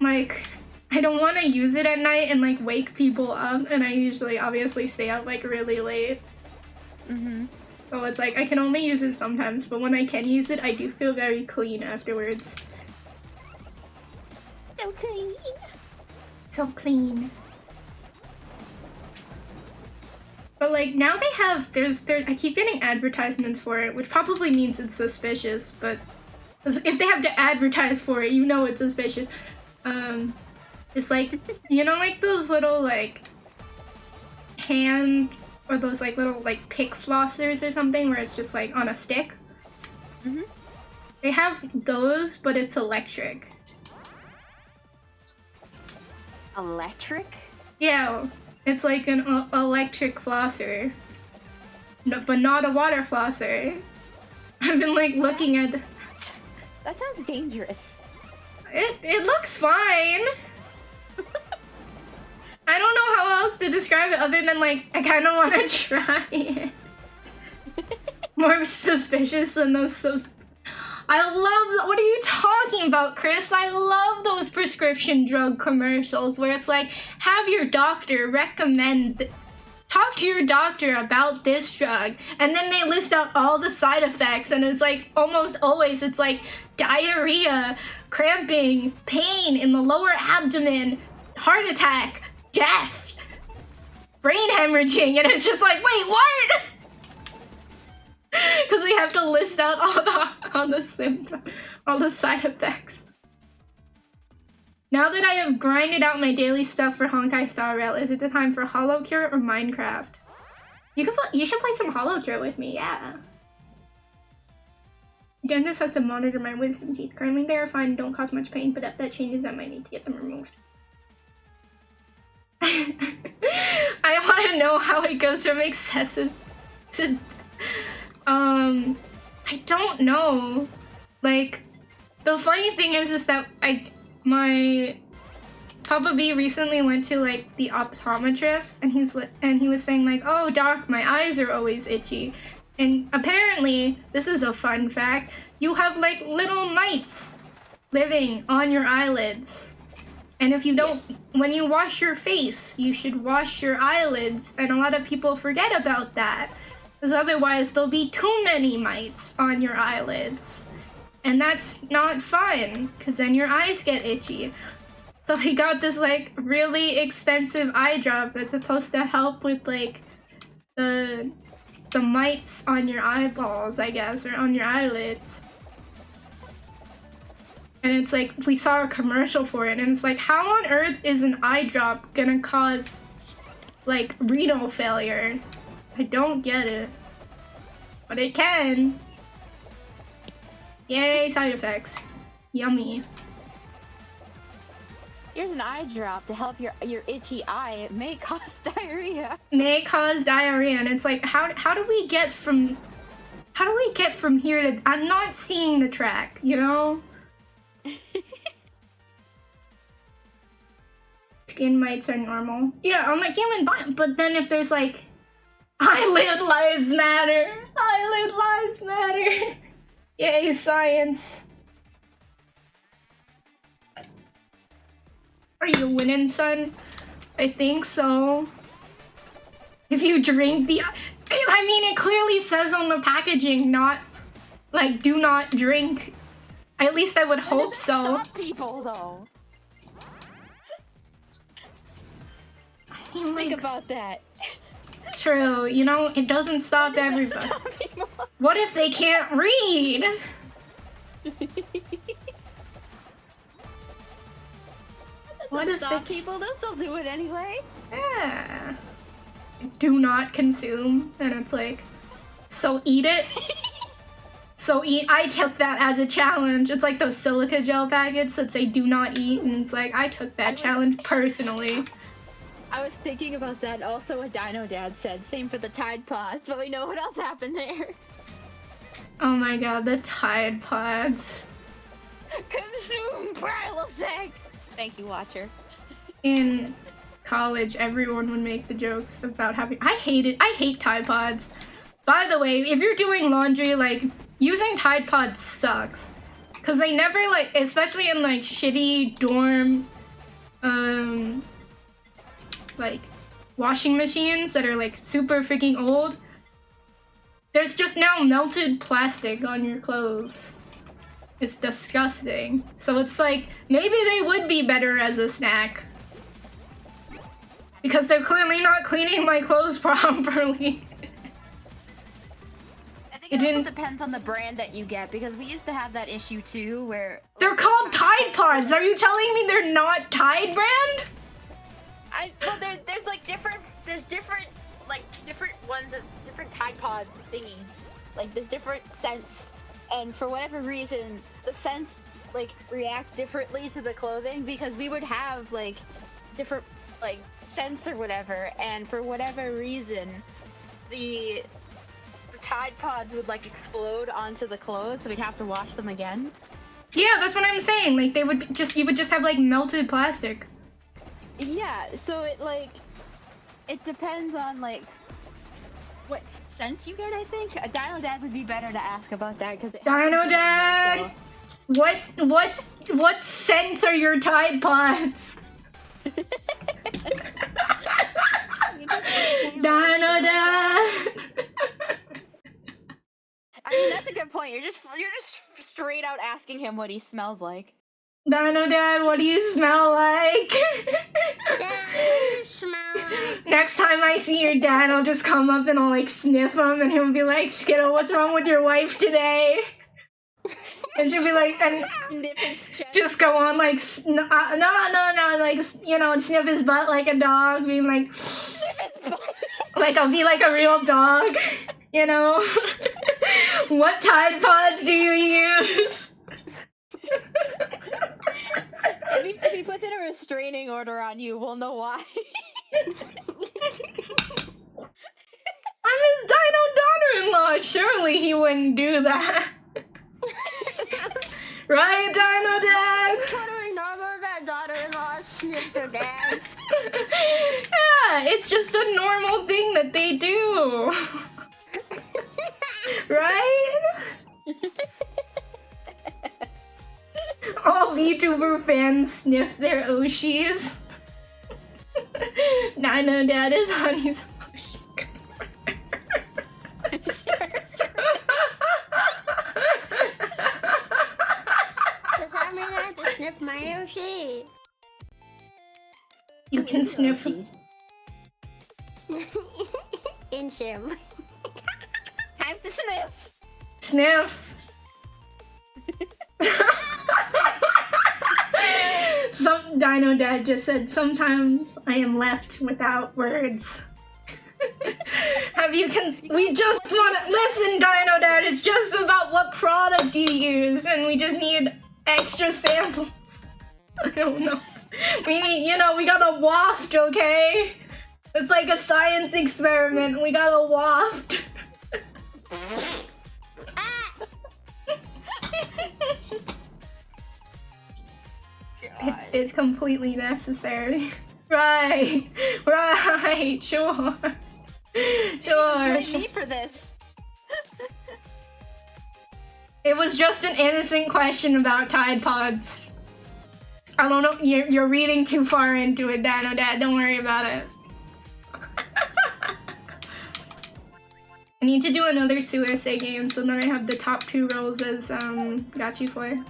like I don't want to use it at night and like wake people up, and I usually obviously stay up like really late. So it's like I can only use it sometimes, but when I can use it, I do feel very clean afterwards. So clean. So clean. But like now they have I keep getting advertisements for it, which probably means it's suspicious, but if they have to advertise for it, you know it's suspicious. It's like, you know, like those little like hand or those like little like pick flossers or something where it's just like on a stick. They have those, but it's electric. Electric? Yeah, it's like an electric flosser, but not a water flosser. I've been like looking at. That sounds dangerous. It looks fine. I don't know how else to describe it other than like I kind of want to try it. More suspicious than those. I love. What are you talking about, Chris? I love those prescription drug commercials where it's like, have your doctor recommend. Talk to your doctor about this drug, and then they list out all the side effects, and it's like almost always it's like diarrhea, cramping, pain in the lower abdomen, heart attack, death, brain hemorrhaging, and it's just like, wait, what? Because they have to list out all the symptoms, all the side effects. Now that I have grinded out my daily stuff for Honkai Star Rail, is it the time for Holocure or Minecraft? You should play some Holocure with me, yeah. Dentist has to monitor my wisdom teeth. Currently they are fine and don't cause much pain, but if that changes, I might need to get them removed. I want to know how it goes from excessive to, I don't know. Like, the funny thing is that my Papa B recently went to like the optometrist, and he was saying like, "Oh, doc, my eyes are always itchy," and apparently, this is a fun fact, you have like little mites living on your eyelids. And if you don't, when you wash your face, you should wash your eyelids, and a lot of people forget about that, because otherwise there'll be too many mites on your eyelids. And that's not fun, because then your eyes get itchy. So he got this like really expensive eye drop that's supposed to help with like the mites on your eyeballs, I guess, or on your eyelids. And it's like, we saw a commercial for it, and it's like, how on earth is an eye drop gonna cause, like, renal failure? I don't get it. But it can. Yay, side effects. Yummy. Here's an eye drop to help your itchy eye. It may cause diarrhea. May cause diarrhea, and it's like, how do we get from here to, I'm not seeing the track, you know? Skin mites are normal. Yeah, on the human body, but then if there's like, eyelid lives matter! Eyelid lives matter! Yay, science! Are you winning, son? I think so. If you drink the... I mean, it clearly says on the packaging, not... like, do not drink. At least I would hope so. Stop people, though. I mean, like, Think about that. true, you know, it doesn't stop everybody. Stop people. What if they can't read? What if Stop people? They'll still do it anyway. Yeah. Do not consume, and it's like, so eat it. So eat. I took that as a challenge. It's like those silica gel packets that say do not eat, and it's like, I took that challenge personally. I was thinking about that. Also, what Dino Dad said. Same for the Tide Pods, but we know what else happened there. Oh my god, the Tide Pods. Consume Prilosec! Thank you, Watcher. In college, everyone would make the jokes about having... I hate Tide Pods. By the way, if you're doing laundry, like, using Tide Pods sucks. Because they never, like, especially in, like, shitty dorm, like, washing machines that are, like, super freaking old, there's just now melted plastic on your clothes. It's disgusting. So it's like, maybe they would be better as a snack. Because they're clearly not cleaning my clothes properly. I think it also depends on the brand that you get, because we used to have that issue too, where... They're called Tide Pods! Are you telling me they're not Tide brand? Well, there's like different ones, different Tide Pods thingies. Like, there's different scents, and for whatever reason, the scents, like, react differently to the clothing, because we would have, like, different, like, scents or whatever, and for whatever reason, the Tide Pods would, like, explode onto the clothes, so we'd have to wash them again. Yeah, that's what I'm saying. Like, you would just have, like, melted plastic. Yeah, so it depends on, like, what scent you get, I think. Dino Dad would be better to ask about that, because... Dino Dad! What scent are your Tide Pods? Dino Dad! I mean, that's a good point. You're just straight out asking him what he smells like. Dino Dad, what do you smell like? Dad, what do you smell like? Next time I see your dad, I'll just come up and I'll like sniff him, and he'll be like, Skittle, what's wrong with your wife today? And she'll be like, and just go on like, no, like, you know, sniff his butt like a dog, being like, like I'll be like a real dog, you know? What Tide Pods do you use? If he puts in a restraining order on you, we'll know why. I'm his dino daughter-in-law. Surely he wouldn't do that. Right, Dino Dad? It's totally normal that daughter-in-law sniffed their dads. Yeah, it's just a normal thing that they do. Right? All VTuber fans sniff their Oshis. Dino Dad is Honey's Oshi. Does that mean I have to sniff my Oshi? You can sniff. In sim. Time to sniff. Sniff. Some Dino Dad just said, sometimes I am left without words. We just want to listen, Dino Dad. It's just about what product you use, and we just need extra samples. I don't know. We need, we gotta waft, okay? It's like a science experiment. We gotta waft. It's completely necessary. Right, sure. Blame me for this. It was just an innocent question about Tide Pods. I don't know, you're reading too far into it, Dino Dad. Don't worry about it. I need to do another Suicide game so then I have the top 2 roles as gachikoi.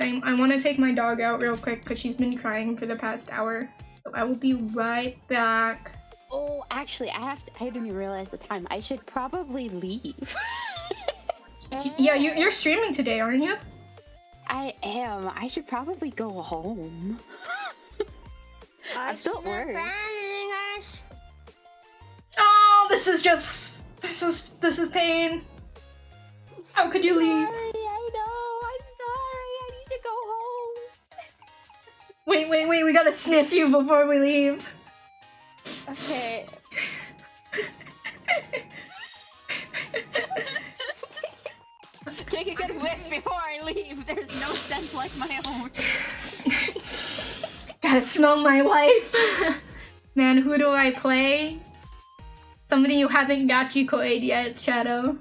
I want to take my dog out real quick because she's been crying for the past hour. So I will be right back. Oh, actually, I didn't even realize the time. I should probably leave. Yeah, you're streaming today, aren't you? I am. I should probably go home. I'm still at work. Oh, this is pain. How could you leave? Sorry, I know. I'm sorry. I need to go home. Wait, we gotta sniff you before we leave. Okay. Take a good whiff before I leave. There's no scent like my own. Gotta smell my wife. Man, who do I play? Somebody you haven't gachikoi'd yet, Shadow.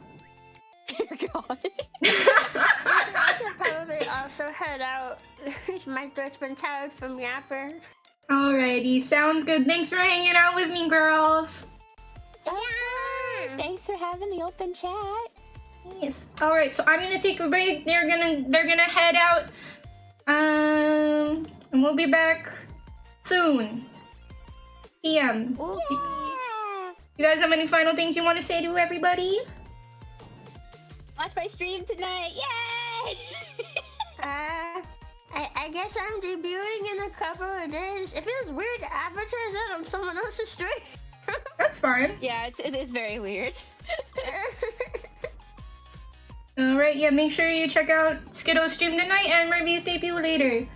Dear God. I should probably also head out. My throat's been tired from yapping. Alrighty, sounds good. Thanks for hanging out with me, girls. Yeah. Thanks for having the open chat. Yes. Alright, so I'm gonna take a break. They're gonna head out. And we'll be back soon. PM. Ooh. You guys have any final things you want to say to everybody? Watch my stream tonight. Yay! I guess I'm debuting in a couple of days. It feels weird to advertise that on someone else's stream. That's fine. Yeah, it is very weird. Alright, yeah, make sure you check out Skiddo's stream tonight and Reviews debut later.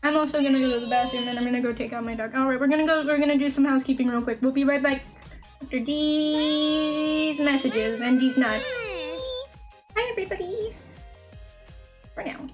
I'm also gonna go to the bathroom and I'm gonna go take out my dog. Alright, we're gonna do some housekeeping real quick. We'll be right back after these messages and these nuts. Hi everybody! For now.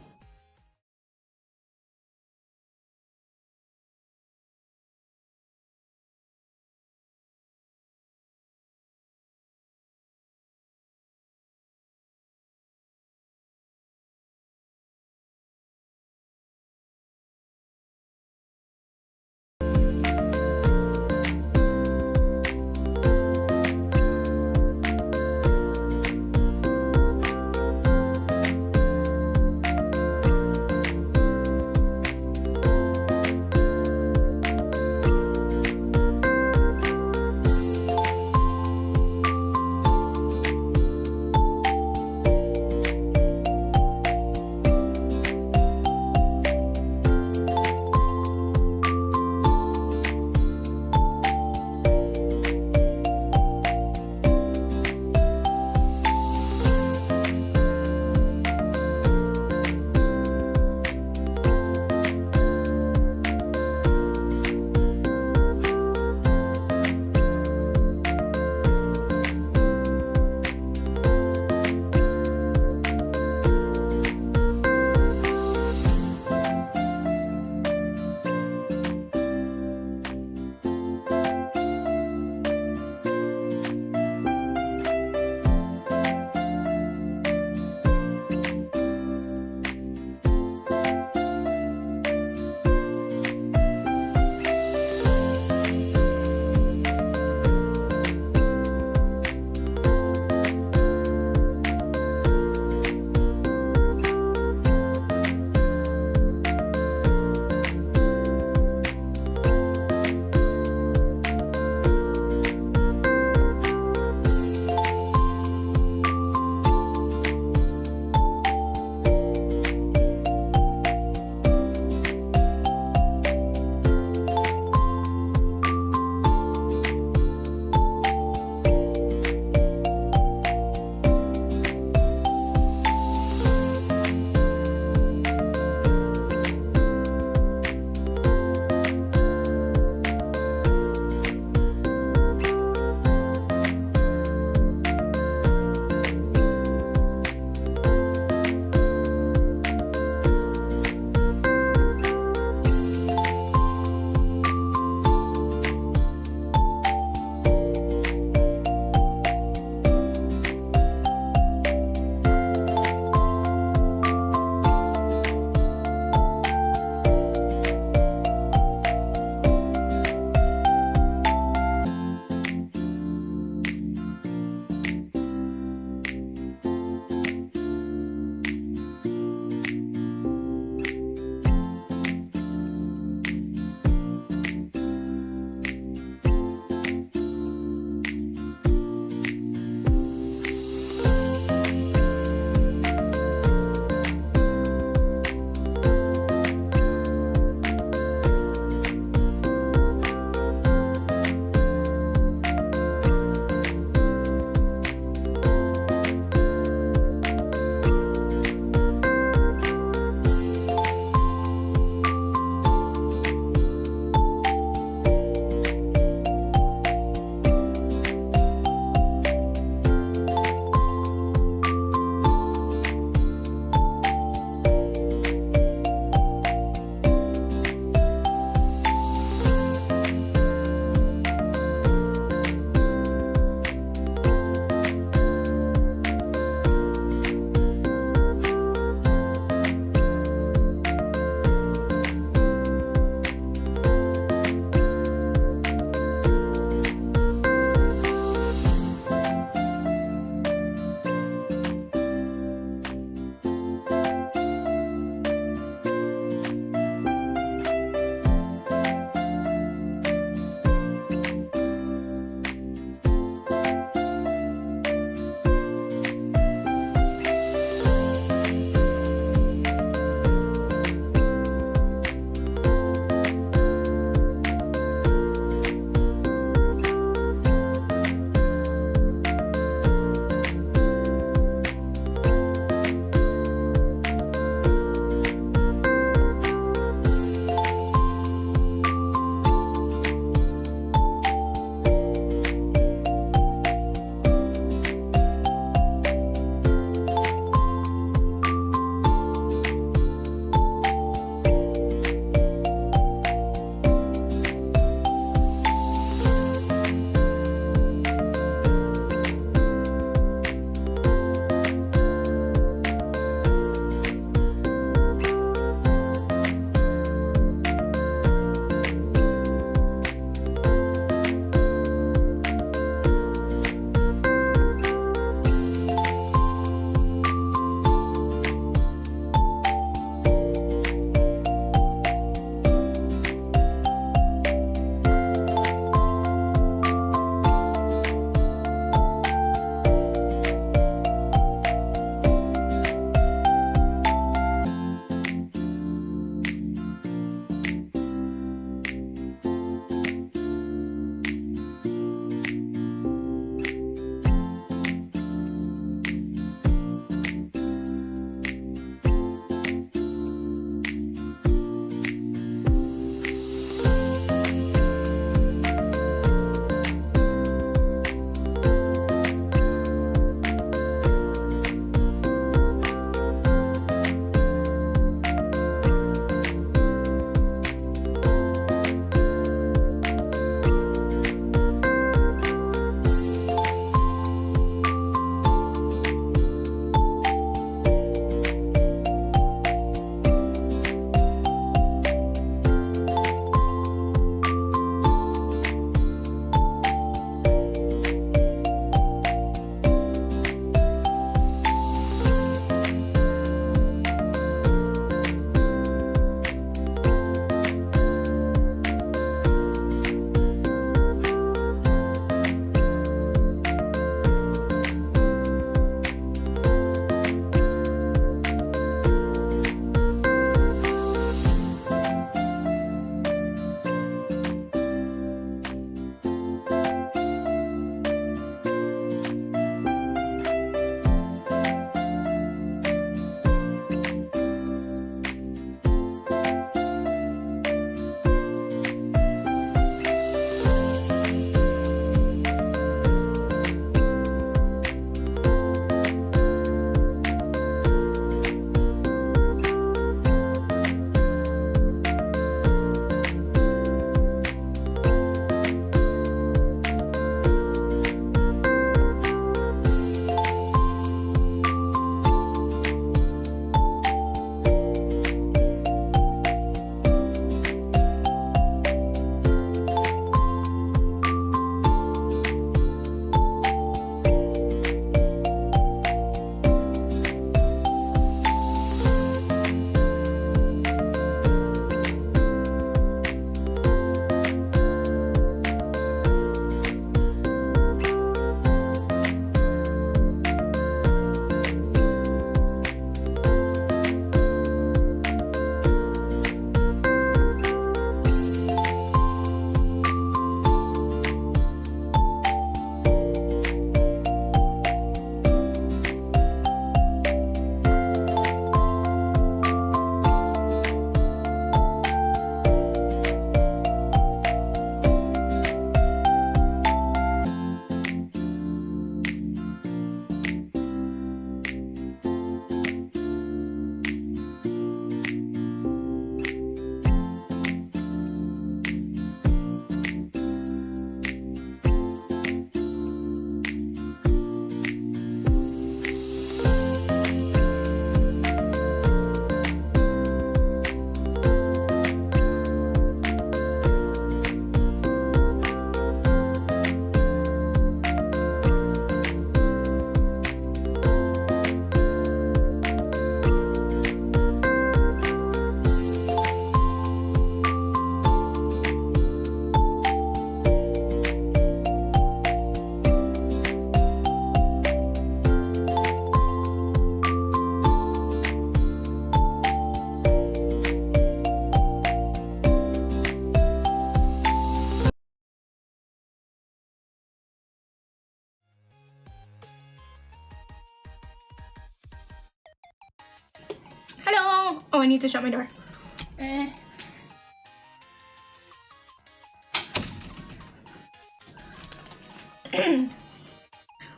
no! Oh, I need to shut my door.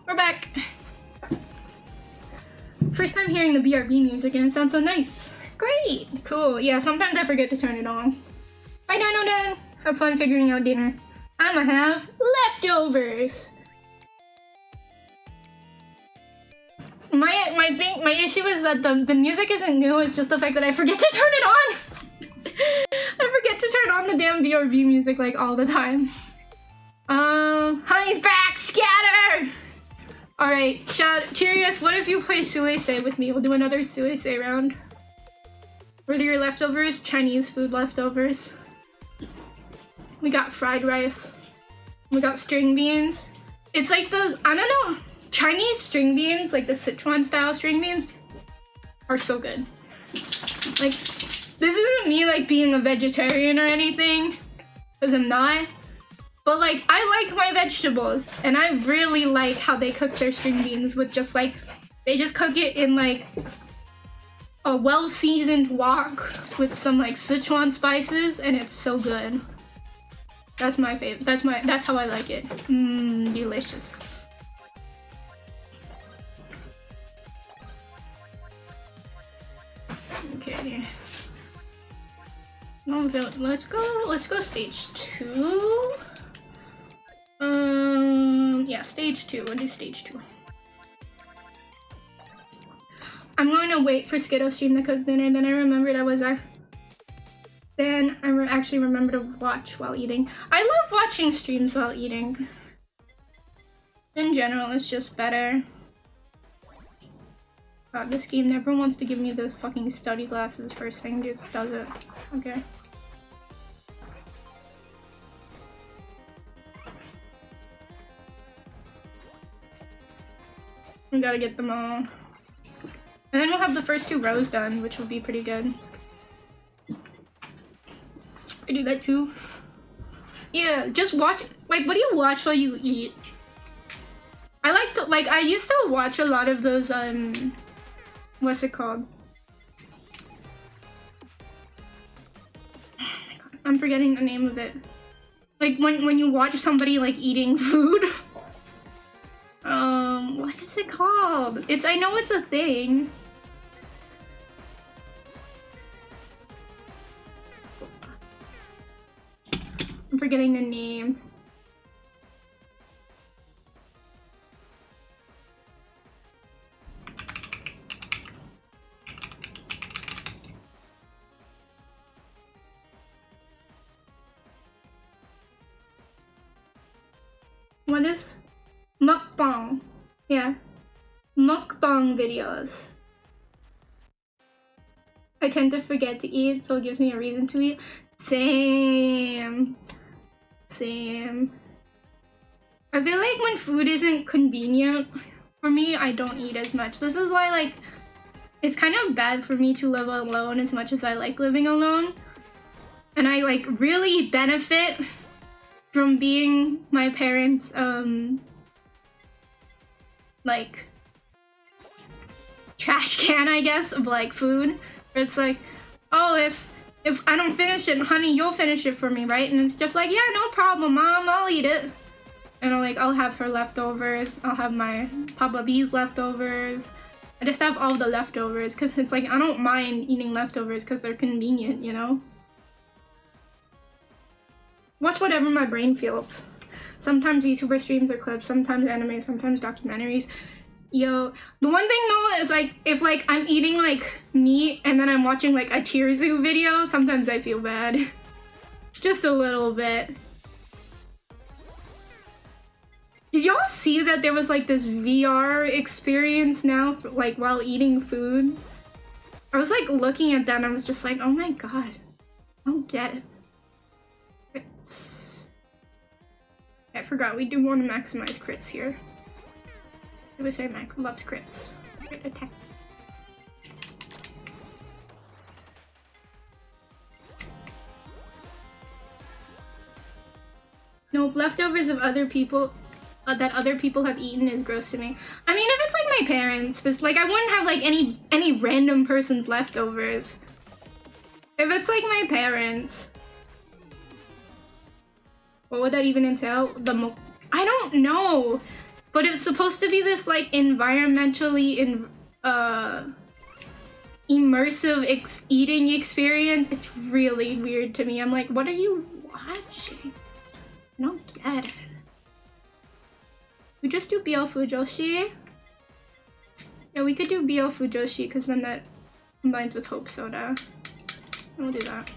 We're back. First time hearing the BRB music and it sounds so nice. Great! Cool. Yeah, sometimes I forget to turn it on. Bye, Dino Dad! Have fun figuring out dinner. I'ma have leftovers! My issue is that the music isn't new, it's just the fact that I forget to turn it on! I forget to turn on the damn BRB music like all the time. Honey's back! Scatter! Alright, Tyrius, what if you play Suisei with me? We'll do another Suisei round. What are your leftovers? Chinese food leftovers. We got fried rice. We got string beans. It's like those, I don't know, Chinese string beans, like the Sichuan style string beans, are so good. Like, this isn't me like being a vegetarian or anything, because I'm not. But like, I like my vegetables, and I really like how they cook their string beans with just like, they just cook it in like a well-seasoned wok with some like Sichuan spices, and it's so good. That's my favorite. That's how I like it. Mmm, delicious. Okay. Let's go stage 2. Yeah, stage 2. We'll do stage 2. I'm going to wait for Skittle stream to cook dinner. Then I remembered I actually remember to watch while eating. I love watching streams while eating. In general, it's just better. God, this game never wants to give me the fucking study glasses first thing, just does it. Okay. We gotta get them all. And then we'll have the first 2 rows done, which will be pretty good. I do that too. Yeah, just watch. Like, what do you watch while you eat? I like to, like, I used to watch a lot of those, what's it called? Oh my god, I'm forgetting the name of it. Like, when you watch somebody, like, eating food. What is it called? I know it's a thing. I'm forgetting the name. What is mukbang? Yeah, mukbang videos. I tend to forget to eat, so it gives me a reason to eat. Same. I feel like when food isn't convenient for me, I don't eat as much. This is why, like, it's kind of bad for me to live alone as much as I like living alone. And I, like, really benefit from being my parents', like, trash can, I guess, of, like, food. Where it's like, oh, if I don't finish it, honey, you'll finish it for me, right? And it's just like, yeah, no problem, Mom, I'll eat it. And I'll have her leftovers. I'll have my Papa B's leftovers. I just have all the leftovers because it's like, I don't mind eating leftovers because they're convenient, you know? Watch whatever my brain feels. Sometimes YouTuber streams or clips, sometimes anime, sometimes documentaries. Yo, the one thing though is like, if like I'm eating like meat and then I'm watching like a Tearzu video, sometimes I feel bad. Just a little bit. Did y'all see that there was like this VR experience now, for, like while eating food? I was like looking at that and I was just like, oh my god, I don't get it. Crits. I forgot, we do want to maximize crits here. I would say Mike loves crits. Crit attack. Nope, leftovers of other people that other people have eaten is gross to me. I mean, if it's like my parents, but like I wouldn't have like any random person's leftovers. If it's like my parents, what would that even entail? I don't know, but it's supposed to be this like environmentally immersive eating experience. It's really weird to me. I'm like, what are you watching? I don't get it. We just do BL Fujoshi. Yeah, we could do BL Fujoshi because then that combines with Hope Soda. We'll do that.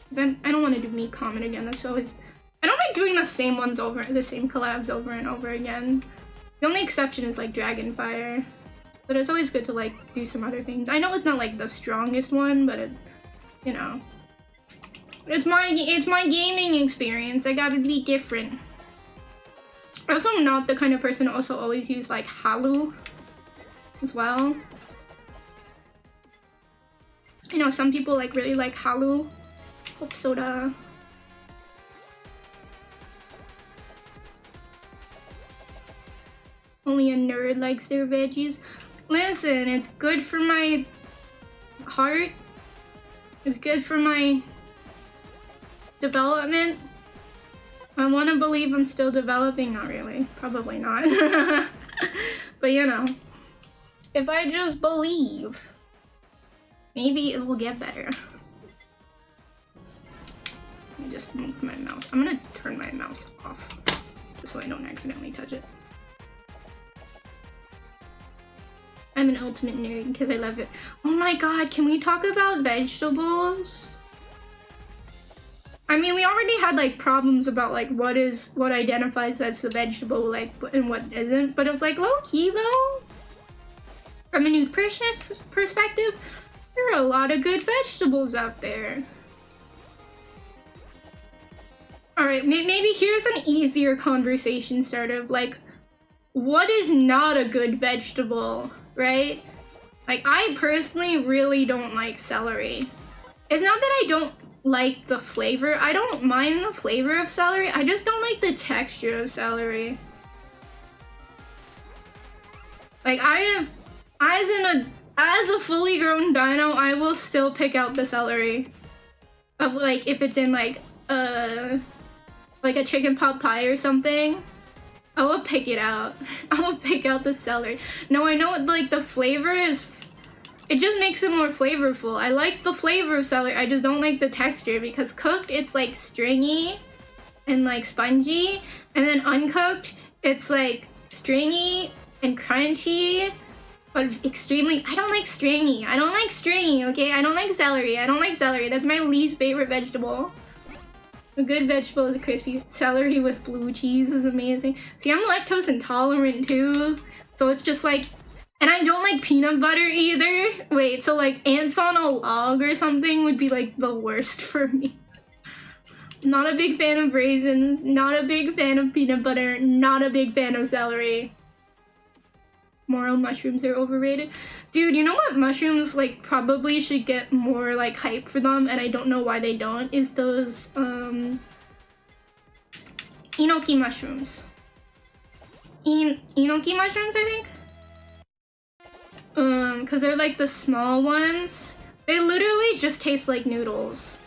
Cause I don't want to do Meat Comet again. That's always. I don't like doing the same ones over, the same collabs over and over again. The only exception is like Dragonfire, but it's always good to like do some other things. I know it's not like the strongest one, but it, you know, it's my gaming experience. I gotta be different. I'm also not the kind of person to also always use like Halu as well. You know, some people like really like Halu, Hope Soda. Only a nerd likes their veggies. Listen, it's good for my heart. It's good for my development. I want to believe I'm still developing. Not really. Probably not. But you know, if I just believe, maybe it will get better. Let me just move my mouse. I'm gonna turn my mouse off just so I don't accidentally touch it. I'm an ultimate nerd because I love it. Oh my god, can we talk about vegetables? I mean, we already had like problems about like what identifies as a vegetable, like, and what isn't, but it's like low-key though. From a nutritionist perspective, there are a lot of good vegetables out there. Alright, maybe here's an easier conversation starter of like, what is not a good vegetable, right? Like, I personally really don't like celery. It's not that I don't like the flavor. I don't mind the flavor of celery. I just don't like the texture of celery. Like, as a fully grown dino, I will still pick out the celery. Of like, if it's in like a chicken pot pie or something, I will pick it out. I will pick out the celery. No, I know like the flavor is, it just makes it more flavorful. I like the flavor of celery, I just don't like the texture because cooked it's like stringy and like spongy, and then uncooked it's like stringy and crunchy, but extremely, I don't like stringy. I don't like stringy, okay? I don't like celery. I don't like celery. That's my least favorite vegetable. A good vegetable is crispy. Celery with blue cheese is amazing. See, I'm lactose intolerant too, so it's just like, and I don't like peanut butter either. Wait, so like ants on a log or something would be like the worst for me. Not a big fan of raisins, not a big fan of peanut butter, not a big fan of celery. Moral mushrooms are overrated. Dude, you know what mushrooms like probably should get more like hype for them, and I don't know why they don't, is those enoki mushrooms. Enoki mushrooms, I think? Cause they're like the small ones. They literally just taste like noodles.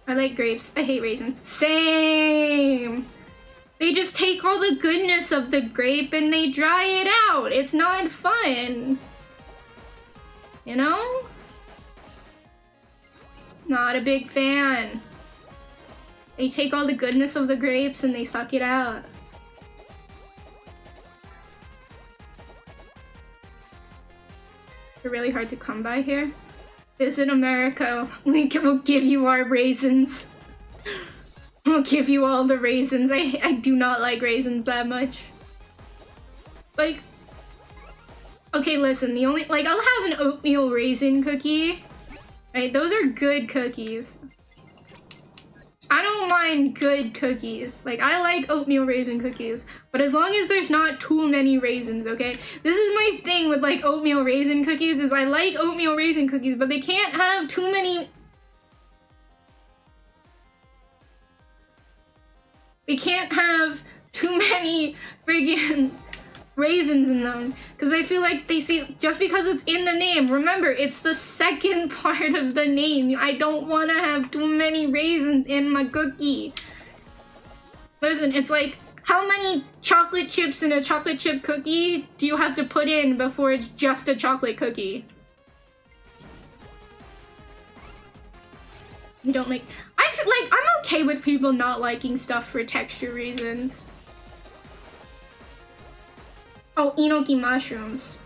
I like grapes. I hate raisins. Same! They just take all the goodness of the grape and they dry it out. It's not fun. You know? Not a big fan. They take all the goodness of the grapes and they suck it out. They're really hard to come by here. Visit America. We will give you our raisins. We'll give you all the raisins. I do not like raisins that much. Like, okay, listen, the only, like, I'll have an oatmeal raisin cookie. Right, those are good cookies. I don't mind good cookies. Like, I like oatmeal raisin cookies, but as long as there's not too many raisins, okay? This is my thing with, like, oatmeal raisin cookies, is I like oatmeal raisin cookies, but they can't have too many... We can't have too many friggin' raisins in them because I feel like they see just because it's in the name. Remember, it's the second part of the name. I don't want to have too many raisins in my cookie. Listen, it's like how many chocolate chips in a chocolate chip cookie do you have to put in before it's just a chocolate cookie? You don't like. I feel like I'm okay with people not liking stuff for texture reasons. Oh, enoki mushrooms.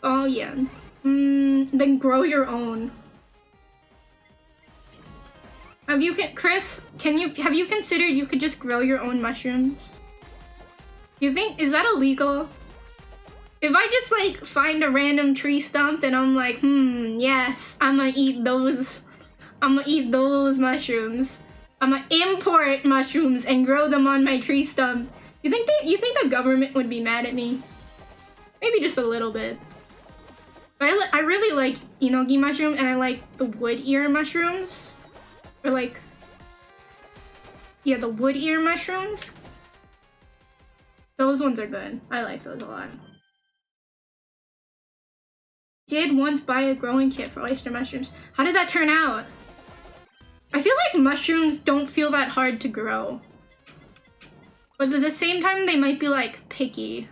Oh yeah. Then grow your own. Have you, Chris? Have you considered you could just grow your own mushrooms? You think, is that illegal? If I just like find a random tree stump and I'm like, yes, I'm gonna eat those. I'm gonna eat those mushrooms. I'm gonna import mushrooms and grow them on my tree stump. You think the government would be mad at me? Maybe just a little bit. But I really like enoki mushroom and I like the wood ear mushrooms. Or like, yeah, the wood ear mushrooms. Those ones are good. I like those a lot. Did once buy a growing kit for oyster mushrooms. How did that turn out? I feel like mushrooms don't feel that hard to grow. But at the same time, they might be like picky.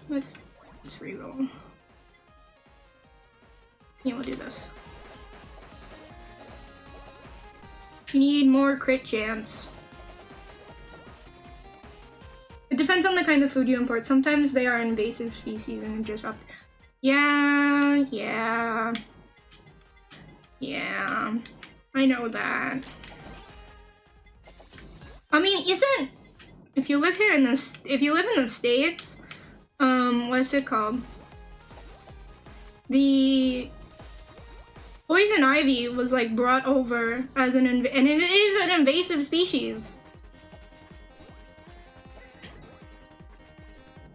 Let's reroll. Yeah, we'll do this. You need more crit chance. It depends on the kind of food you import. Sometimes they are invasive species and disrupt. Yeah. Yeah, I know that. I mean, if you live here in this, if you live in the States, what's it called? The poison ivy was like brought over as and it is an invasive species.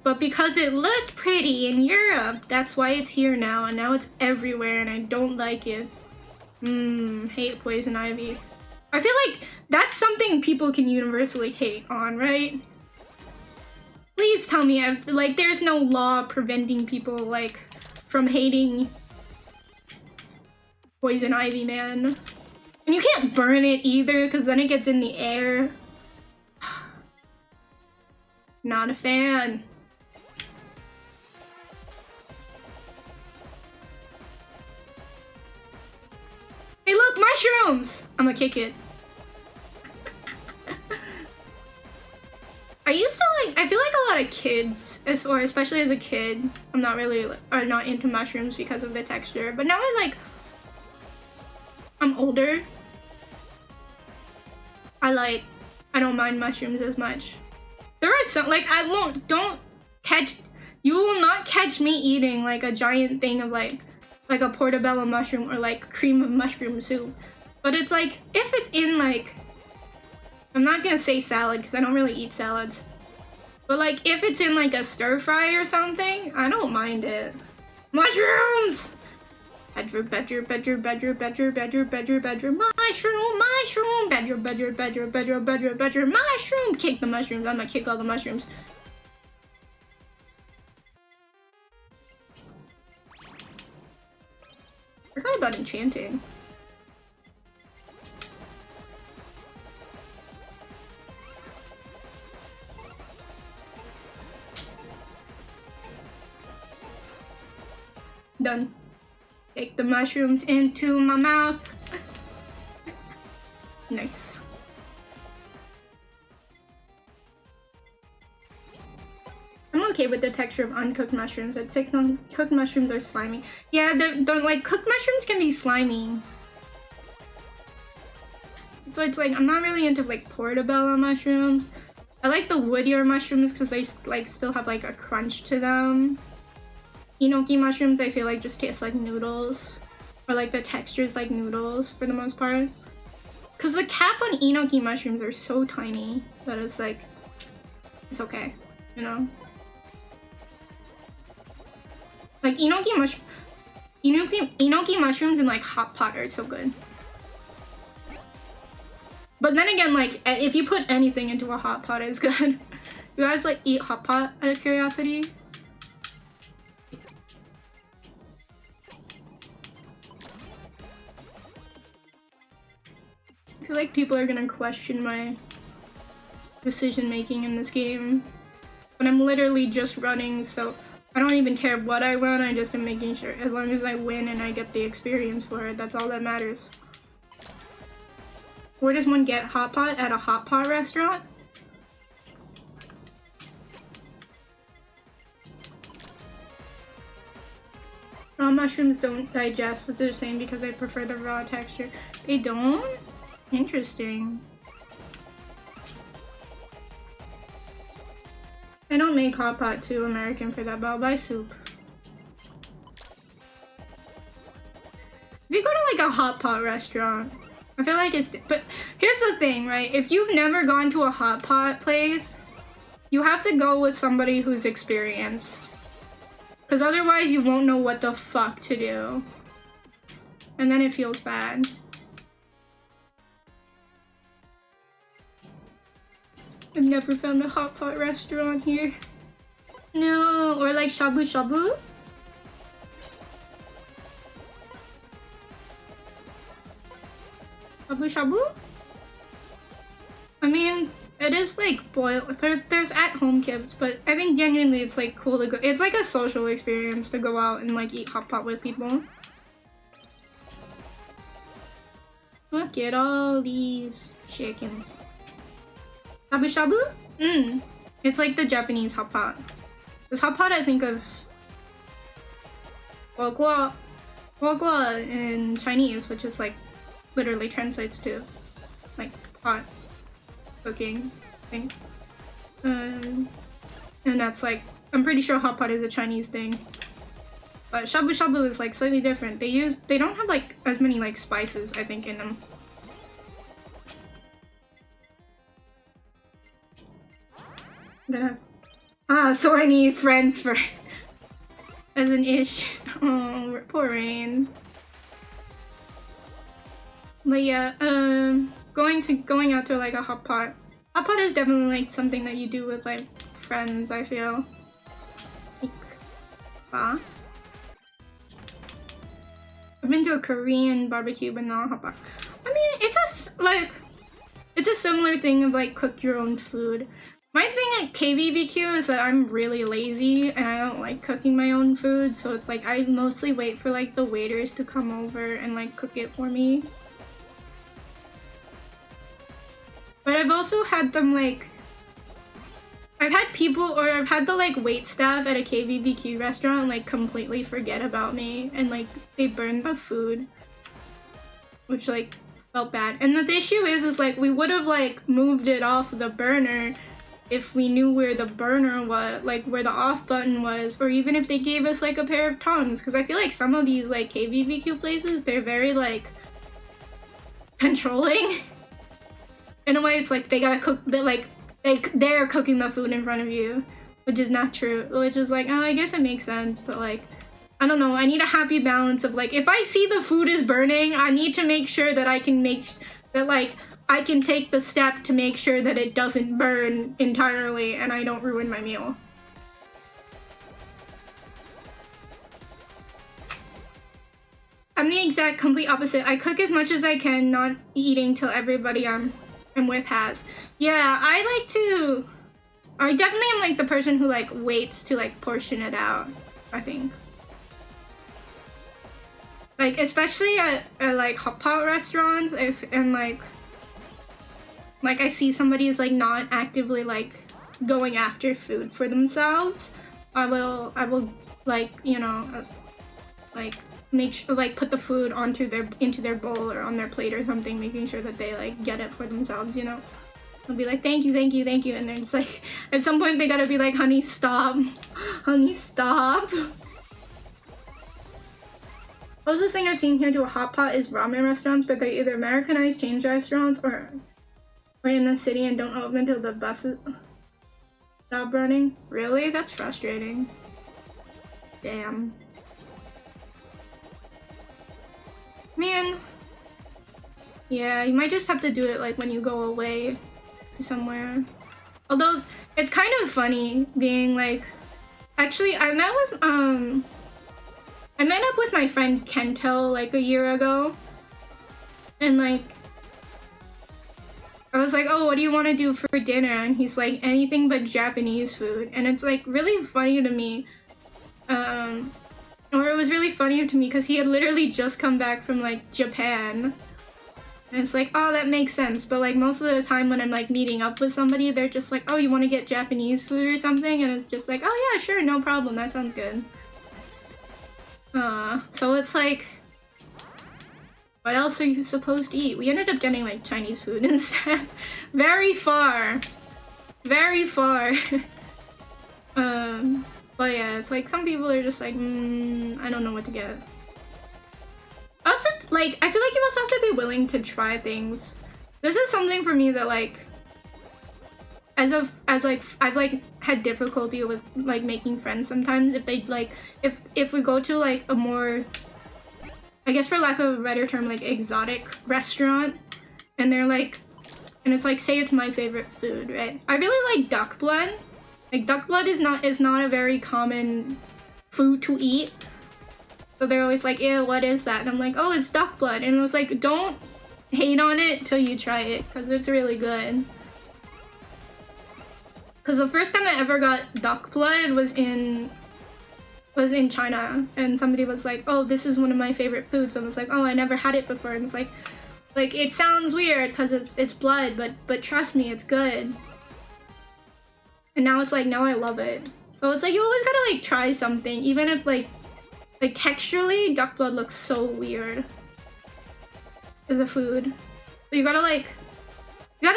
But because it looked pretty in Europe, that's why it's here now, and now it's everywhere, and I don't like it. Hate poison ivy. I feel like that's something people can universally hate on, right? Please tell me, like, there's no law preventing people, like, from hating poison ivy, man. And you can't burn it either, because then it gets in the air. Not a fan. Hey look, mushrooms! I'm gonna kick it. I used to like, I feel like a lot of kids, or especially as a kid, are not into mushrooms because of the texture. But now I'm older. I don't mind mushrooms as much. There are some, like, you will not catch me eating like a giant thing of like a portobello mushroom or like cream of mushroom soup. But it's like, if it's in like, I'm not gonna say salad because I don't really eat salads. But like, if it's in like a stir fry or something, I don't mind it. Mushrooms! Mushroom, mushroom, mushroom, mushroom. Kick the mushrooms, I'm gonna kick all the mushrooms. I forgot about enchanting. Done. Take the mushrooms into my mouth. Nice. I'm okay with the texture of uncooked mushrooms. I'd say cooked mushrooms are slimy. Yeah, they're like, cooked mushrooms can be slimy. So it's like, I'm not really into like portobello mushrooms. I like the woodier mushrooms because they like still have like a crunch to them. Enoki mushrooms I feel like just taste like noodles. Or like the texture is like noodles for the most part. Because the cap on enoki mushrooms are so tiny that it's like, it's okay, you know? Like enoki mushrooms in like hot pot are so good. But then again, like, if you put anything into a hot pot, it's good. You guys, like, eat hot pot out of curiosity? I feel like people are gonna question my decision making in this game. But I'm literally just running, so I don't even care what I run, I just am making sure. As long as I win and I get the experience for it, that's all that matters. Where does one get hot pot? At a hot pot restaurant? Raw mushrooms don't digest, what they're saying, because I prefer the raw texture. They don't? Interesting. I don't make hot pot, too American for that, but I'll buy soup. If you go to like a hot pot restaurant, I feel like it's, but here's the thing, right? If you've never gone to a hot pot place, you have to go with somebody who's experienced. Because otherwise you won't know what the fuck to do. And then it feels bad. I've never found a hot pot restaurant here. No, or like shabu shabu? Shabu shabu? I mean, it is like boiled. There's at-home kibs, but I think genuinely it's like cool to go. It's like a social experience to go out and like eat hot pot with people. Look at all these chickens. Shabu shabu? It's like the Japanese hot pot. This hot pot I think of guagua in Chinese, which is like literally translates to like pot cooking thing. And that's like, I'm pretty sure hot pot is a Chinese thing. But shabu shabu is like slightly different. They don't have like as many like spices, I think, in them. So I need friends first. As an ish. Oh, poor Rain. But yeah, going out to like a hot pot. Hot pot is definitely like something that you do with like friends, I feel. I've been to a Korean barbecue, but not a hot pot. I mean, it's a similar thing of like cook your own food. My thing at KBBQ is that I'm really lazy and I don't like cooking my own food, so it's like I mostly wait for like the waiters to come over and like cook it for me. But I've also had them like, I've had the like wait staff at a KBBQ restaurant like completely forget about me and like they burned the food, which like felt bad. And the issue is like we would have like moved it off the burner if we knew where the burner was, like where the off button was, or even if they gave us like a pair of tongs, because I feel like some of these like KBBQ places, they're very like controlling. In a way, it's like they gotta cook, they're cooking the food in front of you, which is not true, which is like, oh, I guess it makes sense, but like, I don't know, I need a happy balance of like, if I see the food is burning, I need to make sure that I can I can take the step to make sure that it doesn't burn entirely and I don't ruin my meal. I'm the exact complete opposite. I cook as much as I can, not eating till everybody I'm with has. Yeah, I definitely am like the person who like waits to like portion it out, I think. Like, especially at like hot pot restaurants, and like I see somebody is like not actively like going after food for themselves, I will like, you know, like make sure like put the food into their bowl or on their plate or something, making sure that they like get it for themselves, you know. I'll be like, thank you, thank you, thank you, and then it's like at some point they gotta be like, honey, stop. Honey, stop. Closest thing I've seen here to a hot pot is ramen restaurants, but they're either Americanized chain restaurants or in the city and don't open until the buses stop running. Really? That's frustrating. Damn. Man. Yeah, you might just have to do it like when you go away somewhere. Although it's kind of funny being like, actually I met up with my friend Kento like a year ago, and like I was like, oh, what do you want to do for dinner? And he's like, anything but Japanese food. And it's like really funny to me, or it was really funny to me because he had literally just come back from like Japan. And it's like, oh, that makes sense. But like most of the time when I'm like meeting up with somebody, they're just like, oh, you want to get Japanese food or something? And it's just like, oh yeah, sure, no problem. That sounds good. So it's like, what else are you supposed to eat? We ended up getting like Chinese food instead. Very far. Very far. But yeah, it's like some people are just like, I don't know what to get. Also, like, I feel like you also have to be willing to try things. This is something for me that like, as like I've like had difficulty with like making friends sometimes if they like if we go to like a more, I guess for lack of a better term, like exotic restaurant, and they're like, and it's like, say it's my favorite food, right? I really like duck blood. Like duck blood is not a very common food to eat. So they're always like, ew, what is that? And I'm like, oh, it's duck blood. And it was like, don't hate on it till you try it, because it's really good. Because the first time I ever got duck blood was in China, and somebody was like, oh, this is one of my favorite foods. I was like, oh, I never had it before. And it's like it sounds weird because it's blood, but trust me, it's good. And now it's like, now I love it. So it's like, you always gotta like try something, even if like texturally, duck blood looks so weird as a food. So you gotta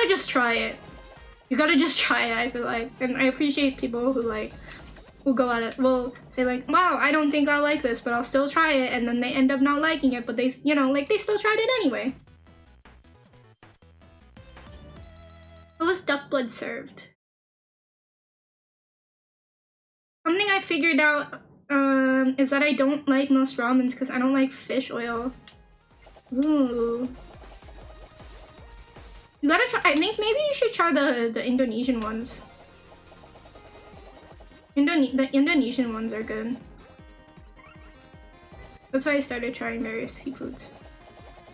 just try it. You gotta just try it, I feel like. And I appreciate people who like, will go at it, will say like, wow, I don't think I'll like this, but I'll still try it, and then they end up not liking it, but they, you know, like they still tried it anyway. What was duck blood served? Something I figured out is that I don't like most ramens because I don't like fish oil. Ooh. You gotta try, I think maybe you should try the Indonesian ones. The Indonesian ones are good. That's why I started trying various seafoods.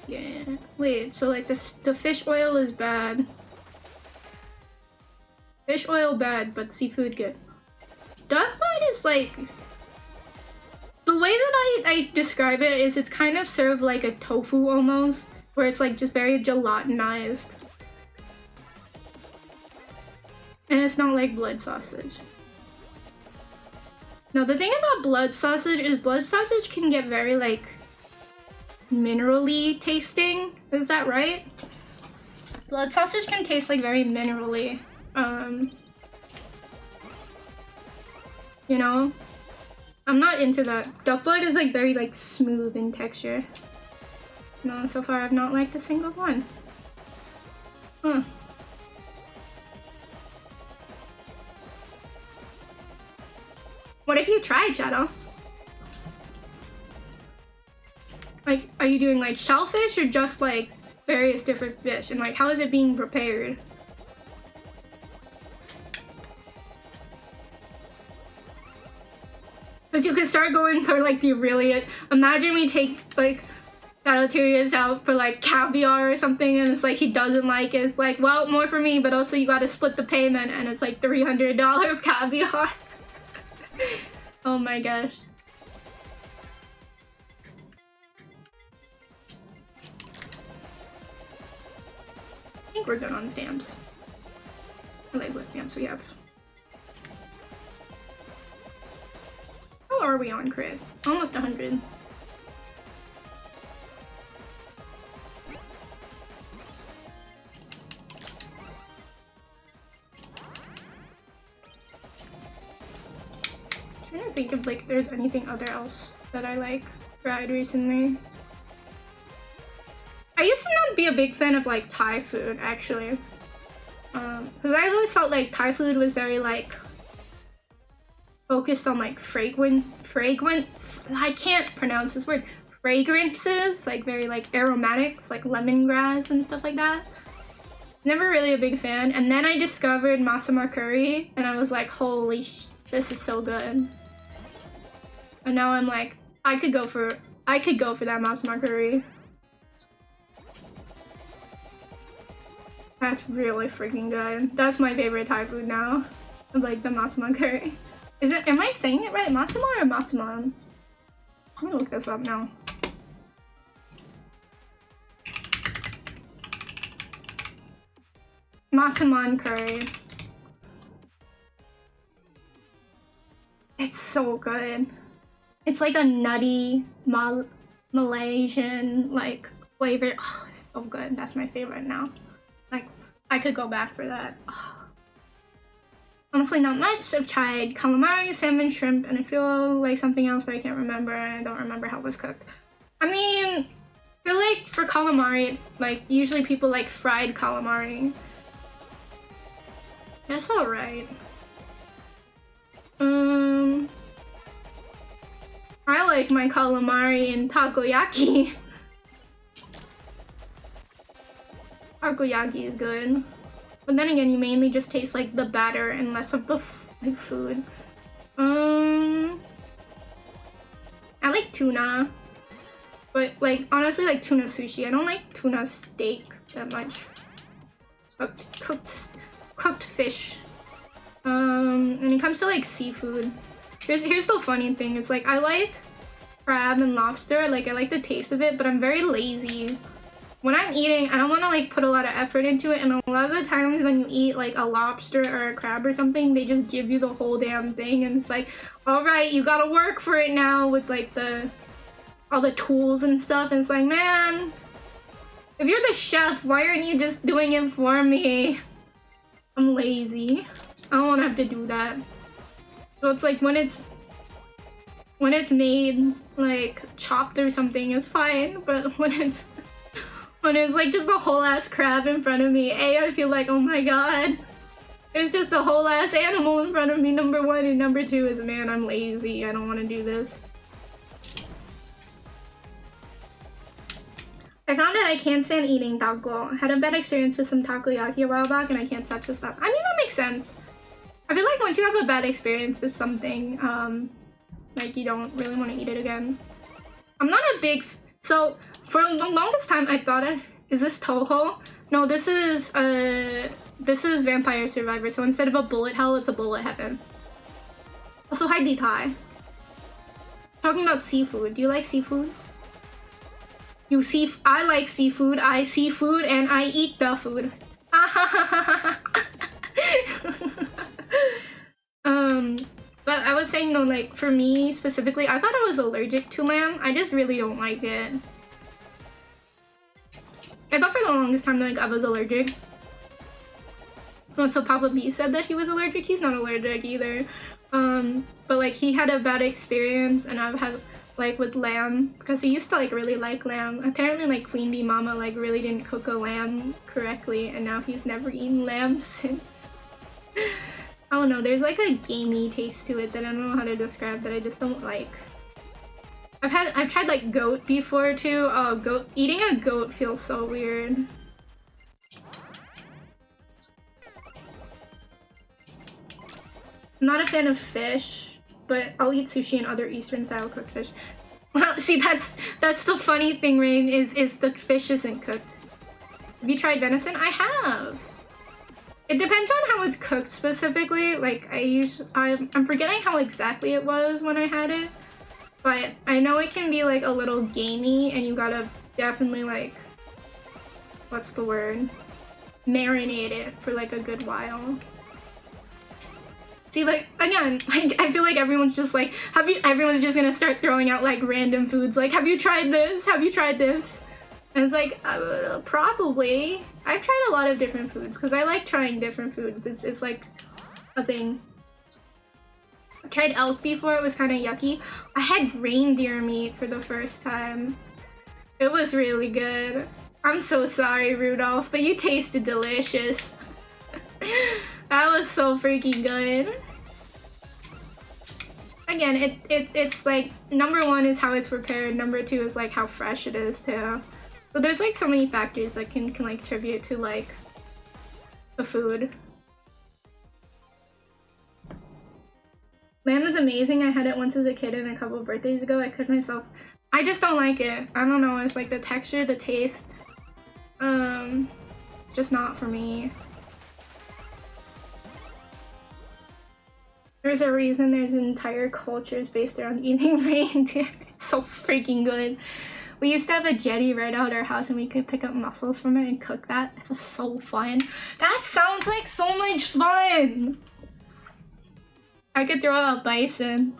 Yeah. Wait, so like the fish oil is bad. Fish oil bad, but seafood good. Duck blood is like, the way that I describe it is it's kind of served like a tofu almost, where it's like just very gelatinized. And it's not like blood sausage. No, the thing about blood sausage is blood sausage can get very like minerally tasting. Is that right? Blood sausage can taste like very minerally. You know? I'm not into that. Duck blood is like very like smooth in texture. No, so far I've not liked a single one. Huh. What if you tried, Shadow? Like, are you doing like shellfish or just like various different fish? And like, how is it being prepared? Because you could start going for like the really, imagine we take like Shadowterius out for like caviar or something, and it's like he doesn't like it. It's like, well, more for me, but also you gotta split the payment, and it's like $300 caviar. Oh my gosh. I think we're good on stamps. I like what stamps we have. How are we on crit? Almost 100. I'm trying to think if like there's anything other else that I like tried recently. I used to not be a big fan of like Thai food actually, because I always felt like Thai food was very like focused on like fragrant, I can't pronounce this word, fragrances, like very like aromatics, like lemongrass and stuff like that. Never really a big fan. And then I discovered Masamar curry, and I was like, holy this is so good. And now I'm like, I could go for that Masamar curry. That's really freaking good. That's my favorite Thai food now. I like the Masamar curry. Am I saying it right? Masamar or Masamam? I'm gonna look this up now. Masaman curry. It's so good. It's like a nutty Malaysian like flavor. Oh, it's so good. That's my favorite now. Like, I could go back for that. Oh. Honestly, not much. I've tried calamari, salmon, shrimp, and I feel like something else, but I can't remember. I don't remember how it was cooked. I mean, I feel like for calamari, like, usually people like fried calamari. That's alright. I like my calamari in takoyaki. Takoyaki is good. But then again, you mainly just taste like the batter and less of the like, food. I like tuna. But like, honestly, like tuna sushi. I don't like tuna steak that much. Cooked fish. When it comes to like seafood, here's the funny thing. It's like I like crab and lobster. Like I like the taste of it, but I'm very lazy. When I'm eating, I don't want to like put a lot of effort into it, and a lot of the times when you eat like a lobster or a crab or something, they just give you the whole damn thing, and it's like, all right, you gotta work for it now with like all the tools and stuff, and it's like, man, if you're the chef, why aren't you just doing it for me? I'm lazy. I don't want to have to do that. So it's like when it's made like chopped or something, it's fine, but when it's like just a whole ass crab in front of me, I feel like, oh my god, there's just a whole ass animal in front of me, number one, and number two is, man, I'm lazy, I don't want to do this. I found that I can't stand eating taco. I had a bad experience with some takoyaki a while back and I can't touch the stuff. I mean, that makes sense. I feel like once you have a bad experience with something, like you don't really want to eat it again. I'm not a big... So, for the longest time, I thought, is this Toho? No, this is Vampire Survivor. So instead of a bullet hell, it's a bullet heaven. Also, hi D-Tai. Talking about seafood. Do you like seafood? I like seafood. I see food and I eat the food. But I was saying though, like for me specifically, I thought I was allergic to lamb. I just really don't like it. I thought for the longest time like I was allergic. Oh, so Papa B said that he was allergic. He's not allergic either. But like he had a bad experience, and I've had like with lamb because he used to like really like lamb. Apparently like Queen Bee Mama like really didn't cook a lamb correctly, and now he's never eaten lamb since. I don't know, there's like a gamey taste to it that I don't know how to describe, that I just don't like. I've tried like goat before too. Oh, eating a goat feels so weird. I'm not a fan of fish, but I'll eat sushi and other Eastern style cooked fish. Well, see, that's the funny thing, Rain, is the fish isn't cooked. Have you tried venison? I have. It depends on how it's cooked specifically. Like I'm forgetting how exactly it was when I had it, but I know it can be like a little gamey, and you gotta definitely like, what's the word? Marinate it for like a good while. See, like, again, I feel like everyone's just like, everyone's just gonna start throwing out like random foods, like, have you tried this? Have you tried this? And it's like, probably. I've tried a lot of different foods because I like trying different foods. It's like a thing. I tried elk before, it was kind of yucky. I had reindeer meat for the first time. It was really good. I'm so sorry, Rudolph, but you tasted delicious. That was so freaking good. again, it's like number one is how it's prepared. Number two is like how fresh it is too. So there's like so many factors that can like contribute to like the food. Lamb is amazing. I had it once as a kid and a couple of birthdays ago. I cooked myself. I just don't like it. I don't know. It's like the texture, the taste. It's just not for me. There's a reason there's entire cultures based around eating reindeer. It's so freaking good. We used to have a jetty right out our house and we could pick up mussels from it and cook that. It was so fun. That sounds like so much fun! I could throw out bison.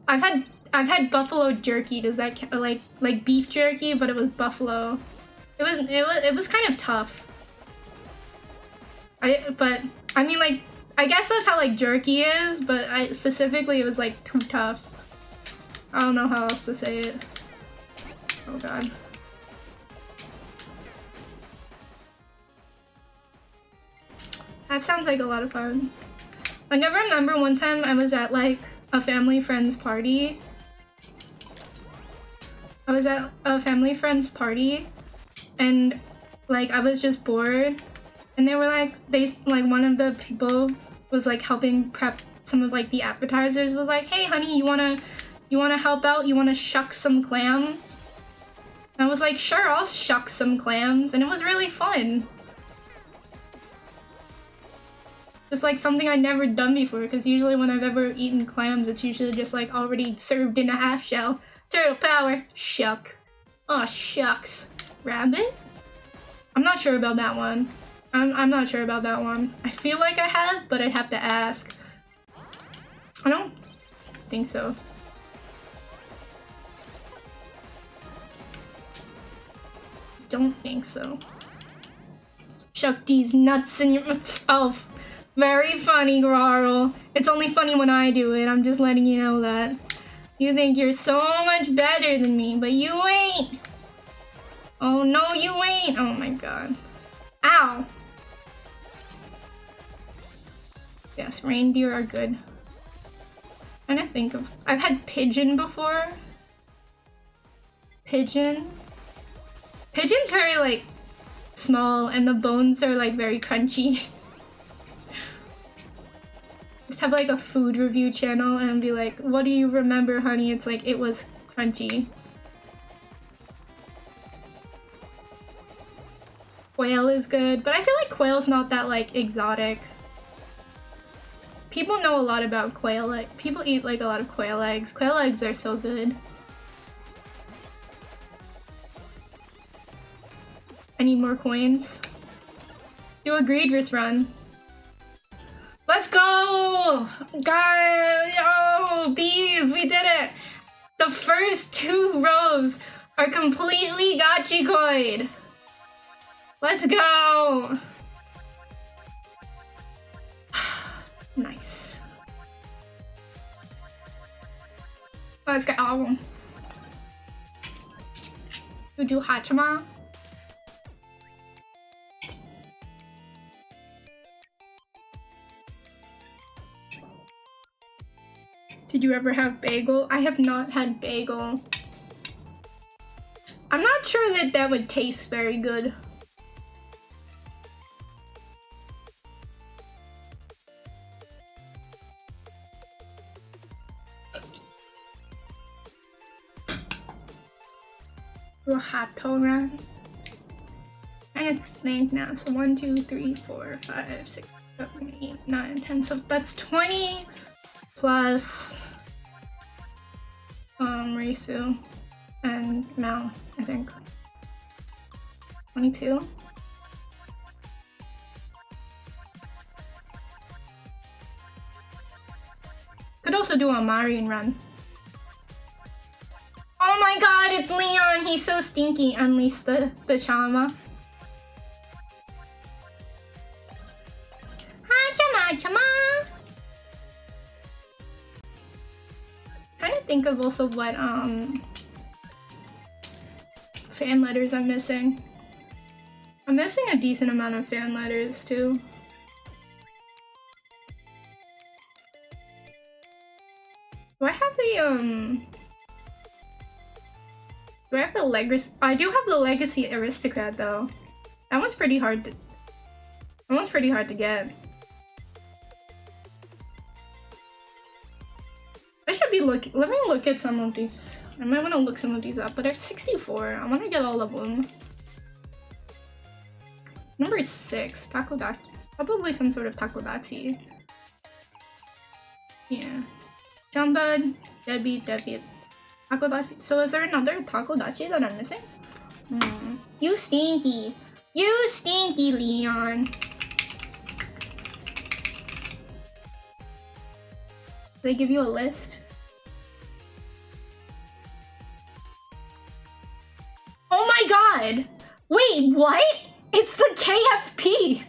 I've had buffalo jerky. Does that count? Like beef jerky, but it was buffalo. It was kind of tough. But I mean, like, I guess that's how like jerky is, but specifically it was like too tough. I don't know how else to say it. Oh god. That sounds like a lot of fun. Like, I remember one time I was at like a family friend's party. I was at a family friend's party and like I was just bored and they were like, one of the people was like helping prep some of like the appetizers, was like, hey honey, you wanna help out? You wanna shuck some clams? And I was like, sure, I'll shuck some clams, and it was really fun. Just like something I'd never done before, because usually when I've ever eaten clams, it's usually just like already served in a half shell. Turtle power, shuck. Oh shucks. Rabbit? I'm not sure about that one. I'm not sure about that one. I feel like I have, but I'd have to ask. I don't think so. Don't think so. Shuck these nuts in your mouth. Oh, very funny, Grarl. It's only funny when I do it. I'm just letting you know that. You think you're so much better than me, but you ain't. Oh no, you ain't. Oh my god. Ow. Yes, reindeer are good. I'm trying to think of. I've had pigeon before. Pigeon. Pigeon's very like small and the bones are like very crunchy. Just have like a food review channel and be like, what do you remember, honey? It's like, it was crunchy. Quail is good, but I feel like quail's not that like exotic. People know a lot about quail. Like, people eat like a lot of quail eggs. Quail eggs are so good. I need more coins. Do a Greedrus run. Let's go! Guys! Oh, bees! We did it! The first 2 rows are completely gachikoi'd. Let's go! Nice. Let's get all of them. We do Hachima. Did you ever have bagel? I have not had bagel. I'm not sure that that would taste very good. Do a hot toe run. And it's named now. So 1, 2, 3, 4, 5, 6, 7, 8, 9, 10. So that's 20 plus Risu and Mao, I think. 22. Could also do a Marion run. Oh my god, it's Leon! He's so stinky. Unleash the Chama. Hi, Chama! Trying to think of also what fan letters I'm missing. I'm missing a decent amount of fan letters too. Do I have the do I have the legacy? I do have the legacy aristocrat though. That one's pretty hard to. That one's pretty hard to get. I should be looking. Let me look at some of these. I might want to look some of these up, but they're 64. I want to get all of them. Number 6, Takodachi. Probably some sort of Takodachi. Yeah. Jambud, Debbie. Takodachi. So is there another Takodachi that I'm missing? You stinky. You stinky, Leon. They give you a list. Oh my god! Wait, what? It's the KFP!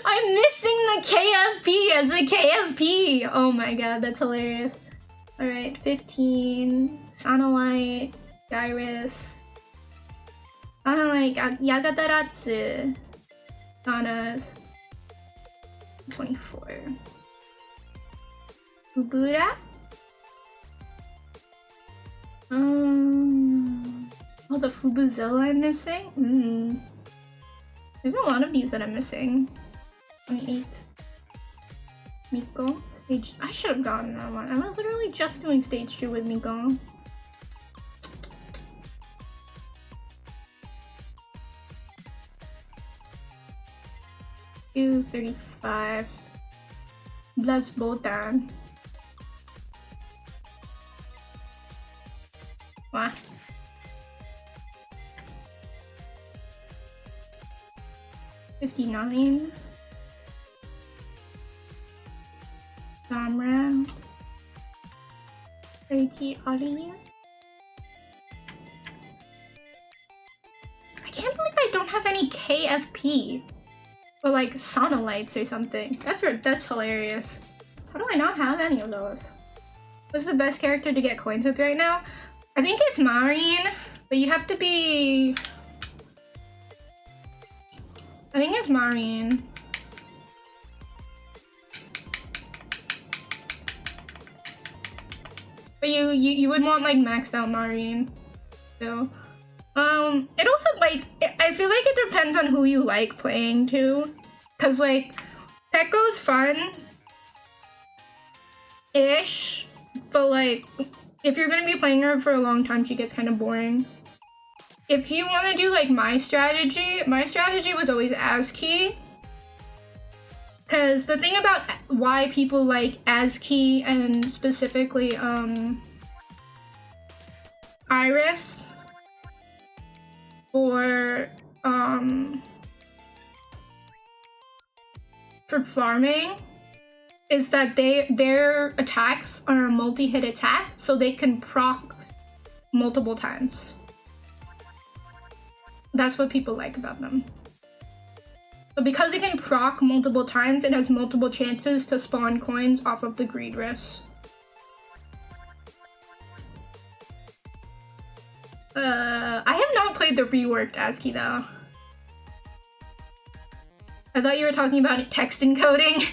I'm missing the KFP as a KFP! Oh my god, that's hilarious. Alright, 15. Sonolite. Gyrus. Sonolite. Yagataratsu. Danas. 24. Ubura? Oh, the Fubuzilla I'm missing? There's a lot of these that I'm missing. 28. Miko. Stage. I should have gotten that one. I was literally just doing stage 2 with Miko. Two 35. Bless Botan. Wow. 59. Samra. 30 audio. I can't believe I don't have any KFP. Or like sonolites or something. That's hilarious. How do I not have any of those? What's the best character to get coins with right now? I think it's Marine, but you have to be... I think it's Marine. But you would want like maxed out Marine. So it also like I feel like it depends on who you like playing too. Cause like Pekko's fun ish, but like if you're gonna be playing her for a long time, she gets kind of boring. If you want to do like my strategy was always ASCII. Cause the thing about why people like ASCII and specifically Iris for farming is that their attacks are a multi-hit attack, so they can proc multiple times. That's what people like about them. So because it can proc multiple times, it has multiple chances to spawn coins off of the greed risk. I have not played the reworked ASCII though. I thought you were talking about text encoding.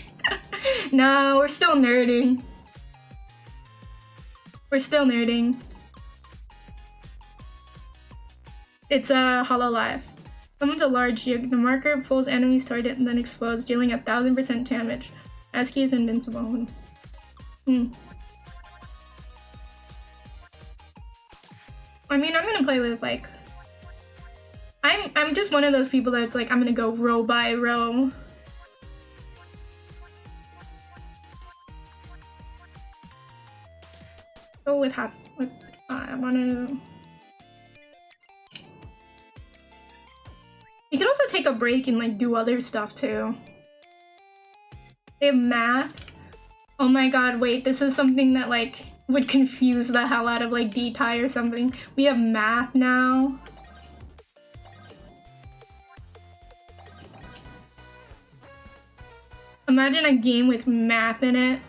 No, we're still nerding. We're still nerding. It's a Hololive. Someone's a large jig. The marker pulls enemy's target and then explodes, dealing 1000% damage. ASCII is invincible. I mean, I'm gonna play with like... I'm just one of those people that's like, I'm gonna go row by row. Go with I wanna... You can also take a break and like do other stuff too. They have math. Oh my god, wait, this is something that like would confuse the hell out of like D-Tie or something. We have math now. Imagine a game with math in it.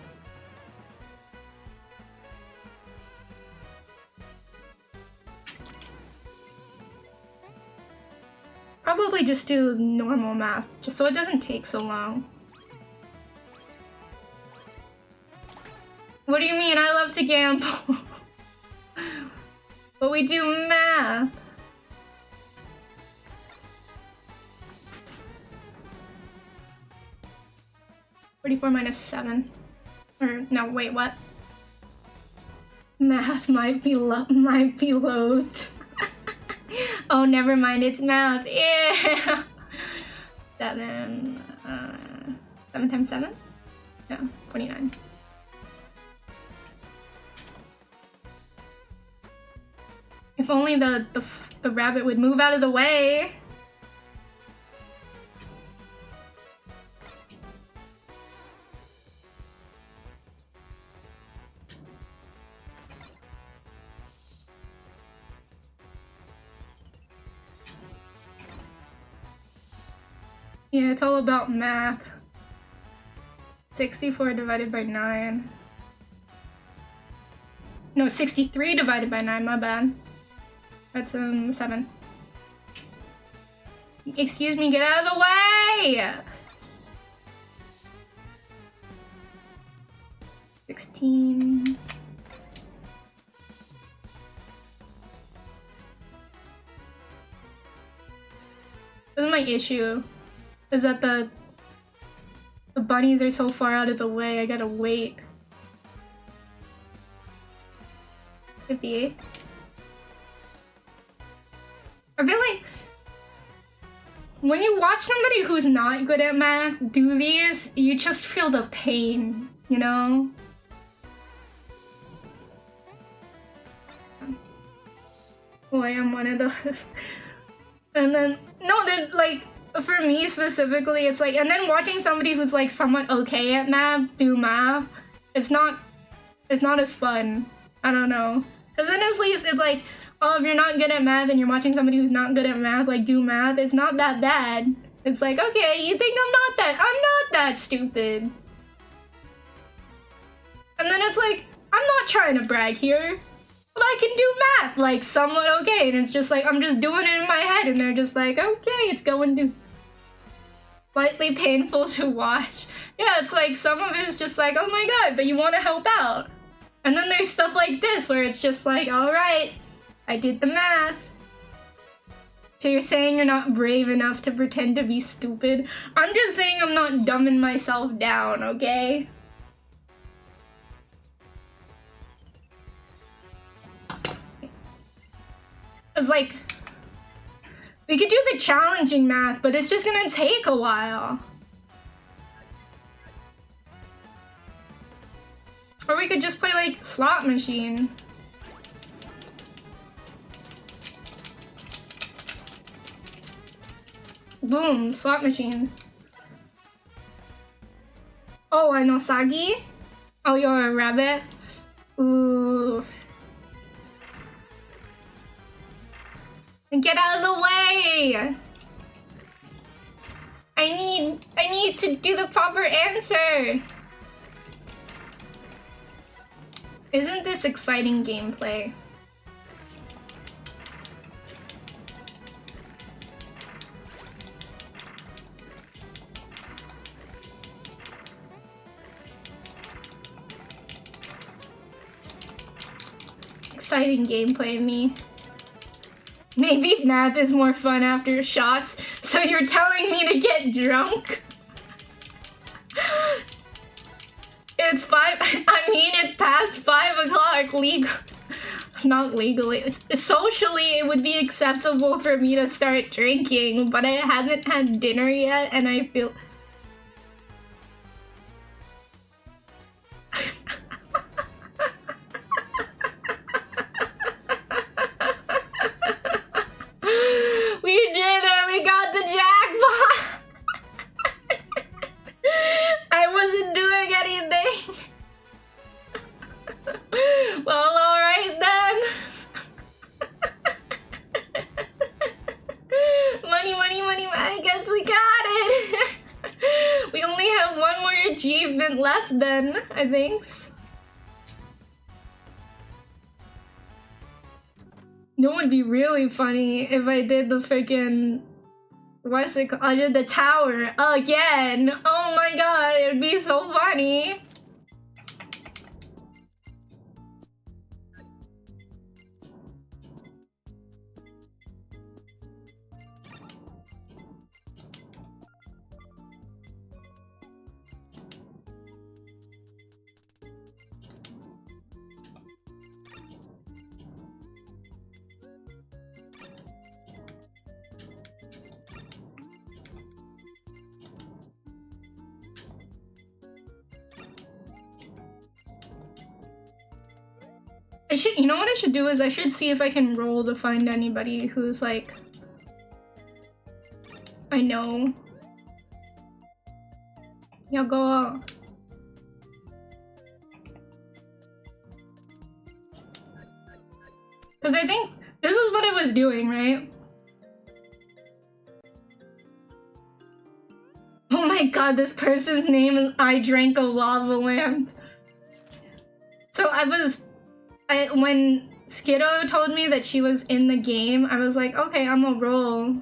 Probably just do normal math, just so it doesn't take so long. to gamble. But we do math. (44 minus 7). Or no, wait, what? Math might be loathed. Oh, never mind, it's math. Yeah. 7 times 7? Yeah, 29. If only the rabbit would move out of the way. Yeah, it's all about math. 64 divided by 9. No, 63 divided by 9, my bad. That's 7. Excuse me, get out of the way! 16. This is my issue. Is that the bunnies are so far out of the way, I gotta wait. 58. I feel like when you watch somebody who's not good at math do these, you just feel the pain, you know? Oh, I am one of those. And then, no, then, like, for me specifically, it's like, and then watching somebody who's like somewhat okay at math do math, it's not as fun. I don't know. Because then at least it's like, oh, if you're not good at math and you're watching somebody who's not good at math like do math, it's not that bad. It's like, okay, you think I'm not that stupid. And then it's like, I'm not trying to brag here, but I can do math like somewhat okay, and it's just like, I'm just doing it in my head, and they're just like, okay, it's going to slightly painful to watch. Yeah, it's like some of it is just like, oh my god, but you want to help out. And then there's stuff like this where it's just like, alright, I did the math. So you're saying you're not brave enough to pretend to be stupid? I'm just saying I'm not dumbing myself down, okay? It's like, we could do the challenging math, but it's just gonna take a while. Or we could just play like slot machine. Boom, slot machine. Oh, I know Sagi? Oh, you're a rabbit? Ooh. Get out of the way! I need to do the proper answer! Isn't this exciting gameplay? Exciting gameplay, me. Maybe math is more fun after shots, so you're telling me to get drunk? It's it's past 5 o'clock not legally. Socially, it would be acceptable for me to start drinking, but I haven't had dinner yet, and I feel... We did it! We got the jackpot! I wasn't doing anything! Well, alright then! Money, money, money, I guess we got it! We only have one more achievement left then, I think. You know what would be really funny if I did the freaking... What's it called? I did the tower again! Oh my god, it would be so funny! You know what I should do is I should see if I can roll to find anybody who's like, I know. Yago. Because I think this is what I was doing, right? Oh my god, this person's name is I Drank a Lava Lamp. So when Skiddo told me that she was in the game, I was like, okay, I'm gonna roll.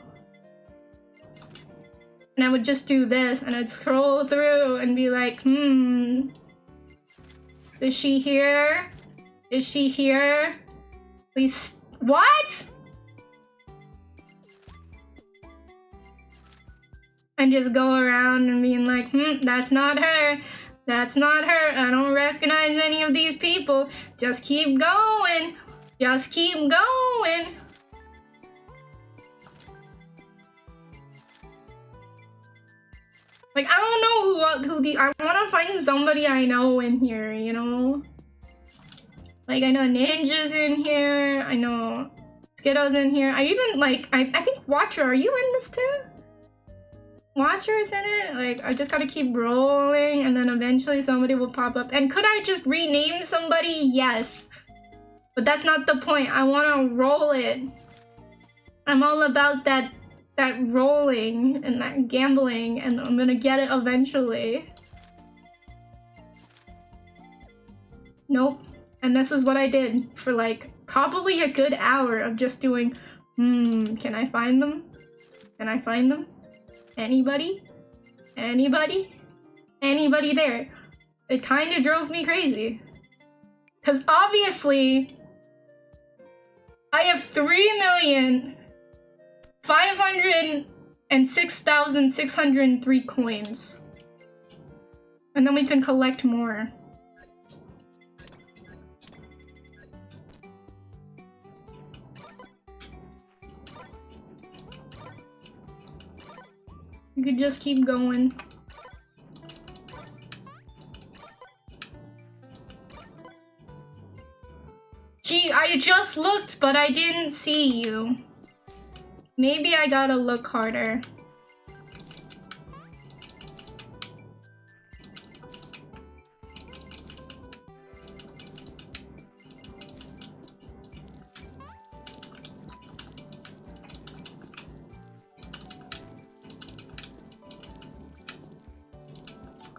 And I would just do this, and I'd scroll through and be like, is she here? Is she here? Please, what? And just go around and being like, that's not her. That's not her. I don't recognize any of these people. Just keep going. Just keep going. Like, I don't know I want to find somebody I know in here, you know? Like, I know Ninja's in here. I know Skiddo's in here. I even, like, I think Watcher, are you in this too? Watcher's in it? Like, I just gotta keep rolling, and then eventually somebody will pop up. And could I just rename somebody? Yes. But that's not the point. I wanna roll it. I'm all about that rolling and that gambling, and I'm gonna get it eventually. Nope. And this is what I did for like probably a good hour of just doing, can I find them? Can I find them? Anybody? Anybody? Anybody there? It kind of drove me crazy. Because obviously, I have 3,506,603 coins. And then we can collect more. You could just keep going. Gee, I just looked, but I didn't see you. Maybe I gotta look harder.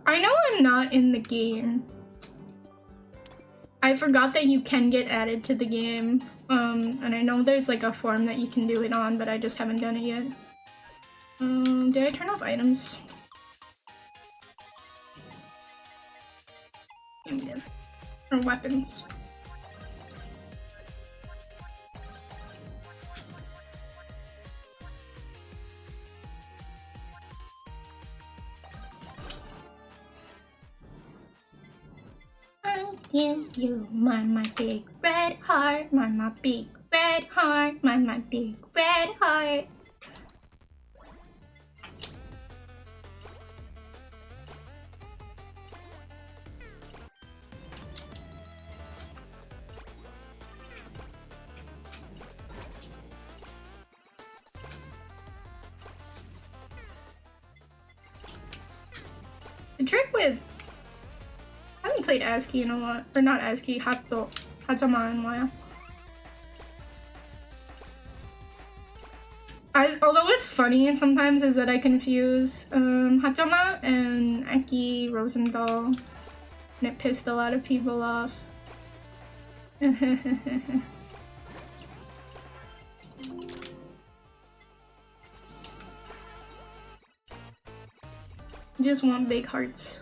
I know I'm not in the game. I forgot that you can get added to the game. And I know there's like a form that you can do it on, but I just haven't done it yet. Did I turn off items? Yeah. Or weapons. You, my big red heart, my big red heart, my big red heart. The trick with I haven't played ASCII in a lot, or not ASCII, Hatama in a while. Although it's funny sometimes is that I confuse Hatama and Aki Rosendahl, and it pissed a lot of people off. Just want big hearts.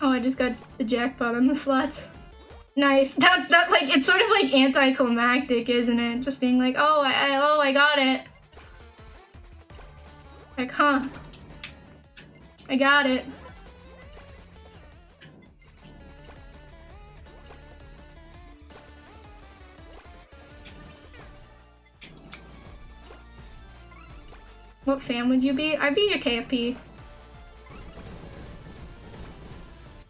Oh, I just got the jackpot on the slots. Nice. That like it's sort of like anticlimactic, isn't it? Just being like, oh, I got it. Like, huh? I got it. What fan would you be? I'd be a KFP.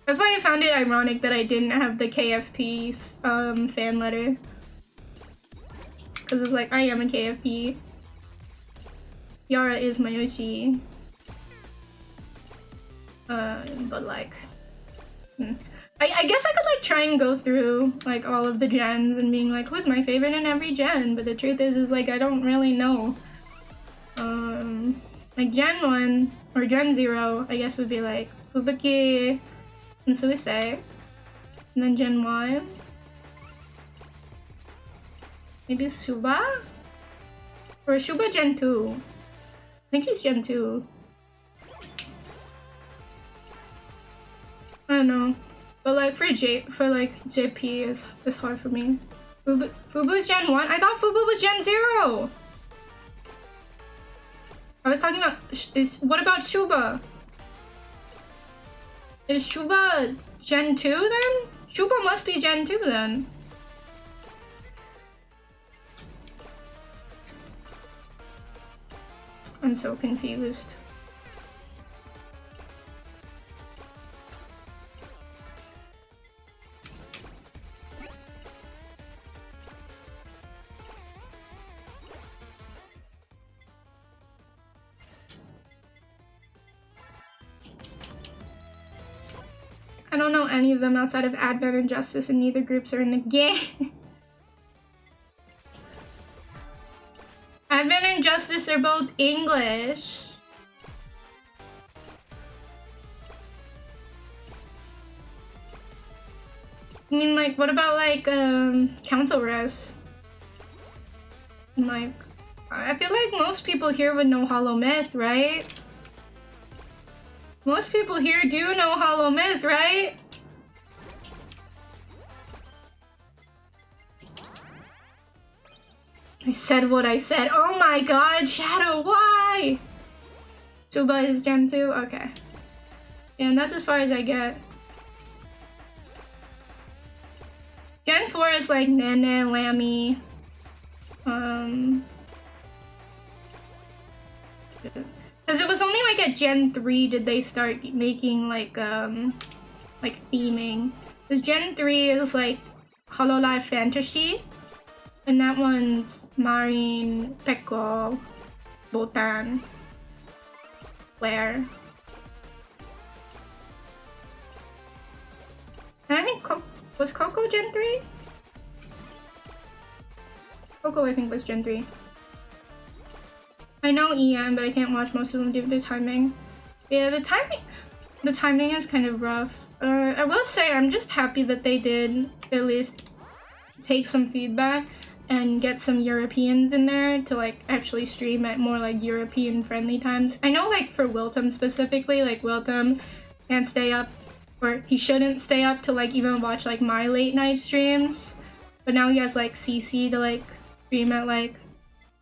That's why I found it ironic that I didn't have the KFP fan letter. Because it's like, I am a KFP. Kiara is my Oshi. But like... I guess I could like try and go through like all of the gens and being like, who's my favorite in every gen? But the truth is like, I don't really know. Like Gen 1 or Gen 0, I guess would be like Fubuki and Suisei. And then Gen 1, maybe Shuba? Or Shuba Gen 2. I think she's Gen 2. I don't know. But like for JP is hard for me. Fubu's Gen 1? I thought Fubu was Gen 0! I was talking about, what about Shuba? Is Shuba Gen 2 then? Shuba must be Gen 2 then. I'm so confused. I don't know any of them outside of Advent and Justice, and neither groups are in the game. Advent and Justice are both English. I mean, like, what about, like, Council Res? Like, I feel like most people here would know Hollow Myth, right? Most people here do know Hollow Myth, right? I said what I said. Oh my god, Shadow, why? Shuba is Gen 2? Okay. And that's as far as I get. Gen 4 is like Nene, Lammy. Because it was only like at Gen 3 did they start making like theming. Because Gen 3 is like Hololive Fantasy. And that one's Marine, Pekko, Botan, Claire. And I think was Coco Gen 3? Coco I think was Gen 3. I know EM, but I can't watch most of them due to the timing. Yeah, the timing is kind of rough. I will say I'm just happy that they did at least take some feedback and get some Europeans in there to like actually stream at more like European friendly times. I know like for Wiltum specifically, like Wiltum can't stay up, or he shouldn't stay up to like even watch like my late night streams. But now he has like CC to like stream at like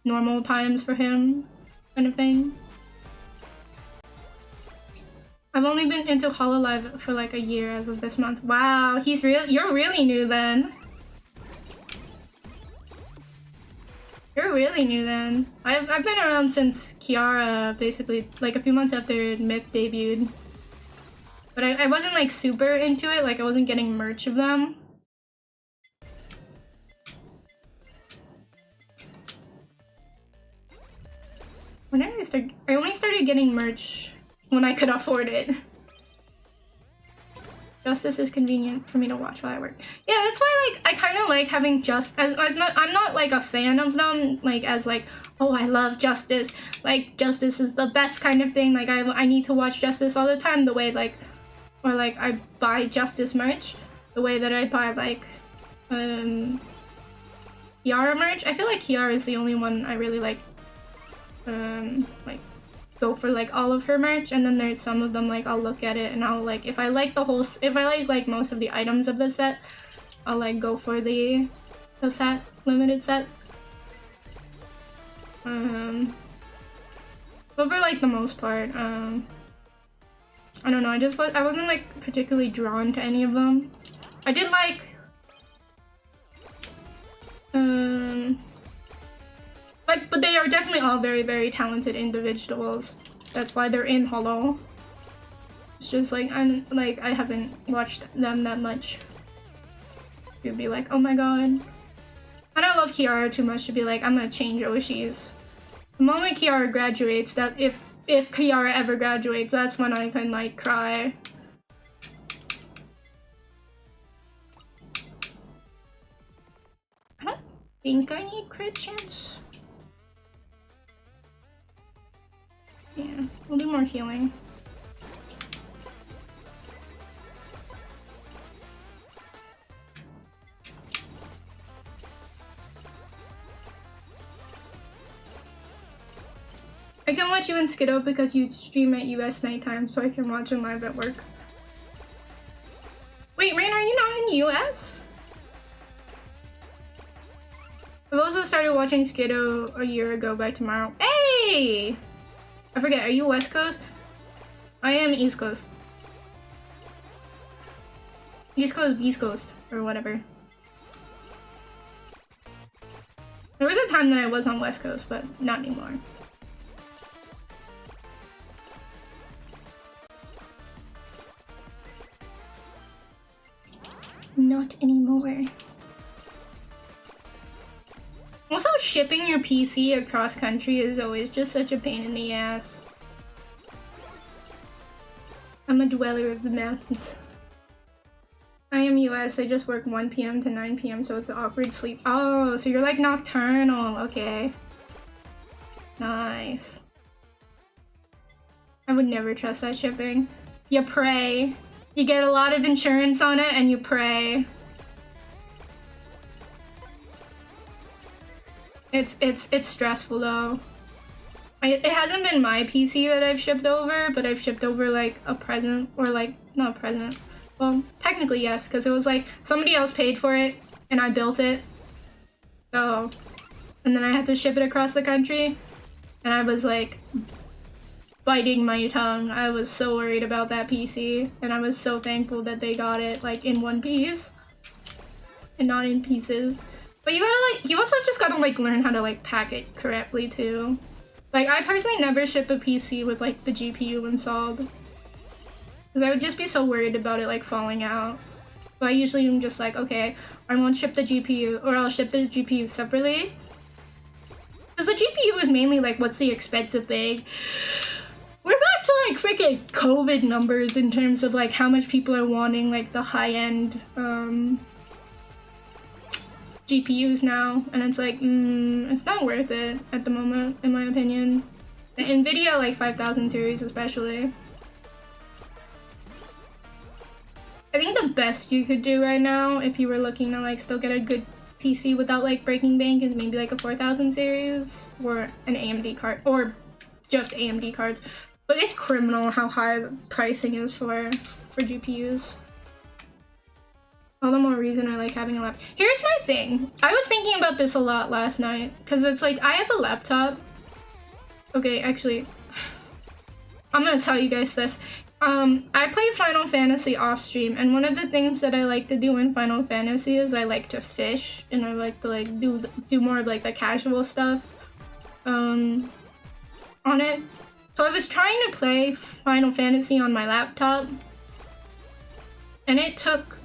normal times for him, kind of thing. I've only been into Hololive for like a year as of this month. Wow, you're really new then. You're really new then. I've been around since Kiara, basically like a few months after Myth debuted. But I wasn't like super into it, like I wasn't getting merch of them. When did I start? I only started getting merch when I could afford it. Justice is convenient for me to watch while I work. Yeah, that's why like I kind of like having I'm not like a fan of them like as like, oh I love Justice, like Justice is the best kind of thing, like I need to watch Justice all the time, the way like, or like I buy Justice merch the way that I buy like Kiara merch. I feel like Kiara is the only one I really like go for like all of her merch, and then there's some of them like I'll look at it and I'll like, if I like most of the items of the set, I'll like go for the set, limited set. But for like the most part, I don't know, I wasn't like particularly drawn to any of them. I did like but they are definitely all very, very talented individuals. That's why they're in Holo. It's just like I haven't watched them that much. You'd be like, oh my god. And I love Kiara too much to be like, I'm gonna change Oshis. The moment Kiara graduates, that if Kiara ever graduates, that's when I can like cry. I don't think I need crit chance. Yeah, we'll do more healing. I can watch you in Skiddo because you stream at US nighttime, so I can watch him live at work. Wait, Rain, are you not in the US? I've also started watching Skiddo a year ago by tomorrow. Hey! I forget, are you West Coast? I am East Coast. East Coast, or whatever. There was a time that I was on West Coast, but not anymore. Not anymore. Also, shipping your PC across country is always just such a pain in the ass. I'm a dweller of the mountains. I am US, I just work 1 PM to 9 PM, so it's an awkward sleep. Oh, so you're like nocturnal, okay. Nice. I would never trust that shipping. You pray. You get a lot of insurance on it and you pray. It's stressful though. It hasn't been my PC that I've shipped over, but I've shipped over like a present, or like, not a present. Well, technically yes, because it was like somebody else paid for it and I built it. So, and then I had to ship it across the country and I was like biting my tongue. I was so worried about that PC and I was so thankful that they got it like in one piece and not in pieces. But you gotta like, you also just gotta like learn how to like pack it correctly too. Like I personally never ship a PC with like the GPU installed, because I would just be so worried about it like falling out. So I usually am just like, okay, I won't ship the GPU, or I'll ship the GPU separately. Because the GPU is mainly like, what's the expensive thing? We're back to like freaking COVID numbers in terms of like how much people are wanting like the high-end GPUs now, and it's like, it's not worth it at the moment, in my opinion. The NVIDIA like 5000 series especially. I think the best you could do right now, if you were looking to like still get a good PC without like breaking bank, is maybe like a 4000 series or an AMD card, or just AMD cards. But it's criminal how high the pricing is for GPUs. All the more reason I like having a laptop. Here's my thing. I was thinking about this a lot last night, because it's like, I have a laptop. Okay, actually, I'm gonna tell you guys this. I play Final Fantasy off stream, and one of the things that I like to do in Final Fantasy is I like to fish, and I like to like do more of like the casual stuff on it. So I was trying to play Final Fantasy on my laptop, and it took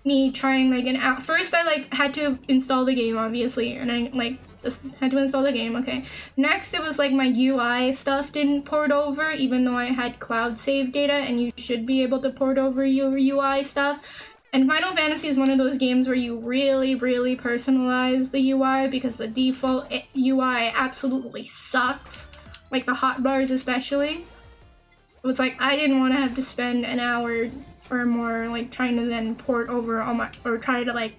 me trying like an hour. First I like had to install the game, obviously, and I like just had to install the game. Okay, next it was like my UI stuff didn't port over, even though I had cloud save data, and you should be able to port over your UI stuff. And Final Fantasy is one of those games where you really personalize the UI, because the default UI absolutely sucks, like the hotbars especially. It was like I didn't want to have to spend an hour or more like trying to then port over all my, or try to like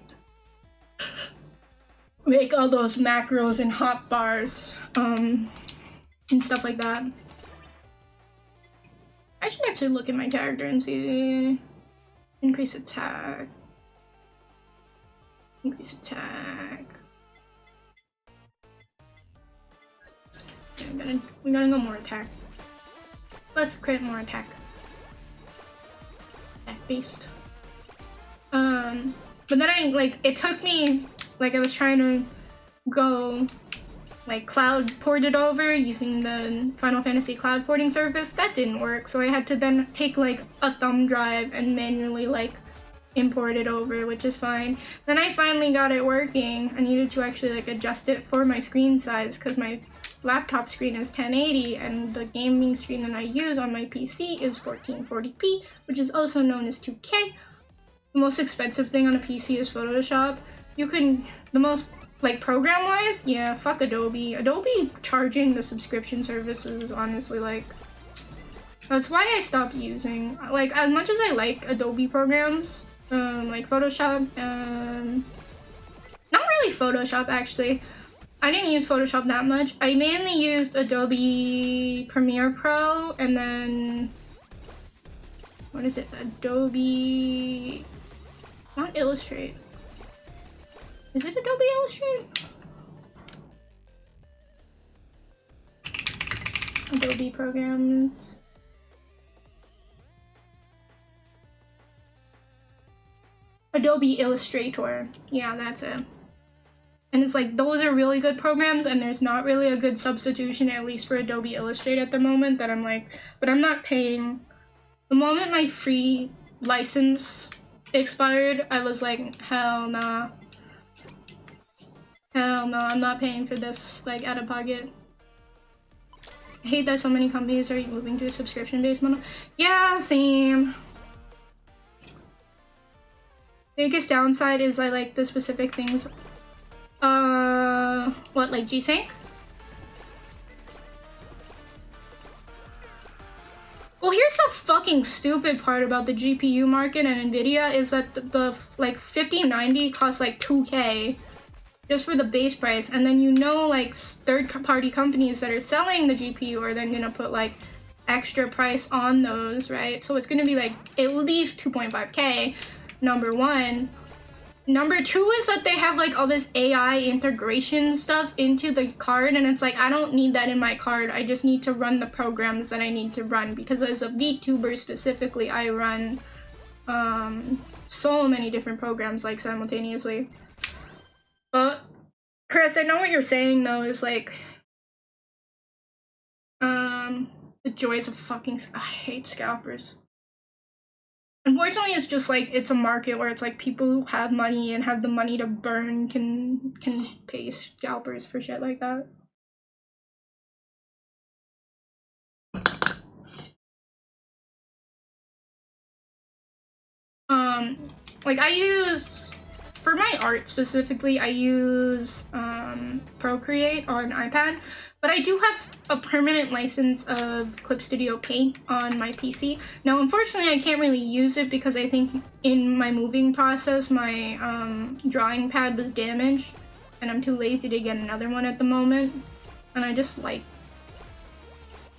make all those macros and hotbars and stuff like that. I should actually look at my character and see. Increase attack. Increase attack. Yeah, we gotta go more attack. Less crit, more attack. based. But then it took me, I was trying to go, cloud port it over using the Final Fantasy cloud porting service. That didn't work, so I had to then take, a thumb drive and manually, import it over, which is fine. Then I finally got it working. I needed to actually, adjust it for my screen size, because my laptop screen is 1080, and the gaming screen that I use on my PC is 1440p, which is also known as 2K. The most expensive thing on a PC is Photoshop. Program-wise, yeah, fuck Adobe. Adobe charging the subscription services is honestly, that's why I stopped using, as much as I like Adobe programs, like Photoshop, not really Photoshop, actually. I didn't use Photoshop that much. I mainly used Adobe Premiere Pro, and then, what is it? Adobe, not Illustrate. Is it Adobe Illustrate? Adobe programs. Adobe Illustrator. Yeah, that's it. And it's those are really good programs, and there's not really a good substitution, at least for Adobe Illustrator at the moment, that I'm but I'm not paying. The moment my free license expired, I was hell nah. Hell no, I'm not paying for this, out of pocket. I hate that so many companies are moving to a subscription-based model. Yeah, same. Biggest downside is I like the specific things. What, G-Sync? Well, here's the fucking stupid part about the GPU market and NVIDIA is that the 5090 costs 2K just for the base price, and then third-party companies that are selling the GPU are then gonna put extra price on those, right? So it's gonna be at least 2.5K, number one. Number two is that they have all this AI integration stuff into the card, and it's I don't need that in my card. I just need to run the programs that I need to run, because as a VTuber specifically, I run so many different programs simultaneously. But Chris, I know what you're saying though, is the joys of fucking, I hate scalpers. Unfortunately, it's just it's a market where it's people who have money and have the money to burn can pay scalpers for shit like that. I use, for my art specifically, I use Procreate on iPad, but I do have a permanent license of Clip Studio Paint on my PC. Now, unfortunately, I can't really use it because I think in my moving process, my drawing pad was damaged, and I'm too lazy to get another one at the moment. And I just I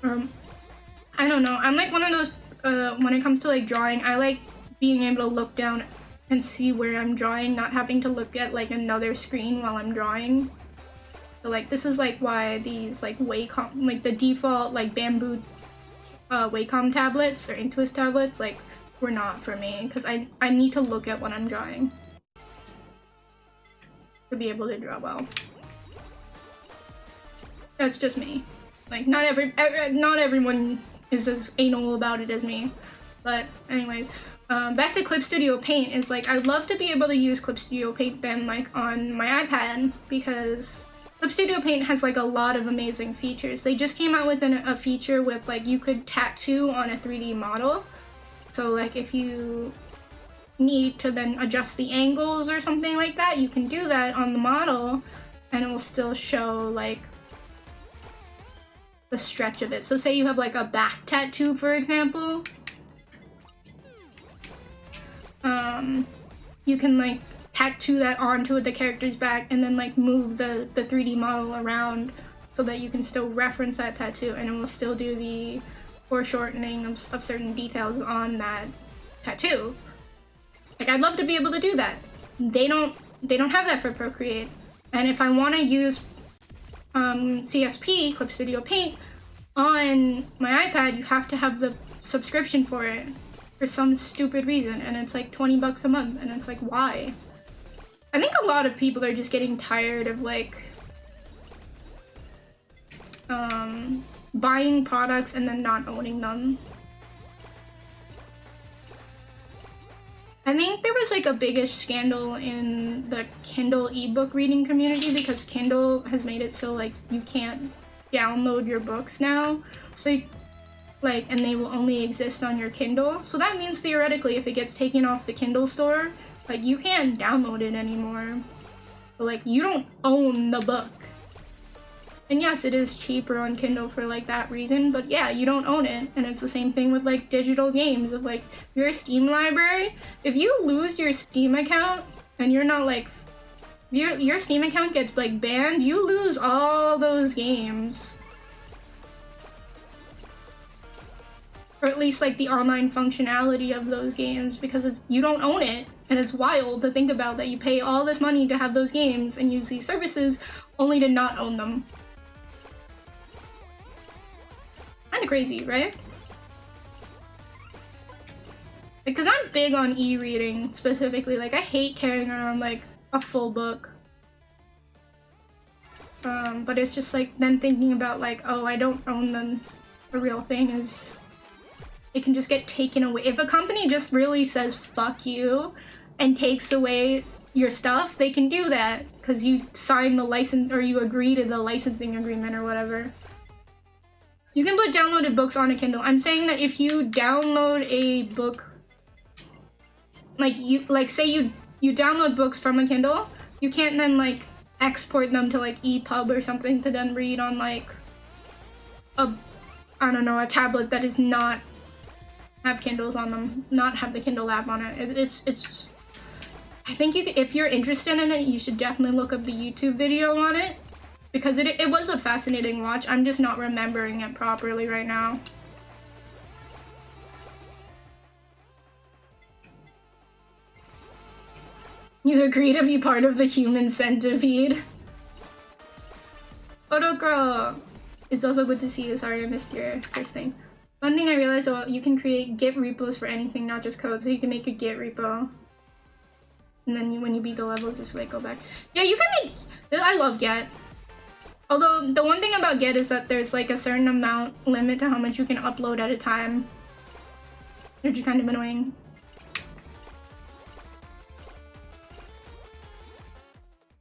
don't know, I'm one of those, when it comes to drawing, I like being able to look down and see where I'm drawing, not having to look at another screen while I'm drawing. So this is why these Wacom, the default Bamboo Wacom tablets or Intuos tablets were not for me, because I need to look at what I'm drawing to be able to draw well. That's just me. Not everyone is as anal about it as me. But anyways, back to Clip Studio Paint is I'd love to be able to use Clip Studio Paint then on my iPad, because Clip Studio Paint has a lot of amazing features. They just came out with a feature with you could tattoo on a 3D model. So if you need to then adjust the angles or something like that, you can do that on the model, and it will still show the stretch of it. So say you have a back tattoo, for example. You can tattoo that onto the character's back and then move the 3D model around so that you can still reference that tattoo, and it will still do the foreshortening of certain details on that tattoo. I'd love to be able to do that. They don't have that for Procreate. And if I want to use CSP, Clip Studio Paint, on my iPad, you have to have the subscription for it. for some stupid reason, and it's like 20 bucks a month, and it's like, why? I think a lot of people are just getting tired of like buying products and then not owning them. I think there was like a biggest scandal in the Kindle ebook reading community because Kindle has made it so like you can't download your books now. So like, and they will only exist on your Kindle. So that means theoretically if it gets taken off the Kindle store, like you can't download it anymore. But like you don't own the book. And yes, it is cheaper on Kindle for like that reason, but yeah, you don't own it. And it's the same thing with like digital games of like your Steam library. If you lose your Steam account and you're not like, your Steam account gets like banned, you lose all those games. Or at least like the online functionality of those games because it's, you don't own it. And it's wild to think about that you pay all this money to have those games and use these services only to not own them. Kind of crazy, right? Because I'm big on e-reading specifically. Like I hate carrying around like a full book. But it's just like then thinking about like, oh, I don't own them. The real thing is it can just get taken away. If a company just really says fuck you and takes away your stuff, they can do that because you signed the license or you agree to the licensing agreement or whatever. You can put downloaded books on a Kindle. I'm saying that if you download a book, like say you download books from a Kindle, you can't then like export them to like EPUB or something to then read on like a, I don't know, a tablet that is not have Kindles on them, not have the Kindle app on it. It's I think you, if you're interested in it, you should definitely look up the YouTube video on it. Because it was a fascinating watch. I'm just not remembering it properly right now. You agree to be part of the human centipede? Photo girl! It's also good to see you. Sorry I missed your first thing. One thing I realized, well, you can create Git repos for anything, not just code. So you can make a Git repo. And then when you beat the levels, just like go back. Yeah, you can make... I love Git. Although, the one thing about Git is that there's like a certain amount limit to how much you can upload at a time. Which is kind of annoying.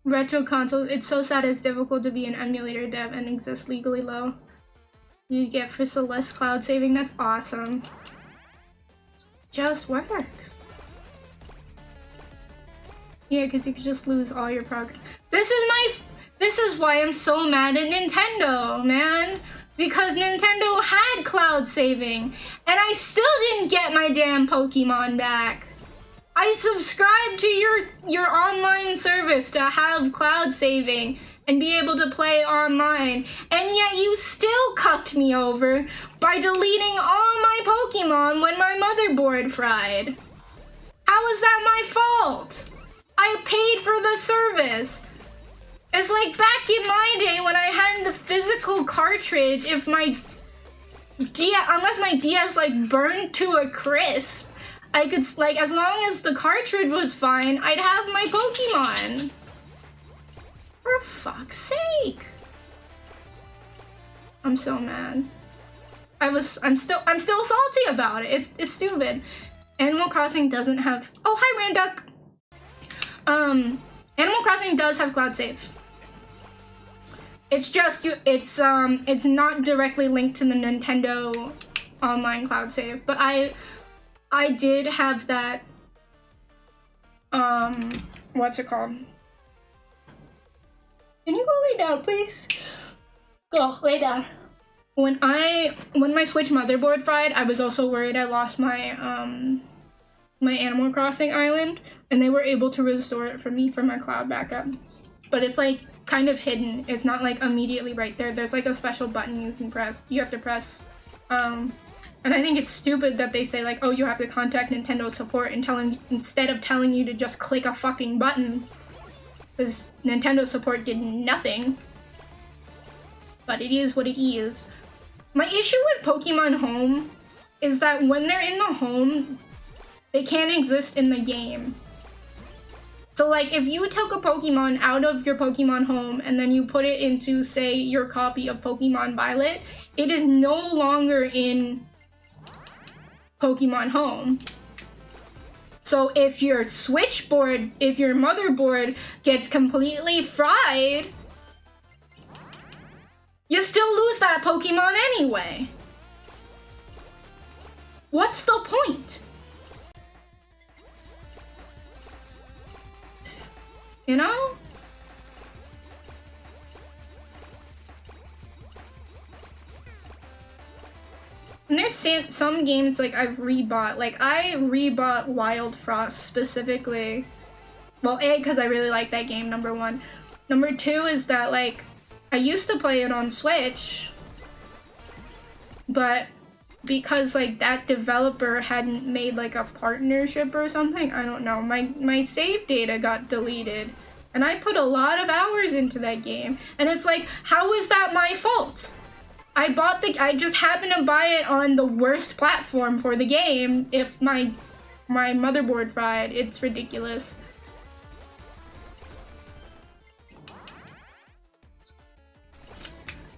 Retro consoles, it's so sad it's difficult to be an emulator dev and exist legally low. You get for less cloud saving, that's awesome. Just works. Yeah, because you could just lose all your progress. This is why I'm so mad at Nintendo, man. Because Nintendo had cloud saving, and I still didn't get my damn Pokemon back. I subscribed to your online service to have cloud saving and be able to play online, and yet you still cucked me over by deleting all my Pokemon when my motherboard fried. How is that my fault? I paid for the service. It's like back in my day when I had the physical cartridge, if my unless my DS like burned to a crisp, I could, like, as long as the cartridge was fine, I'd have my Pokemon. For fuck's sake. I'm so mad. I'm still salty about it. It's stupid. Animal Crossing doesn't have, oh hi Randuck. Animal Crossing does have cloud save. It's just it's not directly linked to the Nintendo online cloud save, but I did have that what's it called? Can you go lay down, please? Go lay down. When my Switch motherboard fried, I was also worried I lost my my Animal Crossing island, and they were able to restore it for me for my cloud backup. But it's like kind of hidden. It's not like immediately right there. There's like a special button you can press. You have to press. And I think it's stupid that they say like, oh, you have to contact Nintendo support and tell them, instead of telling you to just click a fucking button, because Nintendo support did nothing. But it is what it is. My issue with Pokemon Home is that when they're in the home, They can't exist in the game. So like if you took a Pokemon out of your Pokemon home and then you put it into, say, your copy of Pokemon Violet, it is no longer in Pokemon Home. So if your switchboard, if your motherboard gets completely fried, you still lose that Pokemon anyway. What's the point? You know? And there's some games like I've rebought. Like I rebought Wild Frost specifically. Well, A, because I really like that game, number one. Number two is that like I used to play it on Switch, but because like that developer hadn't made like a partnership or something, I don't know, my save data got deleted. And I put a lot of hours into that game. And it's like, how is that my fault? I just happened to buy it on the worst platform for the game if my motherboard fried. It's ridiculous.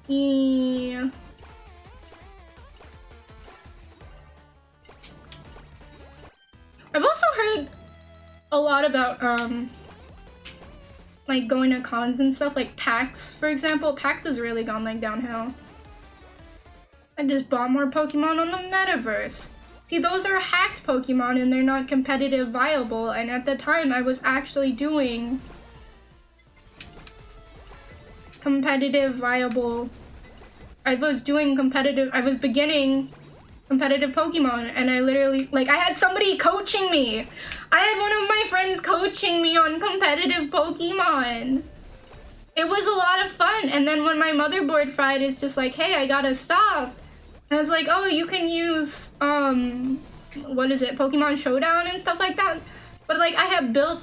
Yeah. I've also heard a lot about like going to cons and stuff, like PAX, for example. PAX has really gone like downhill. I just bought more Pokemon on the metaverse. See, those are hacked Pokemon and they're not competitive viable, and at the time I was actually doing competitive viable. I was beginning competitive Pokemon, and I literally, like, I had somebody coaching me. I had one of my friends coaching me on competitive Pokemon. It was a lot of fun, and then when my motherboard fried, it's just like, hey, I gotta stop. And it's like, oh, you can use, what is it, Pokemon Showdown and stuff like that. But, like, I have built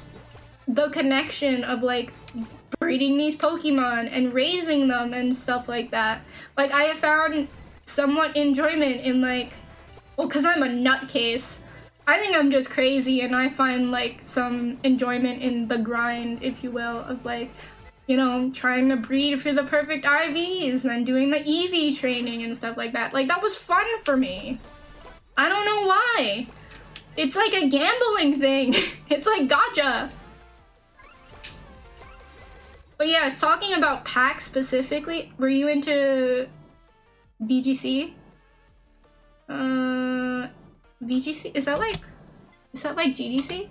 the connection of, like, breeding these Pokemon and raising them and stuff like that. Like, I have found somewhat enjoyment in, like, well, because I'm a nutcase. I think I'm just crazy, and I find, like, some enjoyment in the grind, if you will, of, like, you know, trying to breed for the perfect IVs and then doing the EV training and stuff like that. Like, that was fun for me. I don't know why. It's like a gambling thing. It's like gacha. But yeah, talking about PAX specifically, were you into VGC? VGC? Is that like GDC?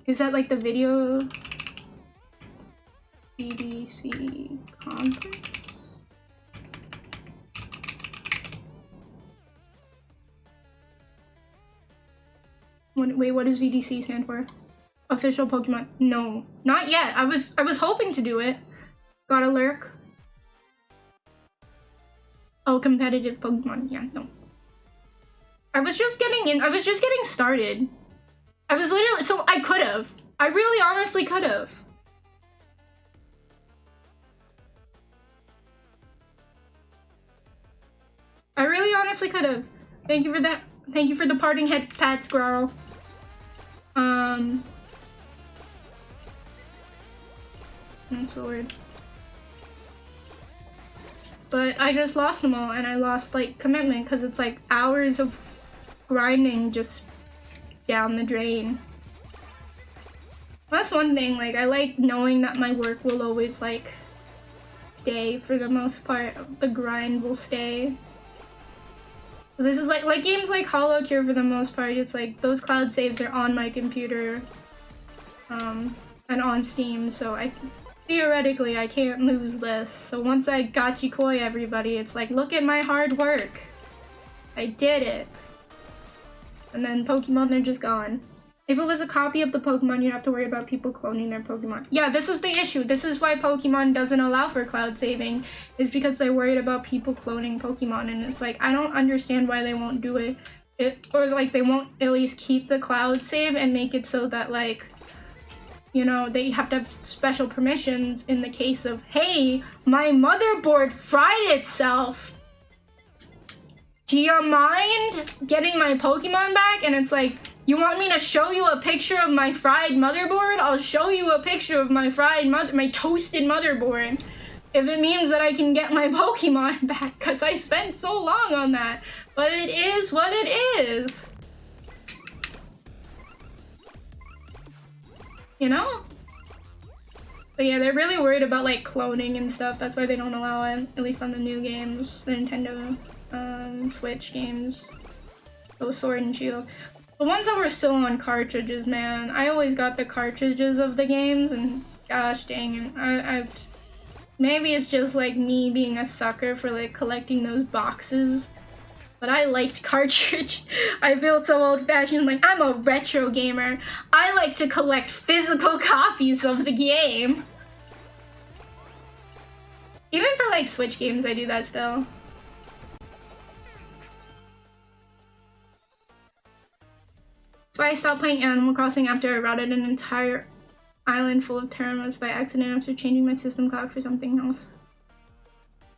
Is that like the video VDC conference? Wait, what does VDC stand for? Official Pokemon? No, not yet. I was hoping to do it. Gotta lurk. Oh, competitive Pokemon. Yeah, no. I was just getting started. I was literally, so I could have. I really honestly could have. I really honestly could have. Thank you for that. Thank you for the parting head pats, Grarl. And sword. But I just lost them all, and I lost, like, commitment, because it's, like, hours of grinding just down the drain. That's one thing, like, I like knowing that my work will always, like, stay for the most part. The grind will stay. So this is like games like Holocure for the most part, it's like those cloud saves are on my computer and on Steam, so theoretically I can't lose this. So once I gachikoi everybody, it's like, look at my hard work. I did it. And then Pokemon, they're just gone. If it was a copy of the Pokemon, you'd have to worry about people cloning their Pokemon. Yeah, this is the issue. This is why Pokemon doesn't allow for cloud saving, is because they're worried about people cloning Pokemon, and it's like, I don't understand why they won't do it. Or like they won't at least keep the cloud save and make it so that like you know, they have to have special permissions in the case of, hey, my motherboard fried itself. Do you mind getting my Pokemon back? And it's like, you want me to show you a picture of my fried motherboard? I'll show you a picture of my my toasted motherboard. If it means that I can get my Pokemon back, because I spent so long on that. But it is what it is. You know? But yeah, they're really worried about like cloning and stuff. That's why they don't allow it, at least on the new games, the Nintendo Switch games. Those Sword and Shield. The ones that were still on cartridges, man. I always got the cartridges of the games, and gosh dang it. I've maybe it's just like me being a sucker for like collecting those boxes. But I liked cartridge. I feel so old-fashioned, like I'm a retro gamer. I like to collect physical copies of the game. Even for like Switch games, I do that still. That's why I stopped playing Animal Crossing after I routed an entire island full of turnips by accident after changing my system clock for something else.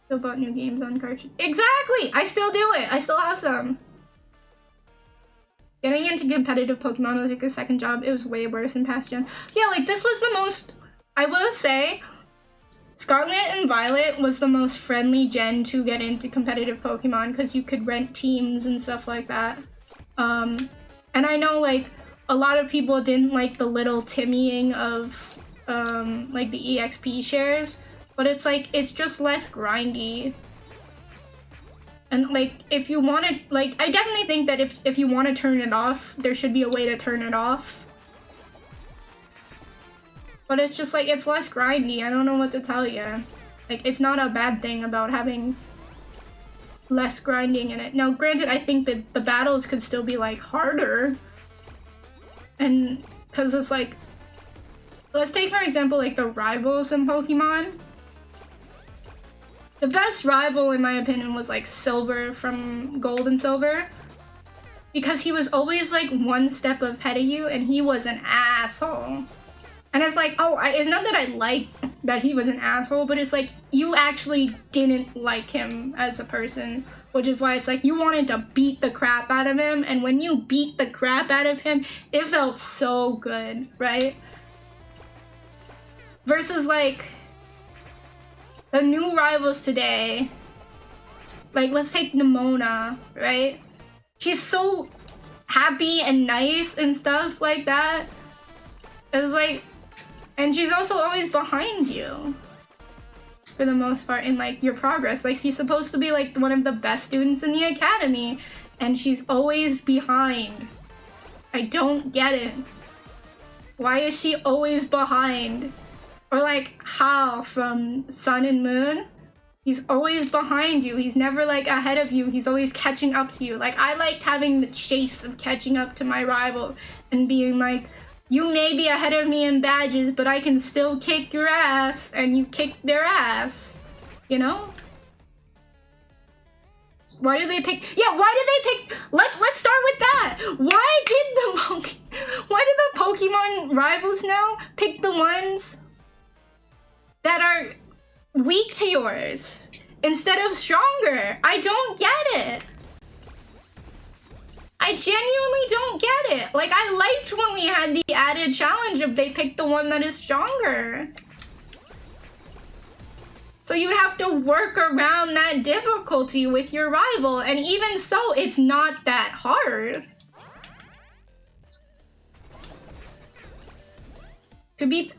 Still bought new games on cartridge. Exactly! I still do it! I still have some. Getting into competitive Pokemon was like a second job. It was way worse in past gen. Yeah, like this was the most, I will say, Scarlet and Violet was the most friendly gen to get into competitive Pokemon because you could rent teams and stuff like that. And I know like a lot of people didn't like the little timmying of like the EXP shares. But it's like, it's just less grindy. And like, if you want to, like, I definitely think that if you want to turn it off, there should be a way to turn it off. But it's just like, it's less grindy. I don't know what to tell you. Like, it's not a bad thing about having less grinding in it. Now, granted, I think that the battles could still be like harder. And, cause it's like, let's take for example, like the rivals in Pokemon. The best rival, in my opinion, was like Silver from Gold and Silver. Because he was always like one step ahead of you and he was an asshole. And it's like, oh, it's not that I like that he was an asshole, but it's like you actually didn't like him as a person. Which is why it's like you wanted to beat the crap out of him. And when you beat the crap out of him, it felt so good, right? Versus like the new rivals today, like let's take Nimona, right? She's so happy and nice and stuff like that. It's like, and she's also always behind you for the most part in like your progress. Like she's supposed to be like one of the best students in the academy and she's always behind. I don't get it. Why is she always behind? Or like Hal from Sun and Moon. He's always behind you. He's never like ahead of you. He's always catching up to you. Like I liked having the chase of catching up to my rival and being like, you may be ahead of me in badges, but I can still kick your ass and you kick their ass. You know? Why do they pick? Yeah, why did they pick? Let's start with that. Why did the Pokemon rivals now pick the ones that are weak to yours instead of stronger? I don't get it. I genuinely don't get it. Like, I liked when we had the added challenge of they picked the one that is stronger. So you would have to work around that difficulty with your rival, and even so, it's not that hard.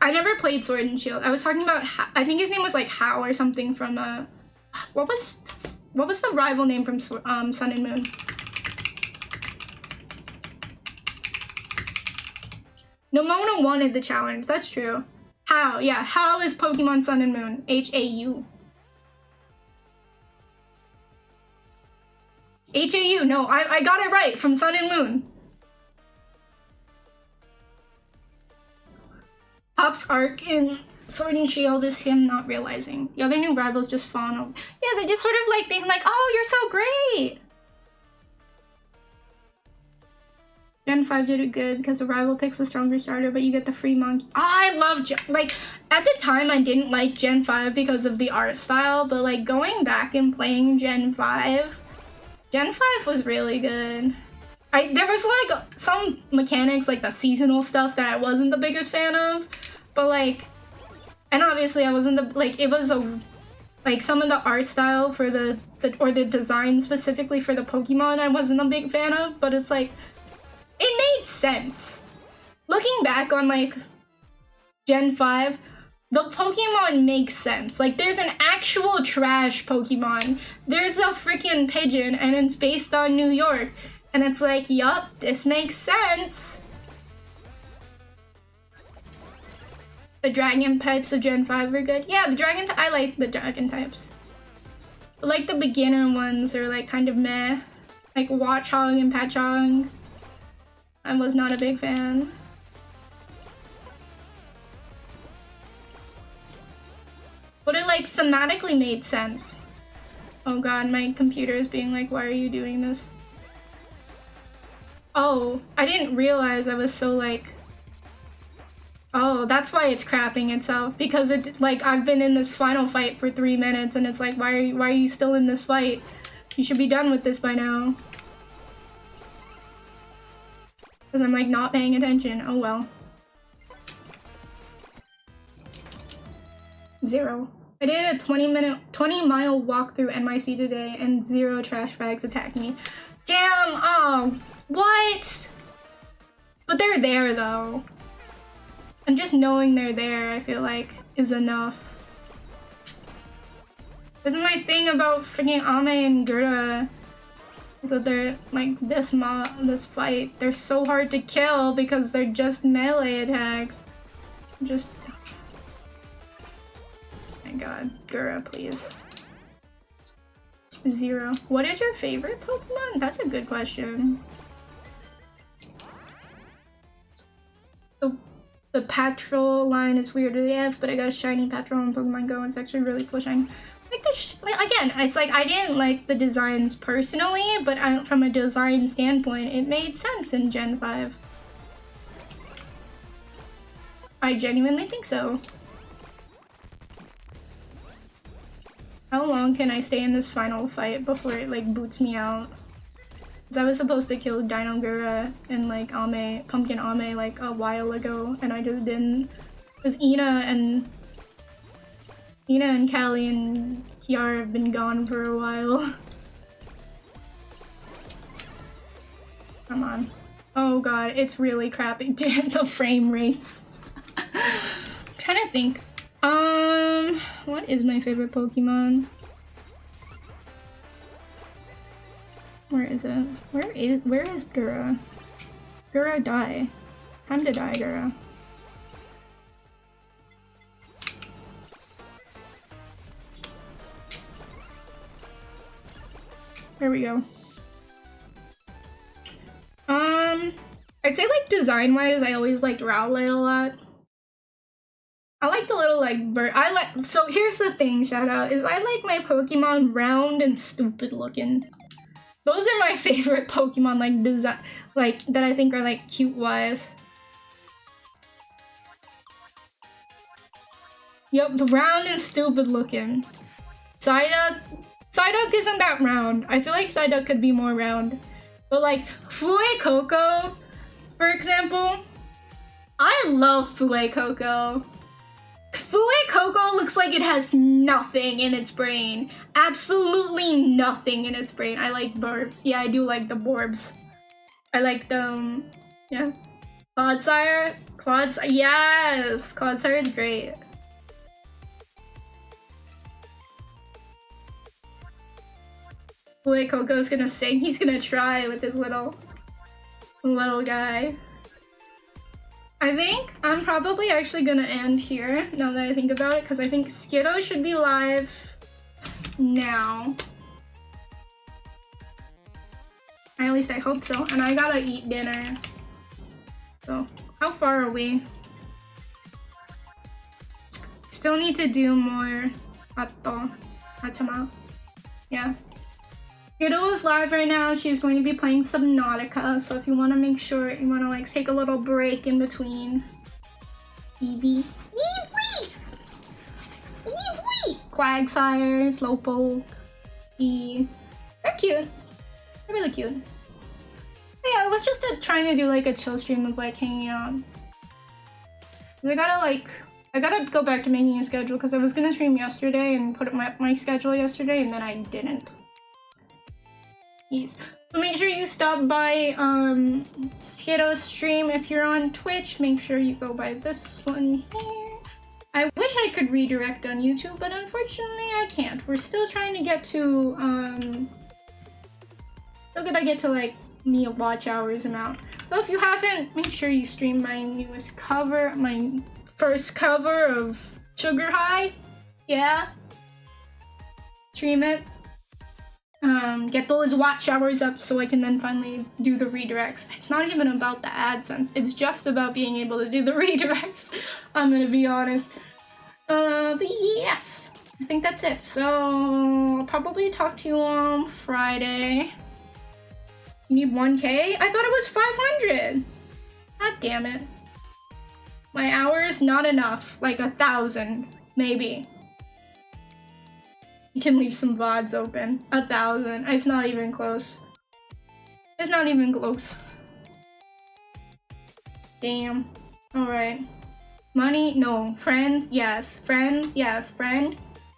I never played Sword and Shield. I was talking about, I think his name was like Hao or something from, what was the rival name from Sun and Moon? Nimona wanted the challenge, that's true. Hao, yeah, Hao is Pokemon Sun and Moon, H-A-U. H-A-U, no, I got it right, from Sun and Moon. Pop's arc in Sword and Shield is him not realizing. The other new rivals just fawn over. Yeah, they're just sort of like being like, oh, you're so great. Gen 5 did it good because the rival picks a stronger starter, but you get the free monkey. I love like at the time I didn't like Gen 5 because of the art style, but like going back and playing Gen 5 was really good. There was like some mechanics like the seasonal stuff that I wasn't the biggest fan of, but like, and obviously I wasn't the like it was a like some of the art style for the design specifically for the Pokemon I wasn't a big fan of, but it's like it made sense. Looking back on like Gen 5, the Pokemon makes sense. Like there's an actual trash Pokemon. There's a freaking pigeon and it's based on New York. And it's like, yup, this makes sense. The dragon types of Gen 5 are good. Yeah, I like the dragon types. But like the beginner ones are like kind of meh. Like Watchog and Patchog. I was not a big fan. But it like thematically made sense. Oh god, my computer is being like, why are you doing this? Oh, I didn't realize I was so like... Oh, that's why it's crapping itself. Because it like I've been in this final fight for 3 minutes and it's like, why are you still in this fight? You should be done with this by now. Because I'm like not paying attention. Oh well. 0. I did a 20-mile walk through NYC today and 0 trash bags attacked me. Damn! Oh, what? But they're there though. And just knowing they're there, I feel like, is enough. This is my thing about freaking Ame and Gura. Is that they're like this fight. They're so hard to kill because they're just melee attacks. Just. My god, Gura, please. 0. What is your favorite Pokemon? That's a good question. The Patrol line is weird AF, but I got a shiny Patrol on Pokemon Go and it's actually really cool shiny. Like again, it's like I didn't like the designs personally, but from a design standpoint, it made sense in Gen 5. I genuinely think so. How long can I stay in this final fight before it like boots me out? Because I was supposed to kill Dinogura and like Pumpkin Ame like a while ago, and I just didn't. Because Ina and Callie and Kiara have been gone for a while. Come on. Oh god, it's really crappy. Damn, the frame rates. I'm trying to think. What is my favorite Pokemon? Where is it? Where is Gura? Gura, die. Time to die, Gura. There we go. I'd say like design-wise, I always liked Rowlet a lot. I like the little like bird. So here's the thing, shout out, is I like my Pokemon round and stupid looking. Those are my favorite Pokemon, like design, like that I think are like cute wise. Yep, the round and stupid looking. Psyduck isn't that round. I feel like Psyduck could be more round. But like Fuecoco, for example, I love Fuecoco. Fuecoco looks like it has nothing in its brain. Absolutely nothing in its brain. I like Burbs. Yeah, I do like the Borbs. I like them. Yeah. Clodsire. Yes! Clodsire is great. Fuecoco's gonna sing. He's gonna try with his little guy. I think I'm probably actually gonna end here now that I think about it, because I think Skiddo should be live now. At least I hope so. And I gotta eat dinner. So, how far are we? Still need to do more Hachama. Yeah. Kiddo is live right now. She's going to be playing Subnautica, so if you want to make sure, you want to like take a little break in between. Eevee. Eevee! Eevee! Quagsire, Slowpoke, they're cute. They're really cute. But yeah, it was just trying to do like a chill stream of like hanging out. I gotta go back to making a schedule because I was gonna stream yesterday and put up my schedule yesterday and then I didn't. Yes. So make sure you stop by Skiddo's stream if you're on Twitch. Make sure you go by this one here. I wish I could redirect on YouTube, but unfortunately I can't. We're still trying to get to still gotta get to like watch hours amount. So if you haven't, make sure you stream my newest cover, my first cover of Sugar High. Yeah. Stream it. Get those watch hours up so I can then finally do the redirects. It's not even about the AdSense. It's just about being able to do the redirects. I'm gonna be honest. But yes, I think that's it. So I'll probably talk to you on Friday. You need 1K? I thought it was 500. God damn it. My hours, not enough. Like 1,000, maybe. You can leave some VODs open. 1,000. It's not even close. It's not even close. Damn. Alright. Money? No. Friends? Yes. Friends? Yes. Friend?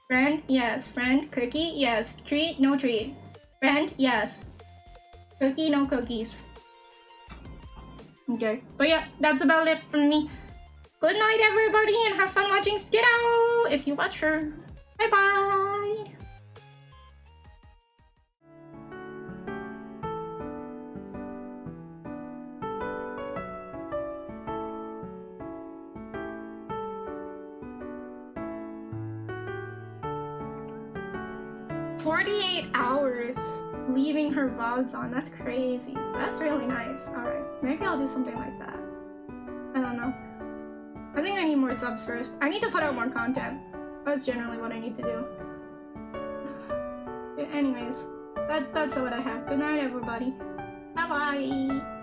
Friend? Yes. Friend? Cookie? Yes. Treat? No treat. Friend? Yes. Cookie? No cookies. Okay. But yeah, that's about it from me. Good night, everybody, and have fun watching Skiddo if you watch her. Bye-bye! $48 leaving her VODs on. That's crazy. That's really nice. Alright, maybe I'll do something like that. I don't know. I think I need more subs first. I need to put out more content. That's generally what I need to do. Anyways, that's what I have. Good night, everybody. Bye-bye.